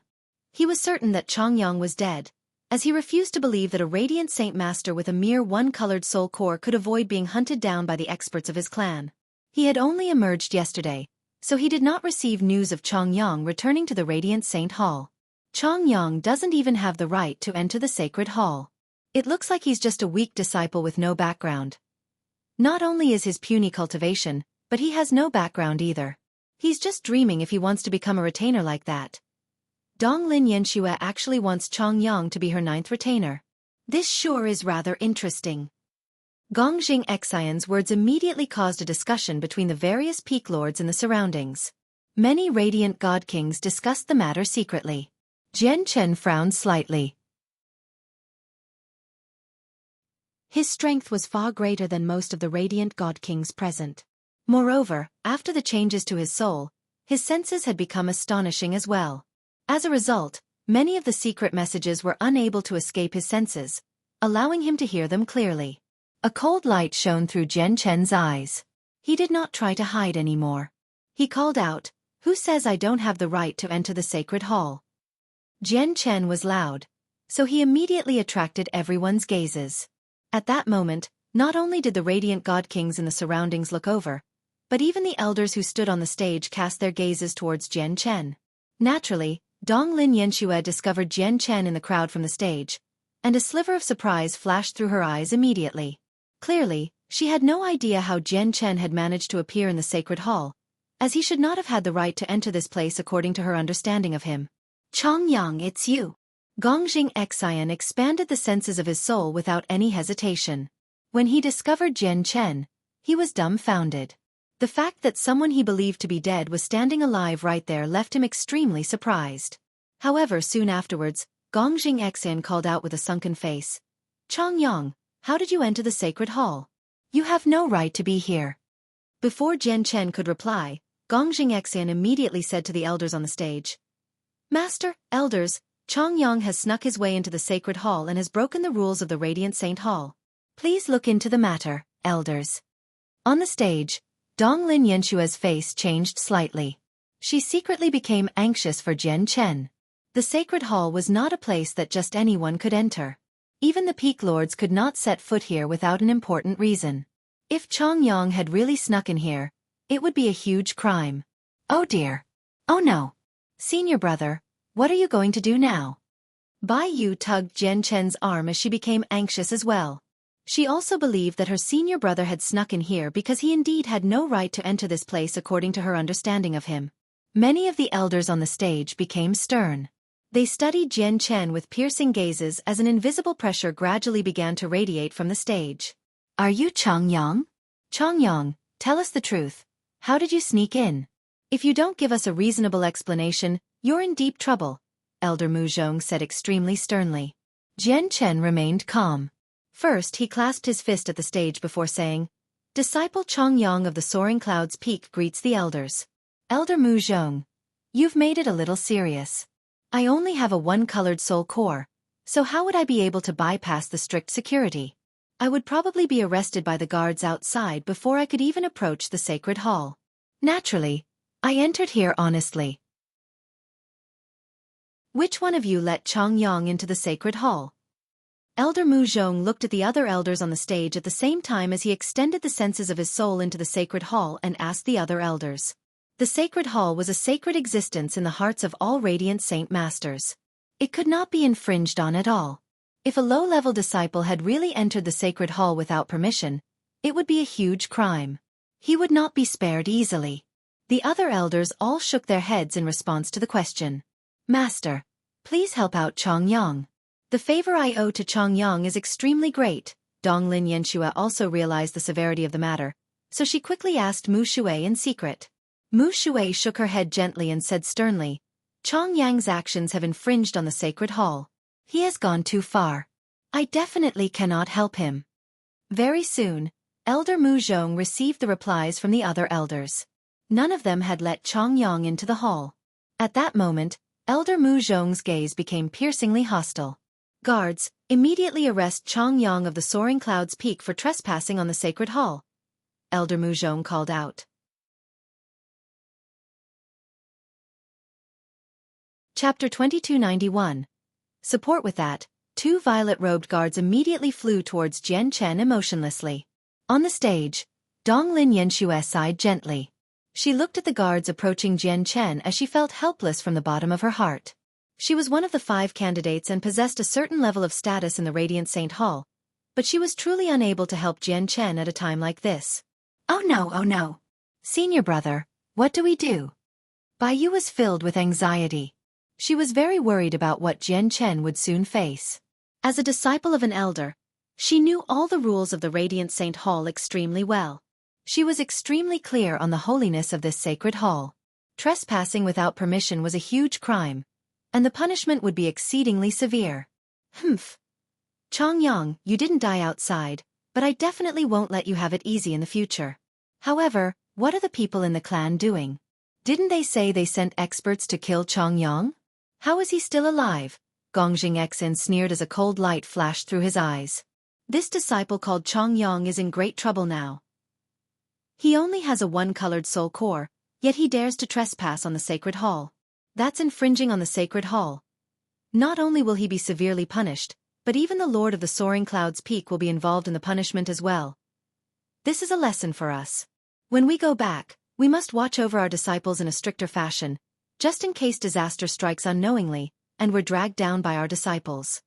He was certain that Chongyang was dead, as he refused to believe that a radiant saint master with a mere 1-colored soul core could avoid being hunted down by the experts of his clan. He had only emerged yesterday, so he did not receive news of Chongyang returning to the Radiant Saint Hall. Chongyang doesn't even have the right to enter the Sacred Hall. It looks like he's just a weak disciple with no background. Not only is his puny cultivation, but he has no background either. He's just dreaming if he wants to become a retainer like that. Donglin Yanxue actually wants Chongyang to be her 9th retainer. This sure is rather interesting. Gongjing Xian's words immediately caused a discussion between the various peak lords in the surroundings. Many radiant god kings discussed the matter secretly. Jian Chen frowned slightly. His strength was far greater than most of the radiant god kings present. Moreover, after the changes to his soul, his senses had become astonishing as well. As a result, Many of the secret messages were unable to escape his senses, allowing him to hear them clearly. A cold light shone through Jian Chen's eyes. He did not try to hide anymore. He called out, "Who says I don't have the right to enter the sacred hall?" Jian Chen was loud, so he immediately attracted everyone's gazes. At that moment, not only did the radiant god kings in the surroundings look over, but even the elders who stood on the stage cast their gazes towards Jian Chen. Naturally, Donglin Yanxue discovered Jian Chen in the crowd from the stage, and a sliver of surprise flashed through her eyes immediately. Clearly, she had no idea how Jian Chen had managed to appear in the sacred hall, as he should not have had the right to enter this place according to her understanding of him. "Chongyang, it's you." Gongjing Xian expanded the senses of his soul without any hesitation. When he discovered Jian Chen, he was dumbfounded. The fact that someone he believed to be dead was standing alive right there left him extremely surprised. However, soon afterwards, Gongjing Xian called out with a sunken face, "Chongyang, how did you enter the sacred hall? You have no right to be here." Before Jian Chen could reply, Gongjing Xian immediately said to the elders on the stage, "Master, elders, Chongyang has snuck his way into the sacred hall and has broken the rules of the Radiant Saint Hall. Please look into the matter, elders." On the stage, Donglin Yanxue's face changed slightly. She secretly became anxious for Jian Chen. The sacred hall was not a place that just anyone could enter. Even the peak lords could not set foot here without an important reason. If Chongyang had really snuck in here, it would be a huge crime. Oh dear. Oh no. Senior brother, what are you going to do now? Bai Yu tugged Jian Chen's arm as she became anxious as well. She also believed that her senior brother had snuck in here because he indeed had no right to enter this place according to her understanding of him. Many of the elders on the stage became stern. They studied Jian Chen with piercing gazes as an invisible pressure gradually began to radiate from the stage. "Are you Chongyang? Chongyang, tell us the truth. How did you sneak in? If you don't give us a reasonable explanation, you're in deep trouble," Elder Mu Zhong said extremely sternly. Jian Chen remained calm. First, he clasped his fist at the stage before saying, "Disciple Chongyang of the Soaring Clouds Peak greets the elders. Elder Mu Zhong, you've made it a little serious. I only have a one-colored soul core, so how would I be able to bypass the strict security? I would probably be arrested by the guards outside before I could even approach the sacred hall. Naturally, I entered here honestly. Which one of you let Chongyang into the sacred hall?" Elder Mu Zhong looked at the other elders on the stage at the same time as he extended the senses of his soul into the sacred hall and asked the other elders. The sacred hall was a sacred existence in the hearts of all radiant saint masters. It could not be infringed on at all. If a low-level disciple had really entered the sacred hall without permission, it would be a huge crime. He would not be spared easily. The other elders all shook their heads in response to the question. "Master, please help out Chongyang. The favor I owe to Chongyang is extremely great." Donglin Yanxue also realized the severity of the matter, so she quickly asked Mu Shui in secret. Mu Shui shook her head gently and said sternly, "Chongyang's actions have infringed on the sacred hall. He has gone too far. I definitely cannot help him." Very soon, Elder Mu Zhong received the replies from the other elders. None of them had let Chongyang into the hall. At that moment, Elder Mu Zhong's gaze became piercingly hostile. "Guards, immediately arrest Chongyang of the Soaring Clouds Peak for trespassing on the sacred hall," Elder Mu Zhong called out. Chapter 2291. Support. With that, two violet-robed guards immediately flew towards Jian Chen emotionlessly. On the stage, Donglin Yanxue sighed gently. She looked at the guards approaching Jian Chen as she felt helpless from the bottom of her heart. She was one of the 5 candidates and possessed a certain level of status in the Radiant Saint Hall, but she was truly unable to help Jian Chen at a time like this. "Oh no, oh no. Senior brother, what do we do?" Bai Yu was filled with anxiety. She was very worried about what Jian Chen would soon face. As a disciple of an elder, she knew all the rules of the Radiant Saint Hall extremely well. She was extremely clear on the holiness of this sacred hall. Trespassing without permission was a huge crime, and the punishment would be exceedingly severe. "Humph. Chongyang, you didn't die outside, but I definitely won't let you have it easy in the future. However, what are the people in the clan doing? Didn't they say they sent experts to kill Chongyang? How is he still alive? Gong Xingxin sneered as a cold light flashed through his eyes. This disciple called Chongyang is in great trouble now. He only has a one-colored soul core, yet he dares to trespass on the sacred hall. That's infringing on the sacred hall. Not only will he be severely punished, but even the Lord of the Soaring Clouds Peak will be involved in the punishment as well. This is a lesson for us. When we go back, we must watch over our disciples in a stricter fashion, just in case disaster strikes unknowingly, and we're dragged down by our disciples.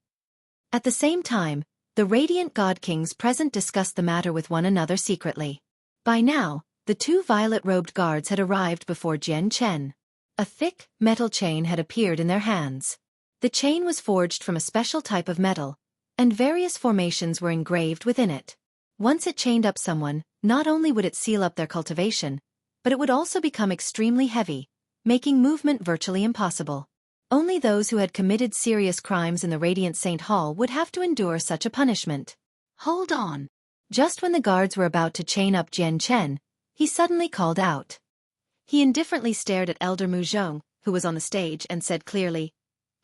At the same time, the radiant god kings present discussed the matter with one another secretly. By now, the two violet-robed guards had arrived before Jian Chen. A thick, metal chain had appeared in their hands. The chain was forged from a special type of metal, and various formations were engraved within it. Once it chained up someone, not only would it seal up their cultivation, but it would also become extremely heavy, making movement virtually impossible. Only those who had committed serious crimes in the Radiant Saint Hall would have to endure such a punishment. Hold on. Just when the guards were about to chain up Jian Chen, he suddenly called out. He indifferently stared at Elder Mu Zhong, who was on the stage, and said clearly,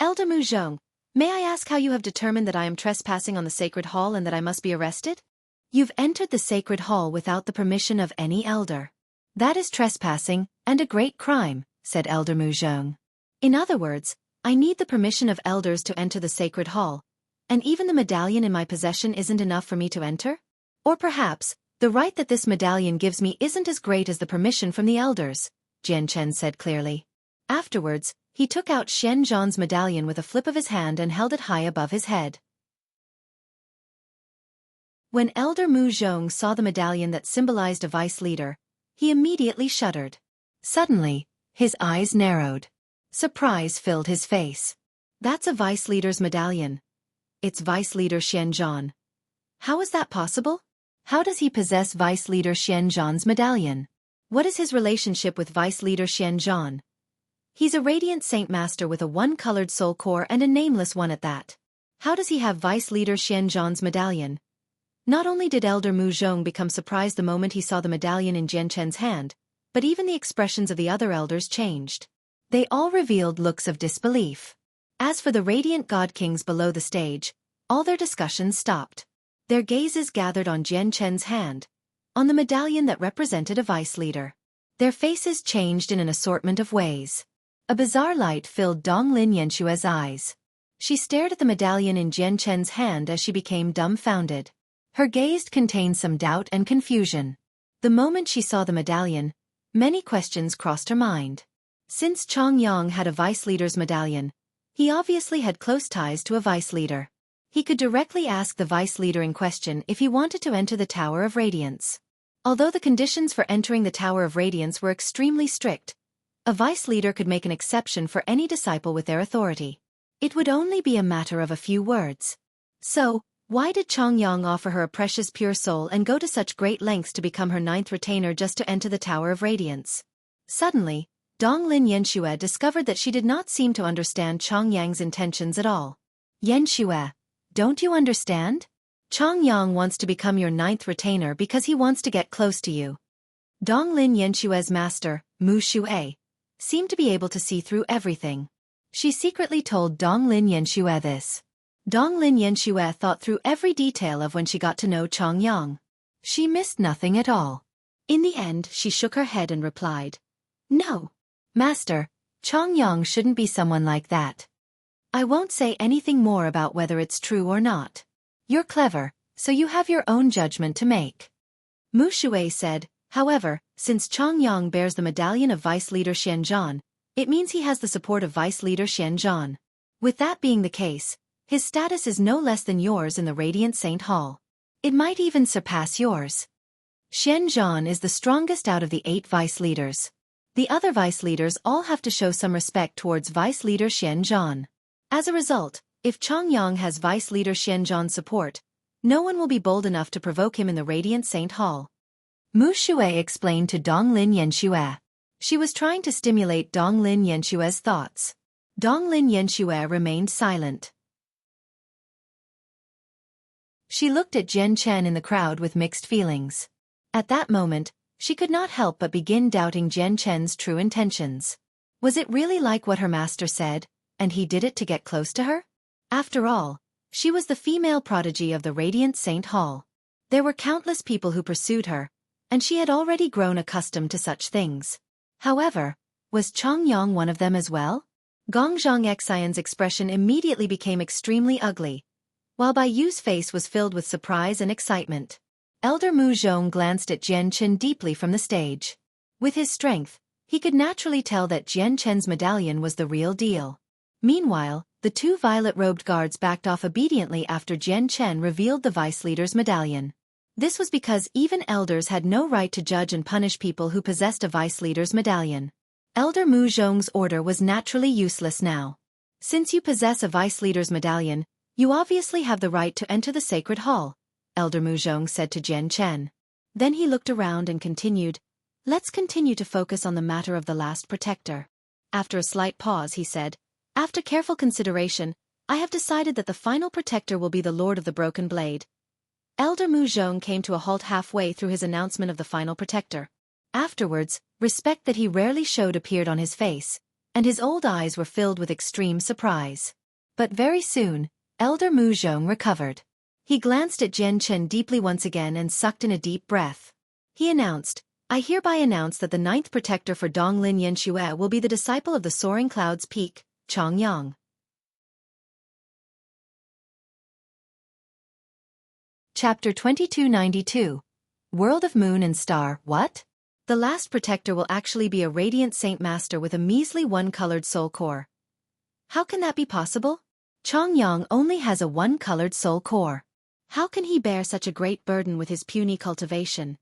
"Elder Mu Zhong, may I ask how you have determined that I am trespassing on the sacred hall and that I must be arrested?" "You've entered the sacred hall without the permission of any elder. That is trespassing, and a great crime," said Elder Mu Zhong. "In other words, I need the permission of elders to enter the sacred hall, and even the medallion in my possession isn't enough for me to enter? Or perhaps, the right that this medallion gives me isn't as great as the permission from the elders," Jian Chen said clearly. Afterwards, he took out Xian Zhan's medallion with a flip of his hand and held it high above his head. When Elder Mu Zhong saw the medallion that symbolized a vice leader, he immediately shuddered. Suddenly, his eyes narrowed. Surprise filled his face. "That's a vice leader's medallion. It's vice leader Xian Zhan. How is that possible? How does he possess vice leader Xian Zhan's medallion? What is his relationship with vice leader Xian Zhan? He's a radiant saint master with a one-colored soul core and a nameless one at that. How does he have vice leader Xian Zhan's medallion?" Not only did Elder Mu Zhong become surprised the moment he saw the medallion in Jian Chen's hand, but even the expressions of the other elders changed. They all revealed looks of disbelief. As for the radiant god kings below the stage, all their discussions stopped. Their gazes gathered on Jian Chen's hand, on the medallion that represented a vice leader. Their faces changed in an assortment of ways. A bizarre light filled Donglin Yenshue's eyes. She stared at the medallion in Jian Chen's hand as she became dumbfounded. Her gaze contained some doubt and confusion. The moment she saw the medallion, many questions crossed her mind. Since Chongyang had a vice leader's medallion, he obviously had close ties to a vice leader. He could directly ask the vice leader in question if he wanted to enter the Tower of Radiance. Although the conditions for entering the Tower of Radiance were extremely strict, a vice leader could make an exception for any disciple with their authority. It would only be a matter of a few words. So, why did Chongyang offer her a precious pure soul and go to such great lengths to become her 9th retainer just to enter the Tower of Radiance? Suddenly, Donglin Yanxue discovered that she did not seem to understand Chongyang's intentions at all. "Yanxue, don't you understand? Chongyang wants to become your 9th retainer because he wants to get close to you." Donglin Yanshue's master, Mu Xue, seemed to be able to see through everything. She secretly told Donglin Yanxue this. Donglin Yanxue thought through every detail of when she got to know Chongyang. She missed nothing at all. In the end, she shook her head and replied, "No. Master, Chongyang shouldn't be someone like that. I won't say anything more about whether it's true or not. You're clever, so you have your own judgment to make." Mu Xue said, "However, since Chongyang bears the medallion of Vice Leader Xian Zhan, it means he has the support of Vice Leader Xian Zhan. With that being the case, his status is no less than yours in the Radiant Saint Hall. It might even surpass yours. Xian Zhan is the strongest out of the 8 vice leaders. The other vice leaders all have to show some respect towards Vice Leader Xian Zhan. As a result, if Chongyang has Vice Leader Xian Zhan's support, no one will be bold enough to provoke him in the Radiant Saint Hall." Mu Xue explained to Donglin Yanxue. She was trying to stimulate Donglin Yanshue's thoughts. Donglin Yanxue remained silent. She looked at Jian Chen in the crowd with mixed feelings. At that moment, she could not help but begin doubting Jian Chen's true intentions. Was it really like what her master said, and he did it to get close to her? After all, she was the female prodigy of the Radiant Saint Hall. There were countless people who pursued her, and she had already grown accustomed to such things. However, was Chongyang one of them as well? Gongzhang Xian's expression immediately became extremely ugly, while Bai Yu's face was filled with surprise and excitement. Elder Mu Zhong glanced at Jian Chen deeply from the stage. With his strength, he could naturally tell that Jian Chen's medallion was the real deal. Meanwhile, the two violet-robed guards backed off obediently after Jian Chen revealed the vice leader's medallion. This was because even elders had no right to judge and punish people who possessed a vice leader's medallion. Elder Mu Zhong's order was naturally useless now. Since you possess a vice leader's medallion, you obviously have the right to enter the sacred hall, Elder Mu Zhong said to Jian Chen. Then he looked around and continued, "Let's continue to focus on the matter of the last protector." After a slight pause he said, "After careful consideration, I have decided that the final protector will be the Lord of the Broken Blade." Elder Mu Zhong came to a halt halfway through his announcement of the final protector. Afterwards, respect that he rarely showed appeared on his face, and his old eyes were filled with extreme surprise. But very soon, Elder Mu Zhong recovered. He glanced at Jian Chen deeply once again and sucked in a deep breath. He announced, "I hereby announce that the ninth protector for Donglin Yanxue will be the disciple of the Soaring Clouds Peak, Chongyang." Chapter 2292. World of Moon and Star. What? The last protector will actually be a Radiant Saint Master with a measly one-colored soul core. How can that be possible? Chongyang only has a one-colored soul core. How can he bear such a great burden with his puny cultivation?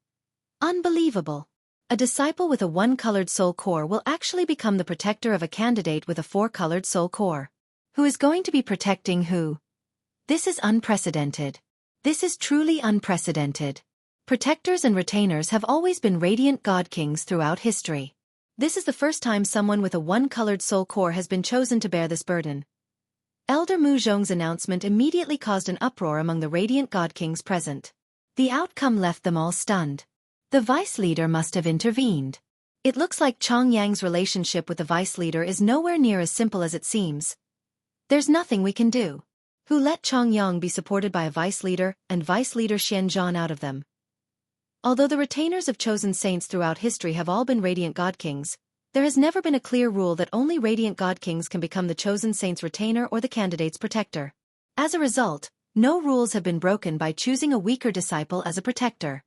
Unbelievable. A disciple with a one-colored soul core will actually become the protector of a candidate with a four-colored soul core. Who is going to be protecting who? This is unprecedented. This is truly unprecedented. Protectors and retainers have always been radiant god kings throughout history. This is the first time someone with a one-colored soul core has been chosen to bear this burden. Elder Mu Zhong's announcement immediately caused an uproar among the radiant god kings present. The outcome left them all stunned. The vice leader must have intervened. It looks like Chongyang's relationship with the vice leader is nowhere near as simple as it seems. There's nothing we can do. Who let Chongyang be supported by a vice leader and vice leader Xianzhan out of them? Although the retainers of chosen saints throughout history have all been radiant god kings, there has never been a clear rule that only radiant god kings can become the chosen saint's retainer or the candidate's protector. As a result, no rules have been broken by choosing a weaker disciple as a protector.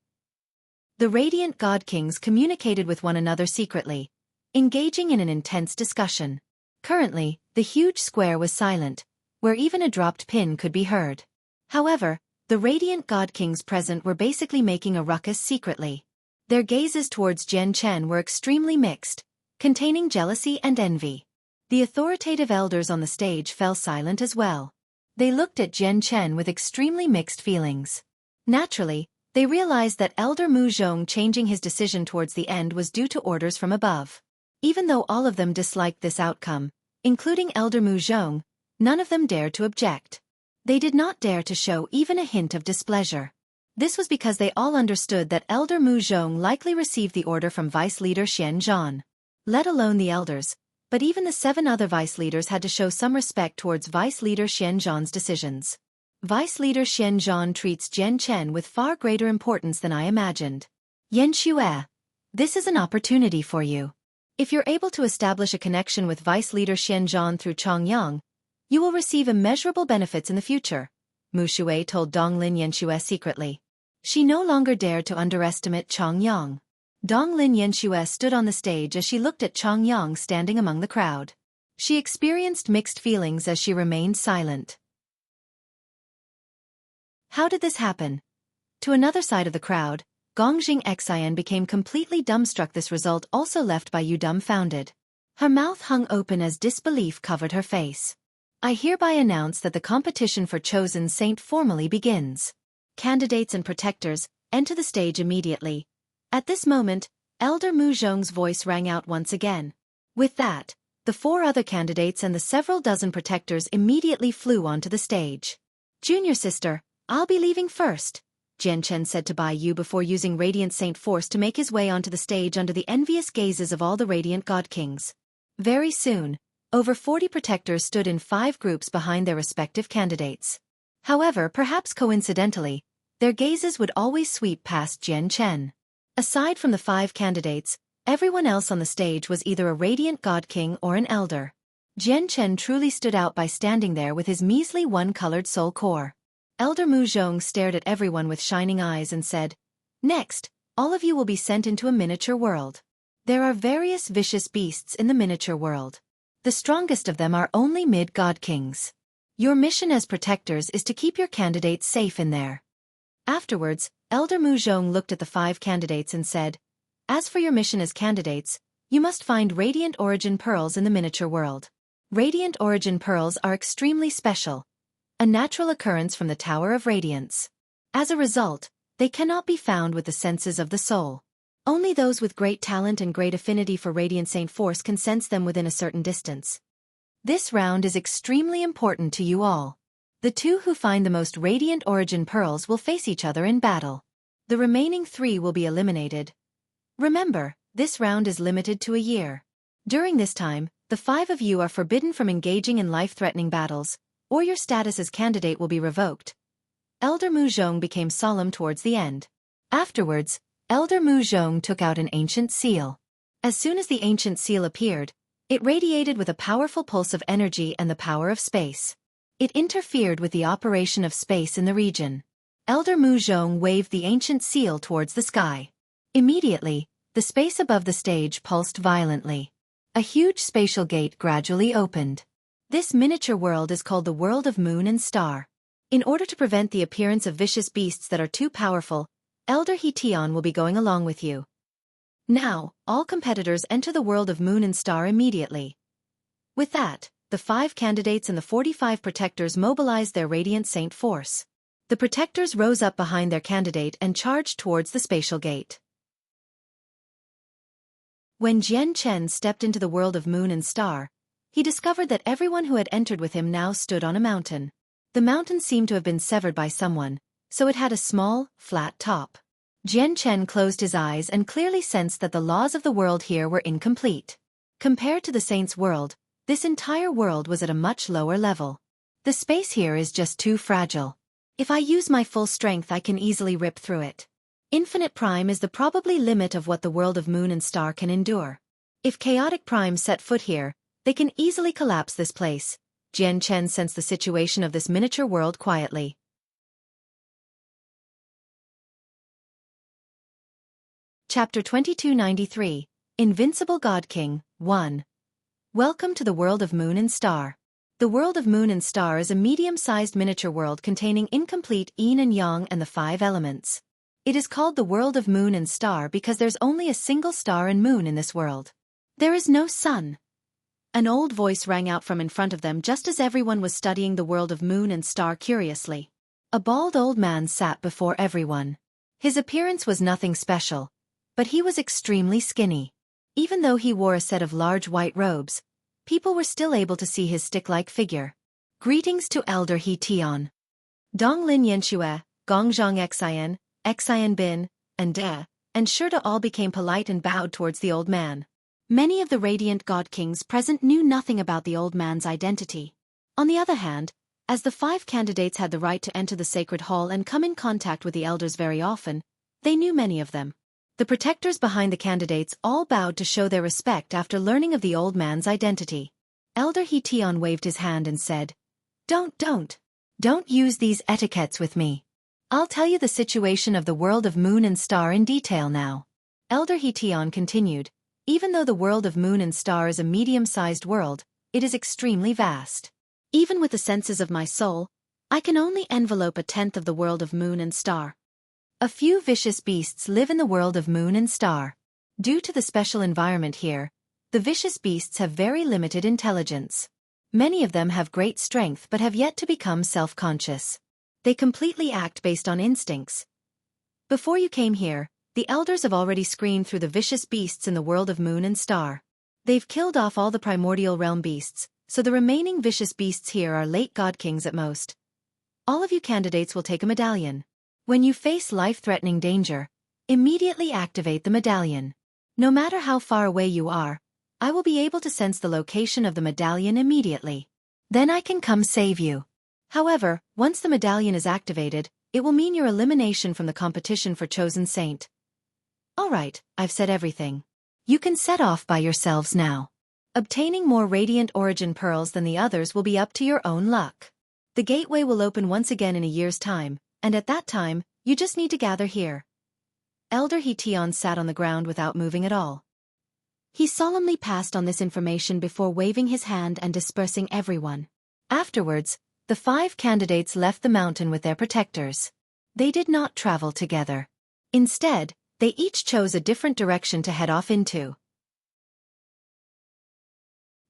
The radiant god kings communicated with one another secretly, engaging in an intense discussion. Currently, the huge square was silent, where even a dropped pin could be heard. However, the radiant god kings present were basically making a ruckus secretly. Their gazes towards Jian Chen were extremely mixed, containing jealousy and envy. The authoritative elders on the stage fell silent as well. They looked at Jian Chen with extremely mixed feelings. Naturally, they realized that Elder Mu Zhong changing his decision towards the end was due to orders from above. Even though all of them disliked this outcome, including Elder Mu Zhong, none of them dared to object. They did not dare to show even a hint of displeasure. This was because they all understood that Elder Mu Zhong likely received the order from Vice Leader Xianzhan. Let alone the elders, but even the 7 other vice leaders had to show some respect towards Vice Leader Xianzhan's decisions. Vice Leader Xianzhan treats Jian Chen with far greater importance than I imagined. Yanxue, this is an opportunity for you. If you're able to establish a connection with Vice Leader Xianzhan through Chongyang, you will receive immeasurable benefits in the future, Mu Shui told Donglin Yanxue secretly. She no longer dared to underestimate Chongyang. Donglin Yanxue stood on the stage as she looked at Chongyang standing among the crowd. She experienced mixed feelings as she remained silent. How did this happen? To another side of the crowd, Gongjing Xian became completely dumbstruck. This result also left Bai Yu dumbfounded. Her mouth hung open as disbelief covered her face. I hereby announce that the competition for Chosen Saint formally begins. Candidates and protectors, enter the stage immediately. At this moment, Elder Mu Zhong's voice rang out once again. With that, the 4 other candidates and the several dozen protectors immediately flew onto the stage. Junior sister, I'll be leaving first, Jian Chen said to Bai Yu before using Radiant Saint Force to make his way onto the stage under the envious gazes of all the Radiant God Kings. Very soon, Over 40 protectors stood in 5 groups behind their respective candidates. However, perhaps coincidentally, their gazes would always sweep past Jian Chen. Aside from the 5 candidates, everyone else on the stage was either a radiant god king or an elder. Jian Chen truly stood out by standing there with his measly one-colored soul core. Elder Mu Zhong stared at everyone with shining eyes and said, "Next, all of you will be sent into a miniature world. There are various vicious beasts in the miniature world. The strongest of them are only mid-god kings. Your mission as protectors is to keep your candidates safe in there." Afterwards, Elder Mu Zhong looked at the 5 candidates and said, "As for your mission as candidates, you must find radiant origin pearls in the miniature world. Radiant origin pearls are extremely special, a natural occurrence from the Tower of Radiance. As a result, they cannot be found with the senses of the soul. Only those with great talent and great affinity for radiant saint force can sense them within a certain distance. This round is extremely important to you all. The 2 who find the most radiant origin pearls will face each other in battle. The remaining 3 will be eliminated. Remember, this round is limited to a year. During this time, the 5 of you are forbidden from engaging in life-threatening battles, or your status as candidate will be revoked." Elder Mu Zhong became solemn towards the end. Afterwards, Elder Mu Zhong took out an ancient seal. As soon as the ancient seal appeared, it radiated with a powerful pulse of energy and the power of space. It interfered with the operation of space in the region. Elder Mu Zhong waved the ancient seal towards the sky. Immediately, the space above the stage pulsed violently. A huge spatial gate gradually opened. This miniature world is called the World of Moon and Star. In order to prevent the appearance of vicious beasts that are too powerful, Elder He Tian will be going along with you. Now, all competitors enter the World of Moon and Star immediately." With that, the 5 candidates and the 45 protectors mobilized their radiant saint force. The protectors rose up behind their candidate and charged towards the spatial gate. When Jian Chen stepped into the World of Moon and Star, he discovered that everyone who had entered with him now stood on a mountain. The mountain seemed to have been severed by someone, so it had a small, flat top. Jian Chen closed his eyes and clearly sensed that the laws of the world here were incomplete. Compared to the saints' world, this entire world was at a much lower level. The space here is just too fragile. If I use my full strength, I can easily rip through it. Infinite Prime is the probably limit of what the World of Moon and Star can endure. If chaotic primes set foot here, they can easily collapse this place. Jian Chen sensed the situation of this miniature world quietly. Chapter 2293, Invincible God King, 1. Welcome to the World of Moon and Star. The World of Moon and Star is a medium-sized miniature world containing incomplete yin and yang and the 5 elements. It is called the World of Moon and Star because there's only a single star and moon in this world. There is no sun. An old voice rang out from in front of them just as everyone was studying the World of Moon and Star curiously. A bald old man sat before everyone. His appearance was nothing special, but he was extremely skinny. Even though he wore a set of large white robes, people were still able to see his stick-like figure. Greetings to Elder He Tian. Dong Lin Yanxue, Gong Zhang Xian Bin, and De, and Shurda all became polite and bowed towards the old man. Many of the radiant god kings present knew nothing about the old man's identity. On the other hand, as the 5 candidates had the right to enter the sacred hall and come in contact with the elders very often, they knew many of them. The protectors behind the candidates all bowed to show their respect after learning of the old man's identity. Elder He Tian waved his hand and said, Don't use these etiquettes with me. I'll tell you the situation of the World of Moon and Star in detail now." Elder He Tian continued, "Even though the World of Moon and Star is a medium-sized world, it is extremely vast. Even with the senses of my soul, I can only envelope a tenth of the World of Moon and Star. A few vicious beasts live in the World of Moon and Star. Due to the special environment here, the vicious beasts have very limited intelligence. Many of them have great strength but have yet to become self-conscious. They completely act based on instincts. Before you came here, the elders have already screened through the vicious beasts in the World of Moon and Star. They've killed off all the primordial realm beasts, so the remaining vicious beasts here are late god kings at most. All of you candidates will take a medallion. When you face life-threatening danger, immediately activate the medallion. No matter how far away you are, I will be able to sense the location of the medallion immediately. Then I can come save you. However, once the medallion is activated, it will mean your elimination from the competition for Chosen Saint. Alright, I've said everything. You can set off by yourselves now. Obtaining more Radiant Origin Pearls than the others will be up to your own luck. The gateway will open once again in a year's time, and at that time, you just need to gather here. Elder Hetion sat on the ground without moving at all. He solemnly passed on this information before waving his hand and dispersing everyone. Afterwards, the 5 candidates left the mountain with their protectors. They did not travel together. Instead, they each chose a different direction to head off into.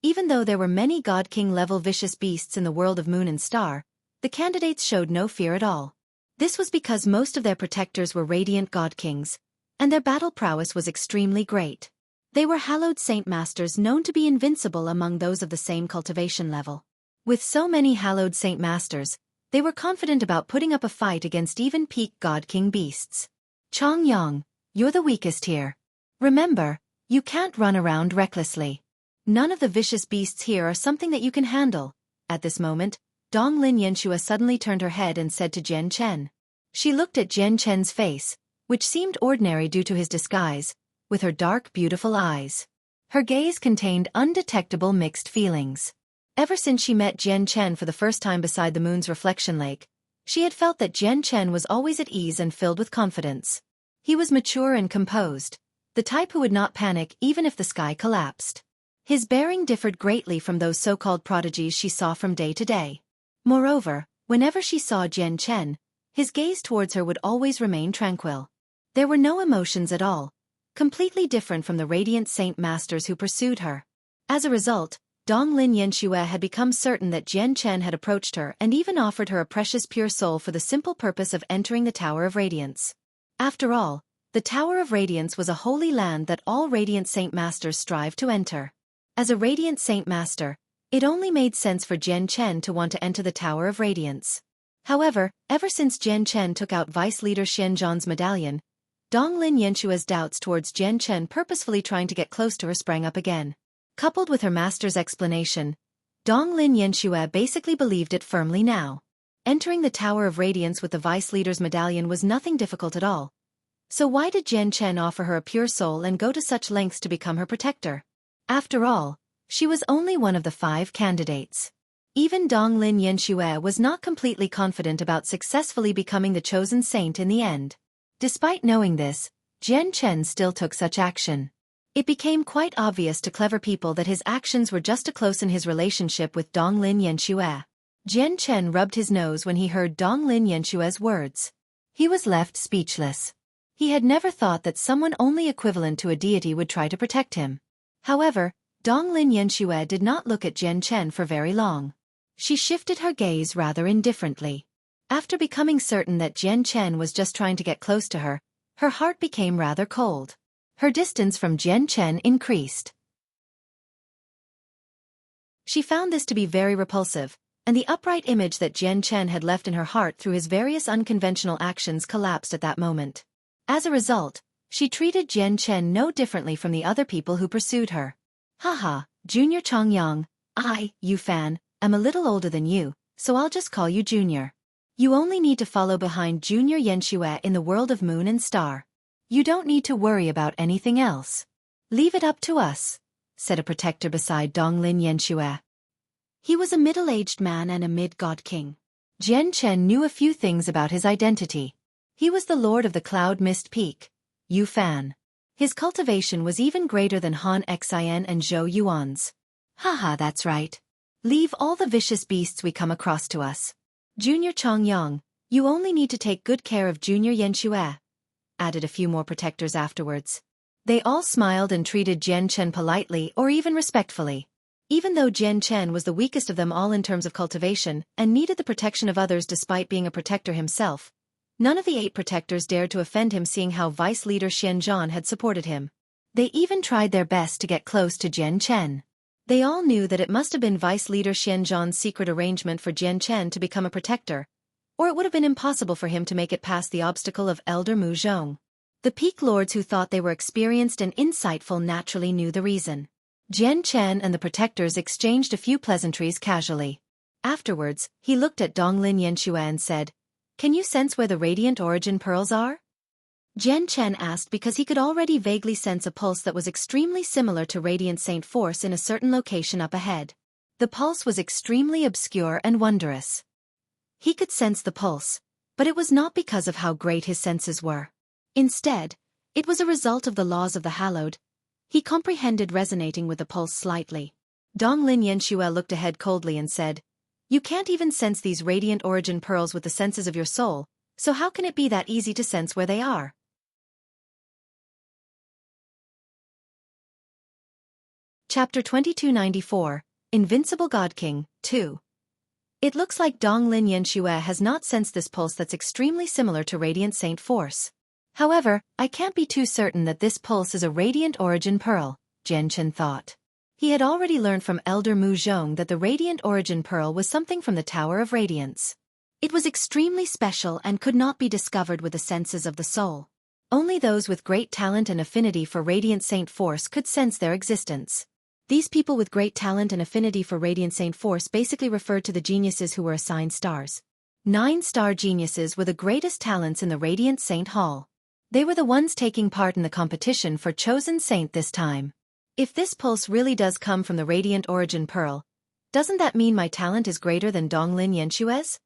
Even though there were many God King-level vicious beasts in the world of Moon and Star, the candidates showed no fear at all. This was because most of their protectors were radiant God Kings, and their battle prowess was extremely great. They were hallowed Saint Masters known to be invincible among those of the same cultivation level. With so many hallowed Saint Masters, they were confident about putting up a fight against even peak God King beasts. Chongyang, you're the weakest here. Remember, you can't run around recklessly. None of the vicious beasts here are something that you can handle. At this moment, Donglin Yanxue suddenly turned her head and said to Jian Chen. She looked at Jian Chen's face, which seemed ordinary due to his disguise, with her dark, beautiful eyes. Her gaze contained undetectable mixed feelings. Ever since she met Jian Chen for the first time beside the moon's reflection lake, she had felt that Jian Chen was always at ease and filled with confidence. He was mature and composed, the type who would not panic even if the sky collapsed. His bearing differed greatly from those so-called prodigies she saw from day to day. Moreover, whenever she saw Jian Chen, his gaze towards her would always remain tranquil. There were no emotions at all, completely different from the radiant Saint Masters who pursued her. As a result, Donglin Yanxue had become certain that Jian Chen had approached her and even offered her a precious pure soul for the simple purpose of entering the Tower of Radiance. After all, the Tower of Radiance was a holy land that all radiant Saint Masters strive to enter. As a radiant Saint Master, it only made sense for Jian Chen to want to enter the Tower of Radiance. However, ever since Jian Chen took out Vice Leader Xianzhan's medallion, Donglin Yanxue's doubts towards Jian Chen purposefully trying to get close to her sprang up again. Coupled with her master's explanation, Donglin Yanxue basically believed it firmly now. Entering the Tower of Radiance with the Vice Leader's medallion was nothing difficult at all. So why did Jian Chen offer her a pure soul and go to such lengths to become her protector? After all, she was only one of the 5 candidates. Even Donglin Yanxue was not completely confident about successfully becoming the chosen saint in the end. Despite knowing this, Jian Chen still took such action. It became quite obvious to clever people that his actions were just to closen his relationship with Donglin Yanxue. Jian Chen rubbed his nose when he heard Donglin Yanxue's words. He was left speechless. He had never thought that someone only equivalent to a deity would try to protect him. However, Donglin Yanxue did not look at Jian Chen for very long. She shifted her gaze rather indifferently. After becoming certain that Jian Chen was just trying to get close to her, her heart became rather cold. Her distance from Jian Chen increased. She found this to be very repulsive, and the upright image that Jian Chen had left in her heart through his various unconventional actions collapsed at that moment. As a result, she treated Jian Chen no differently from the other people who pursued her. Haha, Junior Chongyang, you fan, am a little older than you, so I'll just call you Junior. You only need to follow behind Junior Yanxue in the world of Moon and Star. You don't need to worry about anything else. Leave it up to us, said a protector beside Donglin Yanxue. He was a middle-aged man and a mid-god king. Jian Chen knew a few things about his identity. He was the lord of the Cloud Mist Peak, Yu Fan. His cultivation was even greater than Han Xian and Zhou Yuan's. Haha, that's right. Leave all the vicious beasts we come across to us. Junior Chongyang, you only need to take good care of Junior Yanxue, added a few more protectors afterwards. They all smiled and treated Jian Chen politely or even respectfully. Even though Jian Chen was the weakest of them all in terms of cultivation and needed the protection of others despite being a protector himself, none of the 8 protectors dared to offend him seeing how Vice Leader Xianzhan had supported him. They even tried their best to get close to Jian Chen. They all knew that it must have been Vice Leader Xianzhan's secret arrangement for Jian Chen to become a protector, or it would have been impossible for him to make it past the obstacle of Elder Mu Zhong. The peak lords who thought they were experienced and insightful naturally knew the reason. Jian Chen and the protectors exchanged a few pleasantries casually. Afterwards, he looked at Donglin Yanxue and said, "Can you sense where the radiant origin pearls are?" Jian Chen asked because he could already vaguely sense a pulse that was extremely similar to radiant saint force in a certain location up ahead. The pulse was extremely obscure and wondrous. He could sense the pulse, but it was not because of how great his senses were. Instead, it was a result of the laws of the hallowed. He comprehended resonating with the pulse slightly. Donglin Yanxue looked ahead coldly and said, "You can't even sense these radiant origin pearls with the senses of your soul, so how can it be that easy to sense where they are?" Chapter 2294, Invincible God King, 2. It looks like Donglin Yanxue has not sensed this pulse that's extremely similar to radiant saint force. However, I can't be too certain that this pulse is a radiant origin pearl, Jian Chen thought. He had already learned from Elder Mu Zhong that the radiant origin pearl was something from the Tower of Radiance. It was extremely special and could not be discovered with the senses of the soul. Only those with great talent and affinity for radiant saint force could sense their existence. These people with great talent and affinity for radiant saint force basically referred to the geniuses who were assigned stars. 9-star geniuses were the greatest talents in the Radiant Saint Hall. They were the ones taking part in the competition for Chosen Saint this time. If this pulse really does come from the Radiant Origin Pearl, doesn't that mean my talent is greater than Donglin Yanxue's?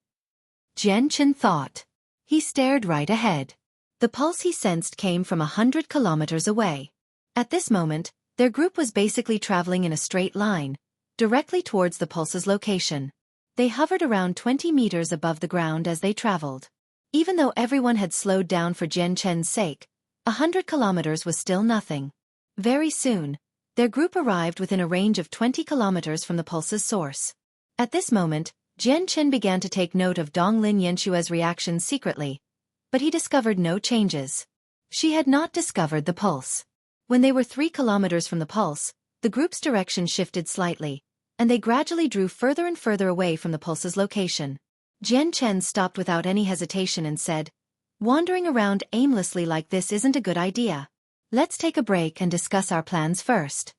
Jian Chen thought. He stared right ahead. The pulse he sensed came from 100 kilometers away. At this moment, their group was basically traveling in a straight line, directly towards the pulse's location. They hovered around 20 meters above the ground as they traveled. Even though everyone had slowed down for Jian Chen's sake, 100 kilometers was still nothing. Very soon, their group arrived within a range of 20 kilometers from the pulse's source. At this moment, Jian Chen began to take note of Donglin Yanxue's reactions secretly, but he discovered no changes. She had not discovered the pulse. When they were 3 kilometers from the pulse, the group's direction shifted slightly, and they gradually drew further and further away from the pulse's location. Jian Chen stopped without any hesitation and said, "Wandering around aimlessly like this isn't a good idea. Let's take a break and discuss our plans first."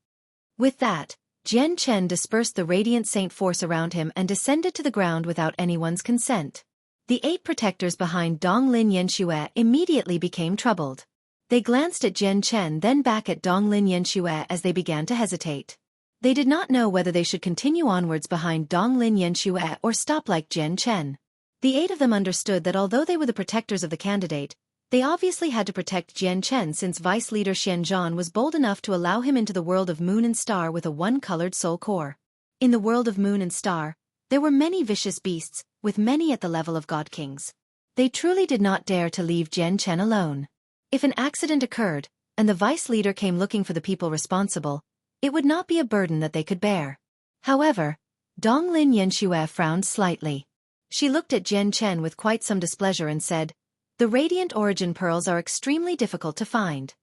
With that, Jian Chen dispersed the radiant saint force around him and descended to the ground without anyone's consent. The 8 protectors behind Donglin Yanxue immediately became troubled. They glanced at Jian Chen then back at Donglin Yanxue as they began to hesitate. They did not know whether they should continue onwards behind Donglin Yanxue or stop like Jian Chen. The 8 of them understood that although they were the protectors of the candidate, they obviously had to protect Jian Chen since Vice Leader Xianzhan was bold enough to allow him into the world of Moon and Star with a one-colored soul core. In the world of Moon and Star, there were many vicious beasts, with many at the level of God Kings. They truly did not dare to leave Jian Chen alone. If an accident occurred, and the Vice Leader came looking for the people responsible, it would not be a burden that they could bear. However, Donglin Yanxue frowned slightly. She looked at Jian Chen with quite some displeasure and said, "The radiant origin pearls are extremely difficult to find.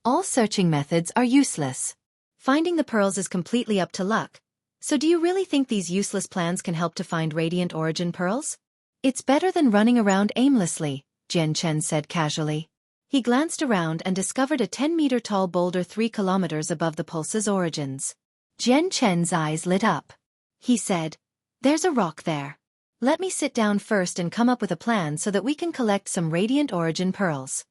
All searching methods are useless. Finding the pearls is completely up to luck. So do you really think these useless plans can help to find radiant origin pearls? It's better than running around aimlessly," Jian Chen said casually. He glanced around and discovered a 10-meter-tall boulder 3 kilometers above the pulse's origins. Jian Chen's eyes lit up. He said, "There's a rock there. Let me sit down first and come up with a plan so that we can collect some radiant origin pearls."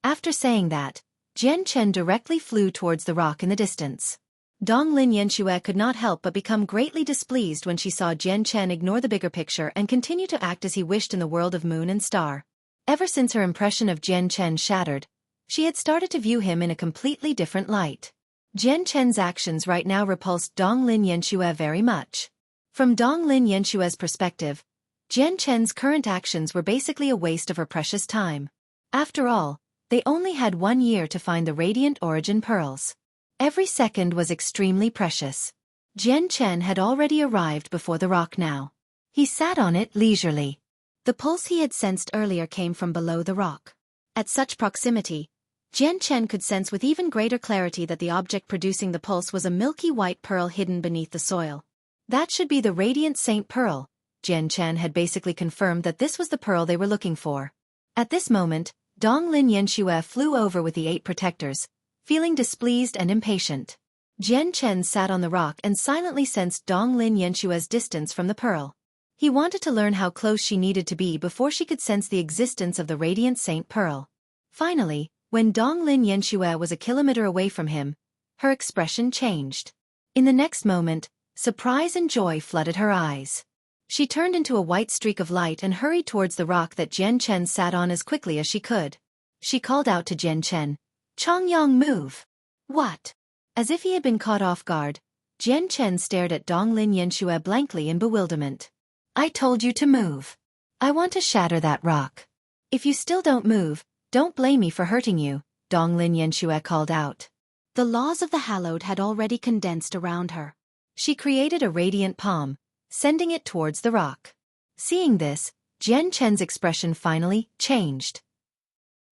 After saying that, Jian Chen directly flew towards the rock in the distance. Donglin Yanxue could not help but become greatly displeased when she saw Jian Chen ignore the bigger picture and continue to act as he wished in the world of Moon and Star. Ever since her impression of Jian Chen shattered, she had started to view him in a completely different light. Jian Chen's actions right now repulsed Donglin Yanxue very much. From Donglin Yanxue's perspective, Jian Chen's current actions were basically a waste of her precious time. After all, they only had 1 year to find the radiant origin pearls. Every second was extremely precious. Jian Chen had already arrived before the rock now. He sat on it leisurely. The pulse he had sensed earlier came from below the rock. At such proximity, Jian Chen could sense with even greater clarity that the object producing the pulse was a milky white pearl hidden beneath the soil. That should be the radiant saint pearl. Jian Chen had basically confirmed that this was the pearl they were looking for. At this moment, Donglin Yanxue flew over with the 8 protectors, feeling displeased and impatient. Jian Chen sat on the rock and silently sensed Donglin Yenshue's distance from the pearl. He wanted to learn how close she needed to be before she could sense the existence of the radiant Saint Pearl. Finally, when Donglin Yenshue was a kilometer away from him, her expression changed. In the next moment, surprise and joy flooded her eyes. She turned into a white streak of light and hurried towards the rock that Jian Chen sat on as quickly as she could. She called out to Jian Chen, "Chongyang, move!" "What?" As if he had been caught off guard, Jian Chen stared at Donglin Yenshue blankly in bewilderment. "I told you to move. I want to shatter that rock. If you still don't move, don't blame me for hurting you," Donglin Yenshue called out. The laws of the hallowed had already condensed around her. She created a radiant palm, sending it towards the rock. Seeing this, Jian Chen's expression finally changed.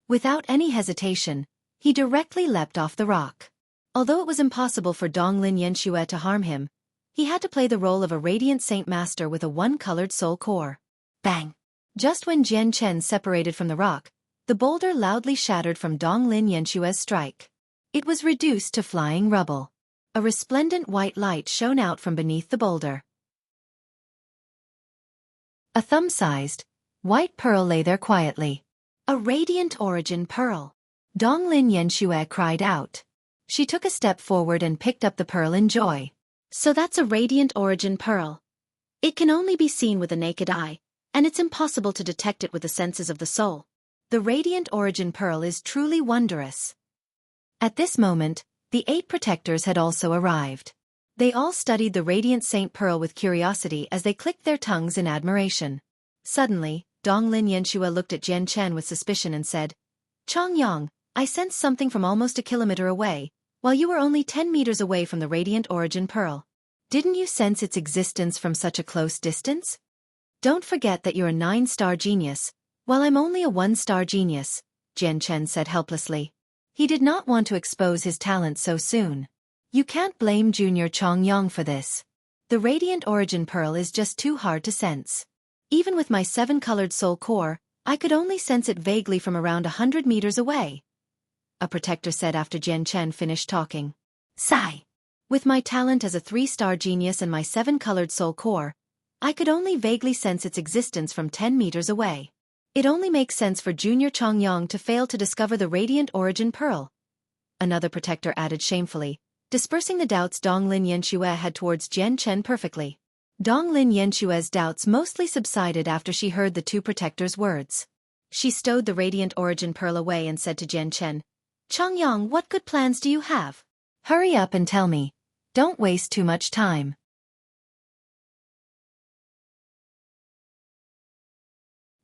Without any hesitation, he directly leapt off the rock. Although it was impossible for Donglin Yenshue to harm him, he had to play the role of a radiant saint master with a one-colored soul core. Bang! Just when Jian Chen separated from the rock, the boulder loudly shattered from Donglin Yenshue's strike. It was reduced to flying rubble. A resplendent white light shone out from beneath the boulder. A thumb-sized, white pearl lay there quietly. A radiant origin pearl. Donglin Yenshue cried out. She took a step forward and picked up the pearl in joy. So that's a radiant origin pearl. It can only be seen with the naked eye, and it's impossible to detect it with the senses of the soul. The radiant origin pearl is truly wondrous. At this moment, the 8 protectors had also arrived. They all studied the radiant Saint Pearl with curiosity as they clicked their tongues in admiration. Suddenly, Donglin Yenshue looked at Jian Chen with suspicion and said, "Chongyang, I sensed something from almost a kilometer away, while you were only 10 meters away from the radiant origin pearl. Didn't you sense its existence from such a close distance? Don't forget that you're a 9-star genius, while I'm only a 1-star genius," Jian Chen said helplessly. He did not want to expose his talent so soon. You can't blame Junior Chongyang for this. The radiant origin pearl is just too hard to sense. Even with my 7-colored soul core, I could only sense it vaguely from around 100 meters away, a protector said after Jian Chen finished talking. Sigh. With my talent as a 3-star genius and my 7-colored soul core, I could only vaguely sense its existence from 10 meters away. It only makes sense for Junior Chongyang to fail to discover the radiant origin pearl, another protector added shamefully, dispersing the doubts Donglin Yenshue had towards Jian Chen perfectly. Donglin Yenshue's doubts mostly subsided after she heard the 2 protectors' words. She stowed the radiant origin pearl away and said to Jian Chen, "Chongyang, what good plans do you have? Hurry up and tell me. Don't waste too much time."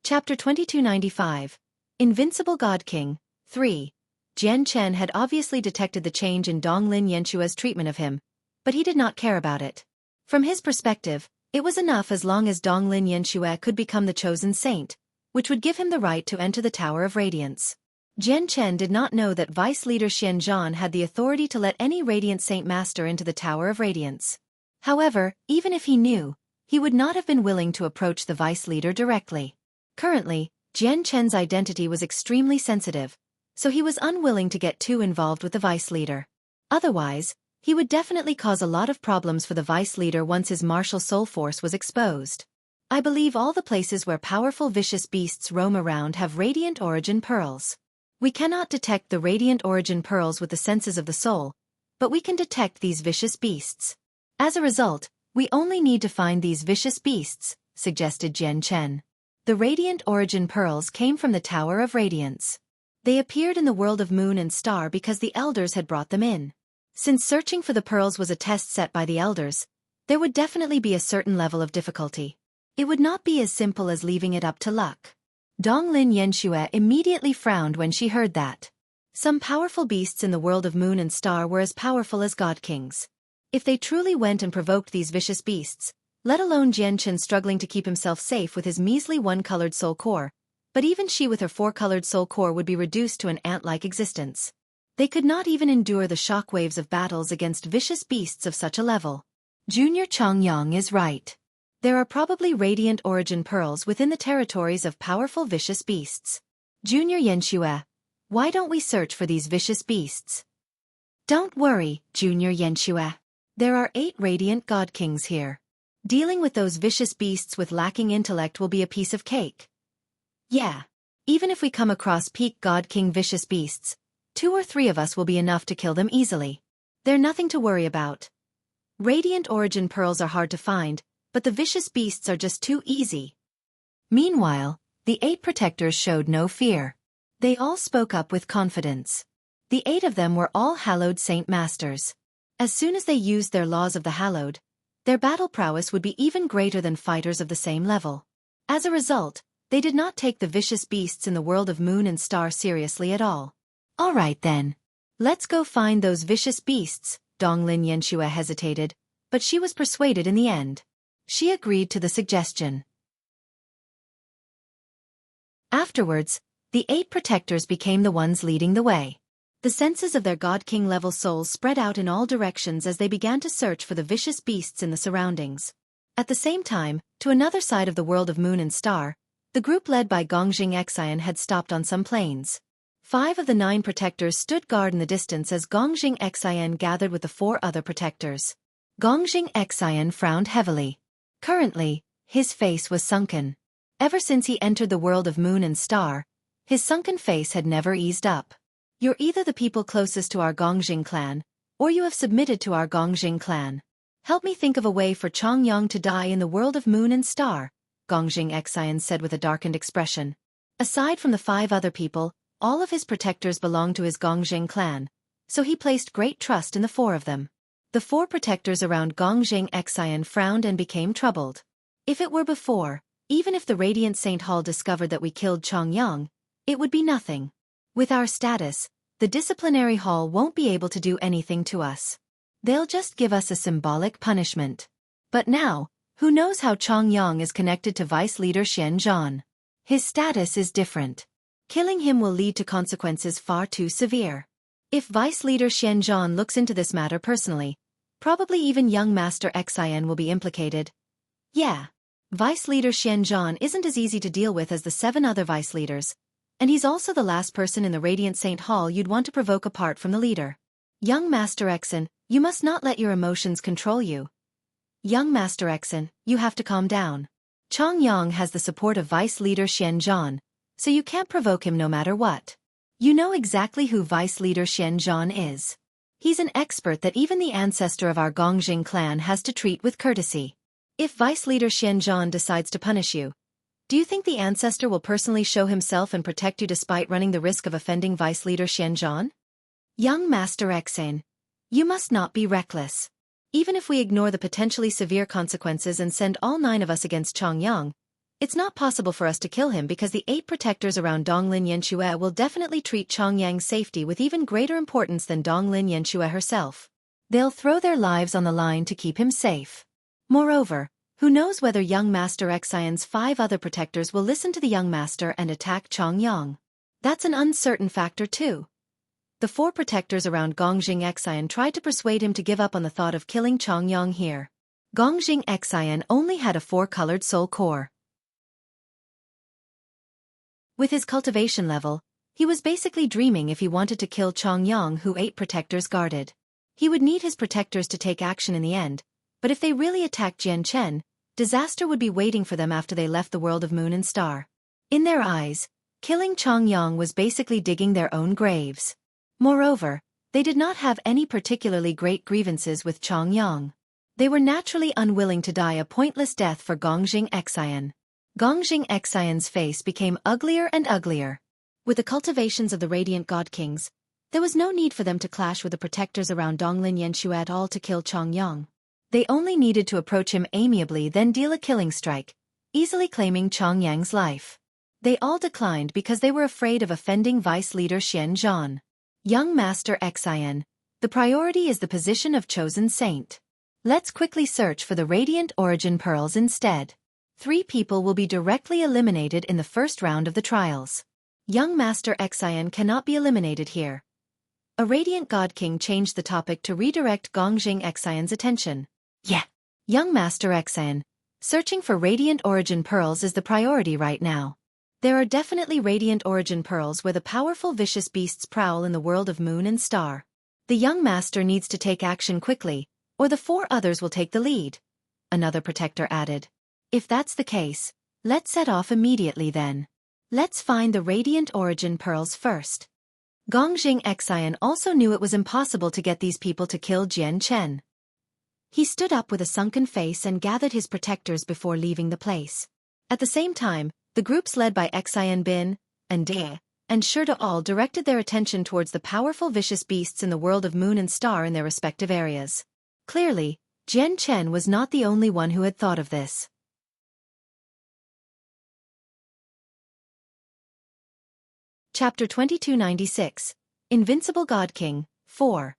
Chapter 2295. Invincible God King, 3. Jian Chen had obviously detected the change in Donglin Yenshue's treatment of him, but he did not care about it. From his perspective, it was enough as long as Donglin Yenshue could become the chosen saint, which would give him the right to enter the Tower of Radiance. Jian Chen did not know that Vice Leader Xian Zhan had the authority to let any Radiant Saint Master into the Tower of Radiance. However, even if he knew, he would not have been willing to approach the Vice Leader directly. Currently, Jian Chen's identity was extremely sensitive, so he was unwilling to get too involved with the Vice Leader. Otherwise, he would definitely cause a lot of problems for the Vice Leader once his martial soul force was exposed. I believe all the places where powerful vicious beasts roam around have radiant origin pearls. We cannot detect the radiant origin pearls with the senses of the soul, but we can detect these vicious beasts. As a result, we only need to find these vicious beasts, suggested Jian Chen. The radiant origin pearls came from the Tower of Radiance. They appeared in the world of Moon and Star because the elders had brought them in. Since searching for the pearls was a test set by the elders, there would definitely be a certain level of difficulty. It would not be as simple as leaving it up to luck. Donglin Yenshue immediately frowned when she heard that. Some powerful beasts in the world of Moon and Star were as powerful as God Kings. If they truly went and provoked these vicious beasts, let alone Jian Chen struggling to keep himself safe with his measly 1-colored soul core, but even she with her 4-colored soul core would be reduced to an ant-like existence. They could not even endure the shockwaves of battles against vicious beasts of such a level. Junior Chongyang is right. There are probably radiant origin pearls within the territories of powerful vicious beasts. Junior Yenshue, why don't we search for these vicious beasts? Don't worry, Junior Yanxue. There are 8 radiant god kings here. Dealing with those vicious beasts with lacking intellect will be a piece of cake. Yeah. Even if we come across peak god king vicious beasts, 2 or 3 of us will be enough to kill them easily. They're nothing to worry about. Radiant origin pearls are hard to find, but the vicious beasts are just too easy. Meanwhile, the 8 protectors showed no fear. They all spoke up with confidence. The 8 of them were all hallowed saint masters. As soon as they used their laws of the hallowed, their battle prowess would be even greater than fighters of the same level. As a result, they did not take the vicious beasts in the world of moon and star seriously at all. All right then. Let's go find those vicious beasts, Donglin Yanxue hesitated, but she was persuaded in the end. She agreed to the suggestion. Afterwards, the 8 protectors became the ones leading the way. The senses of their God King level souls spread out in all directions as they began to search for the vicious beasts in the surroundings. At the same time, to another side of the world of moon and star, the group led by Gongjing Xian had stopped on some plains. 5 of the 9 protectors stood guard in the distance as Gongjing Xian gathered with the 4 other protectors. Gongjing Xian frowned heavily. Currently, his face was sunken. Ever since he entered the world of moon and star, his sunken face had never eased up. You're either the people closest to our Gongjing clan, or you have submitted to our Gongjing clan. Help me think of a way for Chongyang to die in the world of moon and star, Gongjing Xian said with a darkened expression. Aside from the 5 other people, all of his protectors belonged to his Gongjing clan, so he placed great trust in the 4 of them. The 4 protectors around Gongjing Xian frowned and became troubled. If it were before, even if the Radiant Saint Hall discovered that we killed Chongyang, it would be nothing. With our status, the disciplinary hall won't be able to do anything to us. They'll just give us a symbolic punishment. But now, who knows how Chongyang is connected to Vice Leader Xian Zhan? His status is different. Killing him will lead to consequences far too severe. If Vice Leader Xian Zhan looks into this matter personally, probably even young Master Xian will be implicated. Yeah. Vice Leader Xian Zhan isn't as easy to deal with as the 7 other vice leaders. And he's also the last person in the Radiant Saint Hall you'd want to provoke apart from the leader. Young Master Exen, you must not let your emotions control you. Young Master Exen, you have to calm down. Chongyang has the support of Vice Leader Xian Zhan, so you can't provoke him no matter what. You know exactly who Vice Leader Xian Zhan is. He's an expert that even the ancestor of our Gongjing clan has to treat with courtesy. If Vice Leader Xian Zhan decides to punish you, do you think the ancestor will personally show himself and protect you despite running the risk of offending Vice Leader Xian Zhan? Young Master Exen, you must not be reckless. Even if we ignore the potentially severe consequences and send all 9 of us against Chongyang, it's not possible for us to kill him because the 8 protectors around Donglin Yanxue will definitely treat Chongyang's safety with even greater importance than Donglin Yanxue herself. They'll throw their lives on the line to keep him safe. Moreover, who knows whether young Master Xian's 5 other protectors will listen to the young master and attack Chongyang. That's an uncertain factor too. The 4 protectors around Gongjing Xian tried to persuade him to give up on the thought of killing Chongyang here. Gongjing Xian only had a 4-colored soul core. With his cultivation level, he was basically dreaming if he wanted to kill Chongyang who 8 protectors guarded. He would need his protectors to take action in the end, but if they really attacked Jian Chen, disaster would be waiting for them after they left the world of moon and star. In their eyes, killing Chongyang was basically digging their own graves. Moreover, they did not have any particularly great grievances with Chongyang. They were naturally unwilling to die a pointless death for Gongjing Xian. Gongjing Xian's face became uglier and uglier. With the cultivations of the Radiant God Kings, there was no need for them to clash with the protectors around Donglin Yanxue at all to kill Chongyang. They only needed to approach him amiably then deal a killing strike, easily claiming Chongyang's life. They all declined because they were afraid of offending Vice Leader Xian Zhan. Young Master Xian, the priority is the position of chosen saint. Let's quickly search for the Radiant Origin Pearls instead. 3 people will be directly eliminated in the first round of the trials. Young Master Xian cannot be eliminated here. A Radiant God King changed the topic to redirect Gongjing Xian's attention. Yeah. Young Master Xian, searching for Radiant Origin Pearls is the priority right now. There are definitely Radiant Origin Pearls where the powerful vicious beasts prowl in the world of moon and star. The young master needs to take action quickly, or the 4 others will take the lead, another protector added. If that's the case, let's set off immediately then. Let's find the radiant origin pearls first. Gongjing Xian also knew it was impossible to get these people to kill Jian Chen. He stood up with a sunken face and gathered his protectors before leaving the place. At the same time, the groups led by Xian Bin, and De, and Shurda all directed their attention towards the powerful vicious beasts in the world of Moon and Star in their respective areas. Clearly, Jian Chen was not the only one who had thought of this. Chapter 2296, Invincible God King, 4.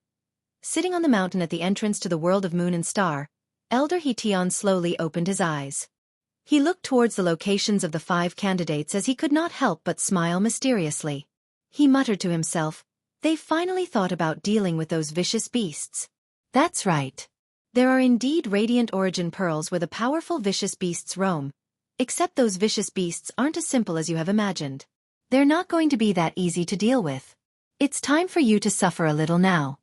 Sitting on the mountain at the entrance to the world of Moon and Star, Elder He Tian slowly opened his eyes. He looked towards the locations of the 5 candidates as he could not help but smile mysteriously. He muttered to himself, "They finally thought about dealing with those vicious beasts." That's right. There are indeed radiant origin pearls where the powerful vicious beasts roam, except those vicious beasts aren't as simple as you have imagined. They're not going to be that easy to deal with. It's time for you to suffer a little now.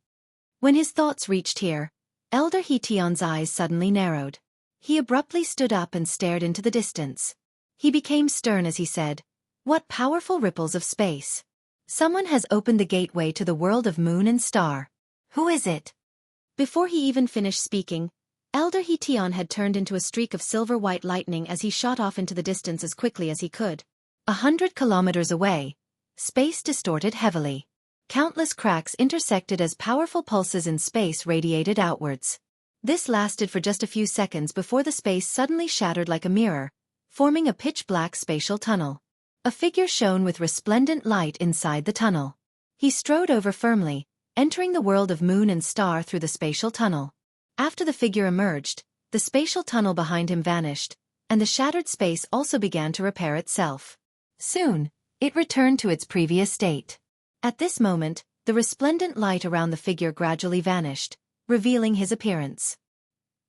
When his thoughts reached here, Elder He Tian's eyes suddenly narrowed. He abruptly stood up and stared into the distance. He became stern as he said, "What powerful ripples of space! Someone has opened the gateway to the world of Moon and Star. Who is it?" Before he even finished speaking, Elder He Tian had turned into a streak of silver-white lightning as he shot off into the distance as quickly as he could. 100 kilometers away, space distorted heavily. Countless cracks intersected as powerful pulses in space radiated outwards. This lasted for just a few seconds before the space suddenly shattered like a mirror, forming a pitch-black spatial tunnel. A figure shone with resplendent light inside the tunnel. He strode over firmly, entering the world of Moon and Star through the spatial tunnel. After the figure emerged, the spatial tunnel behind him vanished, and the shattered space also began to repair itself. Soon, it returned to its previous state. At this moment, the resplendent light around the figure gradually vanished, revealing his appearance.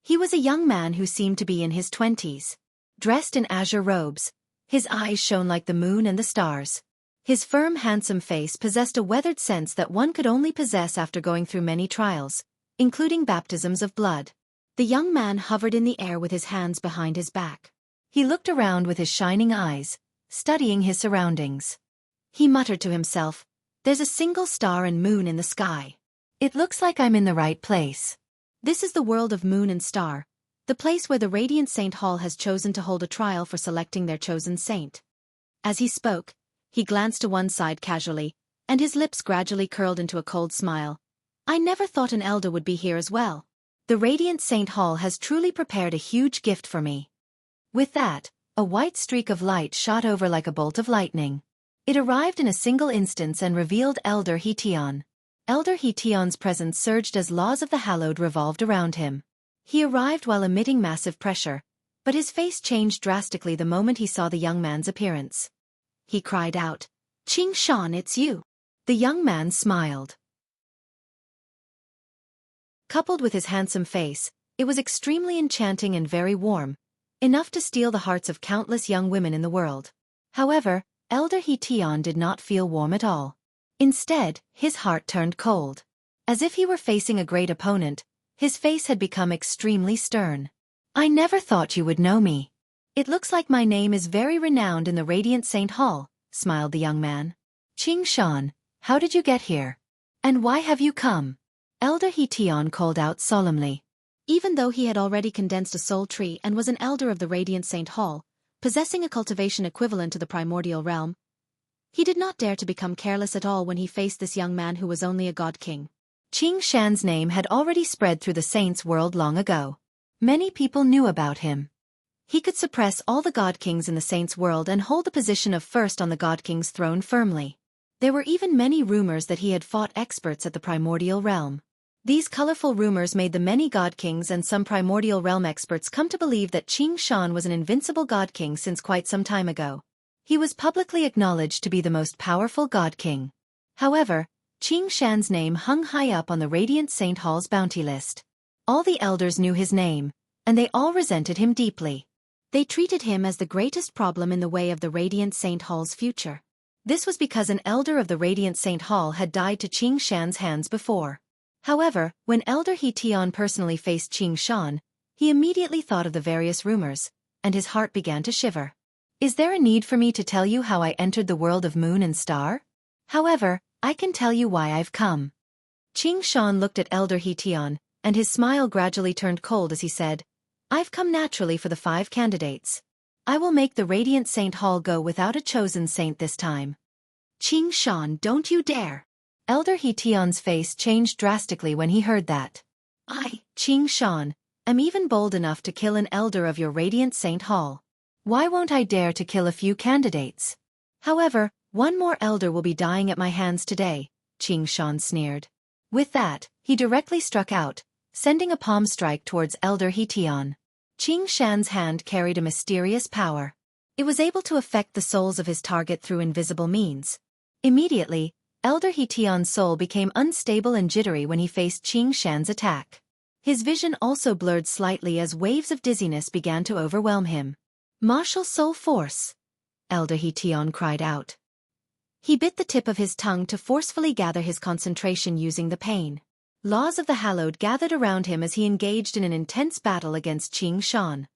He was a young man who seemed to be in his 20s. Dressed in azure robes, his eyes shone like the moon and the stars. His firm, handsome face possessed a weathered sense that one could only possess after going through many trials, including baptisms of blood. The young man hovered in the air with his hands behind his back. He looked around with his shining eyes, studying his surroundings. He muttered to himself, "There's a single star and moon in the sky. It looks like I'm in the right place." This is the world of Moon and Star, the place where the Radiant Saint Hall has chosen to hold a trial for selecting their chosen saint. As he spoke, he glanced to one side casually, and his lips gradually curled into a cold smile. "I never thought an elder would be here as well. The Radiant Saint Hall has truly prepared a huge gift for me." With that, a white streak of light shot over like a bolt of lightning. It arrived in a single instance and revealed Elder He Tian. Elder He Tian's presence surged as laws of the hallowed revolved around him. He arrived while emitting massive pressure, but his face changed drastically the moment he saw the young man's appearance. He cried out, "Qing Shan, it's you." The young man smiled. Coupled with his handsome face, it was extremely enchanting and very warm, enough to steal the hearts of countless young women in the world. However, Elder He Tian did not feel warm at all. Instead, his heart turned cold. As if he were facing a great opponent, his face had become extremely stern. "I never thought you would know me. It looks like my name is very renowned in the Radiant Saint Hall," smiled the young man. "Qing Shan, how did you get here? And why have you come?" Elder He Tian called out solemnly. Even though he had already condensed a soul tree and was an elder of the Radiant Saint Hall, possessing a cultivation equivalent to the primordial realm, he did not dare to become careless at all when he faced this young man who was only a god king. Qing Shan's name had already spread through the saints' world long ago. Many people knew about him. He could suppress all the god kings in the saints' world and hold the position of first on the god king's throne firmly. There were even many rumors that he had fought experts at the primordial realm. These colorful rumors made the many god kings and some primordial realm experts come to believe that Qing Shan was an invincible god king since quite some time ago. He was publicly acknowledged to be the most powerful god king. However, Qing Shan's name hung high up on the Radiant Saint Hall's bounty list. All the elders knew his name, and they all resented him deeply. They treated him as the greatest problem in the way of the Radiant Saint Hall's future. This was because an elder of the Radiant Saint Hall had died to Qing Shan's hands before. However, when Elder He Tian personally faced Qing Shan, he immediately thought of the various rumors, and his heart began to shiver. Is there a need for me to tell you how I entered the world of moon and star? However, I can tell you why I've come. Qing Shan looked at Elder He Tian, and his smile gradually turned cold as he said, I've come naturally for the 5 candidates. I will make the Radiant Saint Hall go without a chosen saint this time. Qing Shan, don't you dare! Elder He Tian's face changed drastically when he heard that. I, Qing Shan, am even bold enough to kill an elder of your Radiant Saint Hall. Why won't I dare to kill a few candidates? However, one more elder will be dying at my hands today, Qing Shan sneered. With that, he directly struck out, sending a palm strike towards Elder He Tian. Qing Shan's hand carried a mysterious power. It was able to affect the souls of his target through invisible means. Immediately, Elder He Tian's soul became unstable and jittery when he faced Qing Shan's attack. His vision also blurred slightly as waves of dizziness began to overwhelm him. Martial soul force! Elder He Tian cried out. He bit the tip of his tongue to forcefully gather his concentration using the pain. Laws of the Hallowed gathered around him as he engaged in an intense battle against Qing Shan.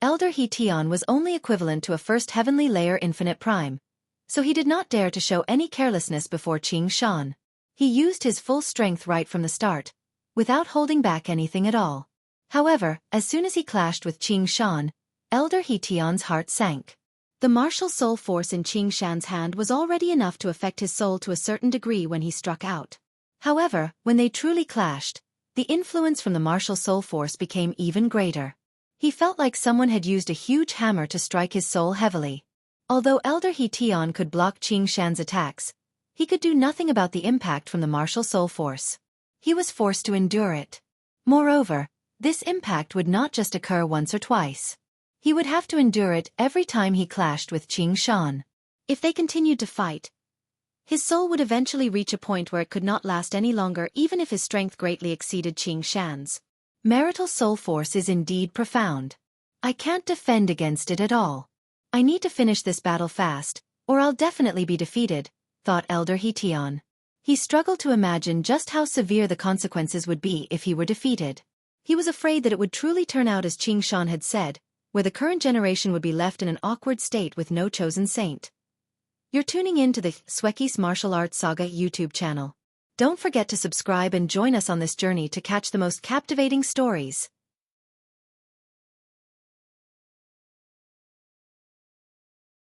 Elder He Tian was only equivalent to a first heavenly layer infinite prime, so he did not dare to show any carelessness before Qing Shan. He used his full strength right from the start, without holding back anything at all. However, as soon as he clashed with Qing Shan, Elder He Tian's heart sank. The martial soul force in Qing Shan's hand was already enough to affect his soul to a certain degree when he struck out. However, when they truly clashed, the influence from the martial soul force became even greater. He felt like someone had used a huge hammer to strike his soul heavily. Although Elder He Tian could block Qing Shan's attacks, he could do nothing about the impact from the martial soul force. He was forced to endure it. Moreover, this impact would not just occur once or twice. He would have to endure it every time he clashed with Qing Shan. If they continued to fight, his soul would eventually reach a point where it could not last any longer even if his strength greatly exceeded Qing Shan's. Marital soul force is indeed profound. I can't defend against it at all. I need to finish this battle fast, or I'll definitely be defeated, thought Elder He Tian. He struggled to imagine just how severe the consequences would be if he were defeated. He was afraid that it would truly turn out as Qing Shan had said, where the current generation would be left in an awkward state with no chosen saint. You're tuning in to the Xueqi's Martial Arts Saga YouTube channel. Don't forget to subscribe and join us on this journey to catch the most captivating stories.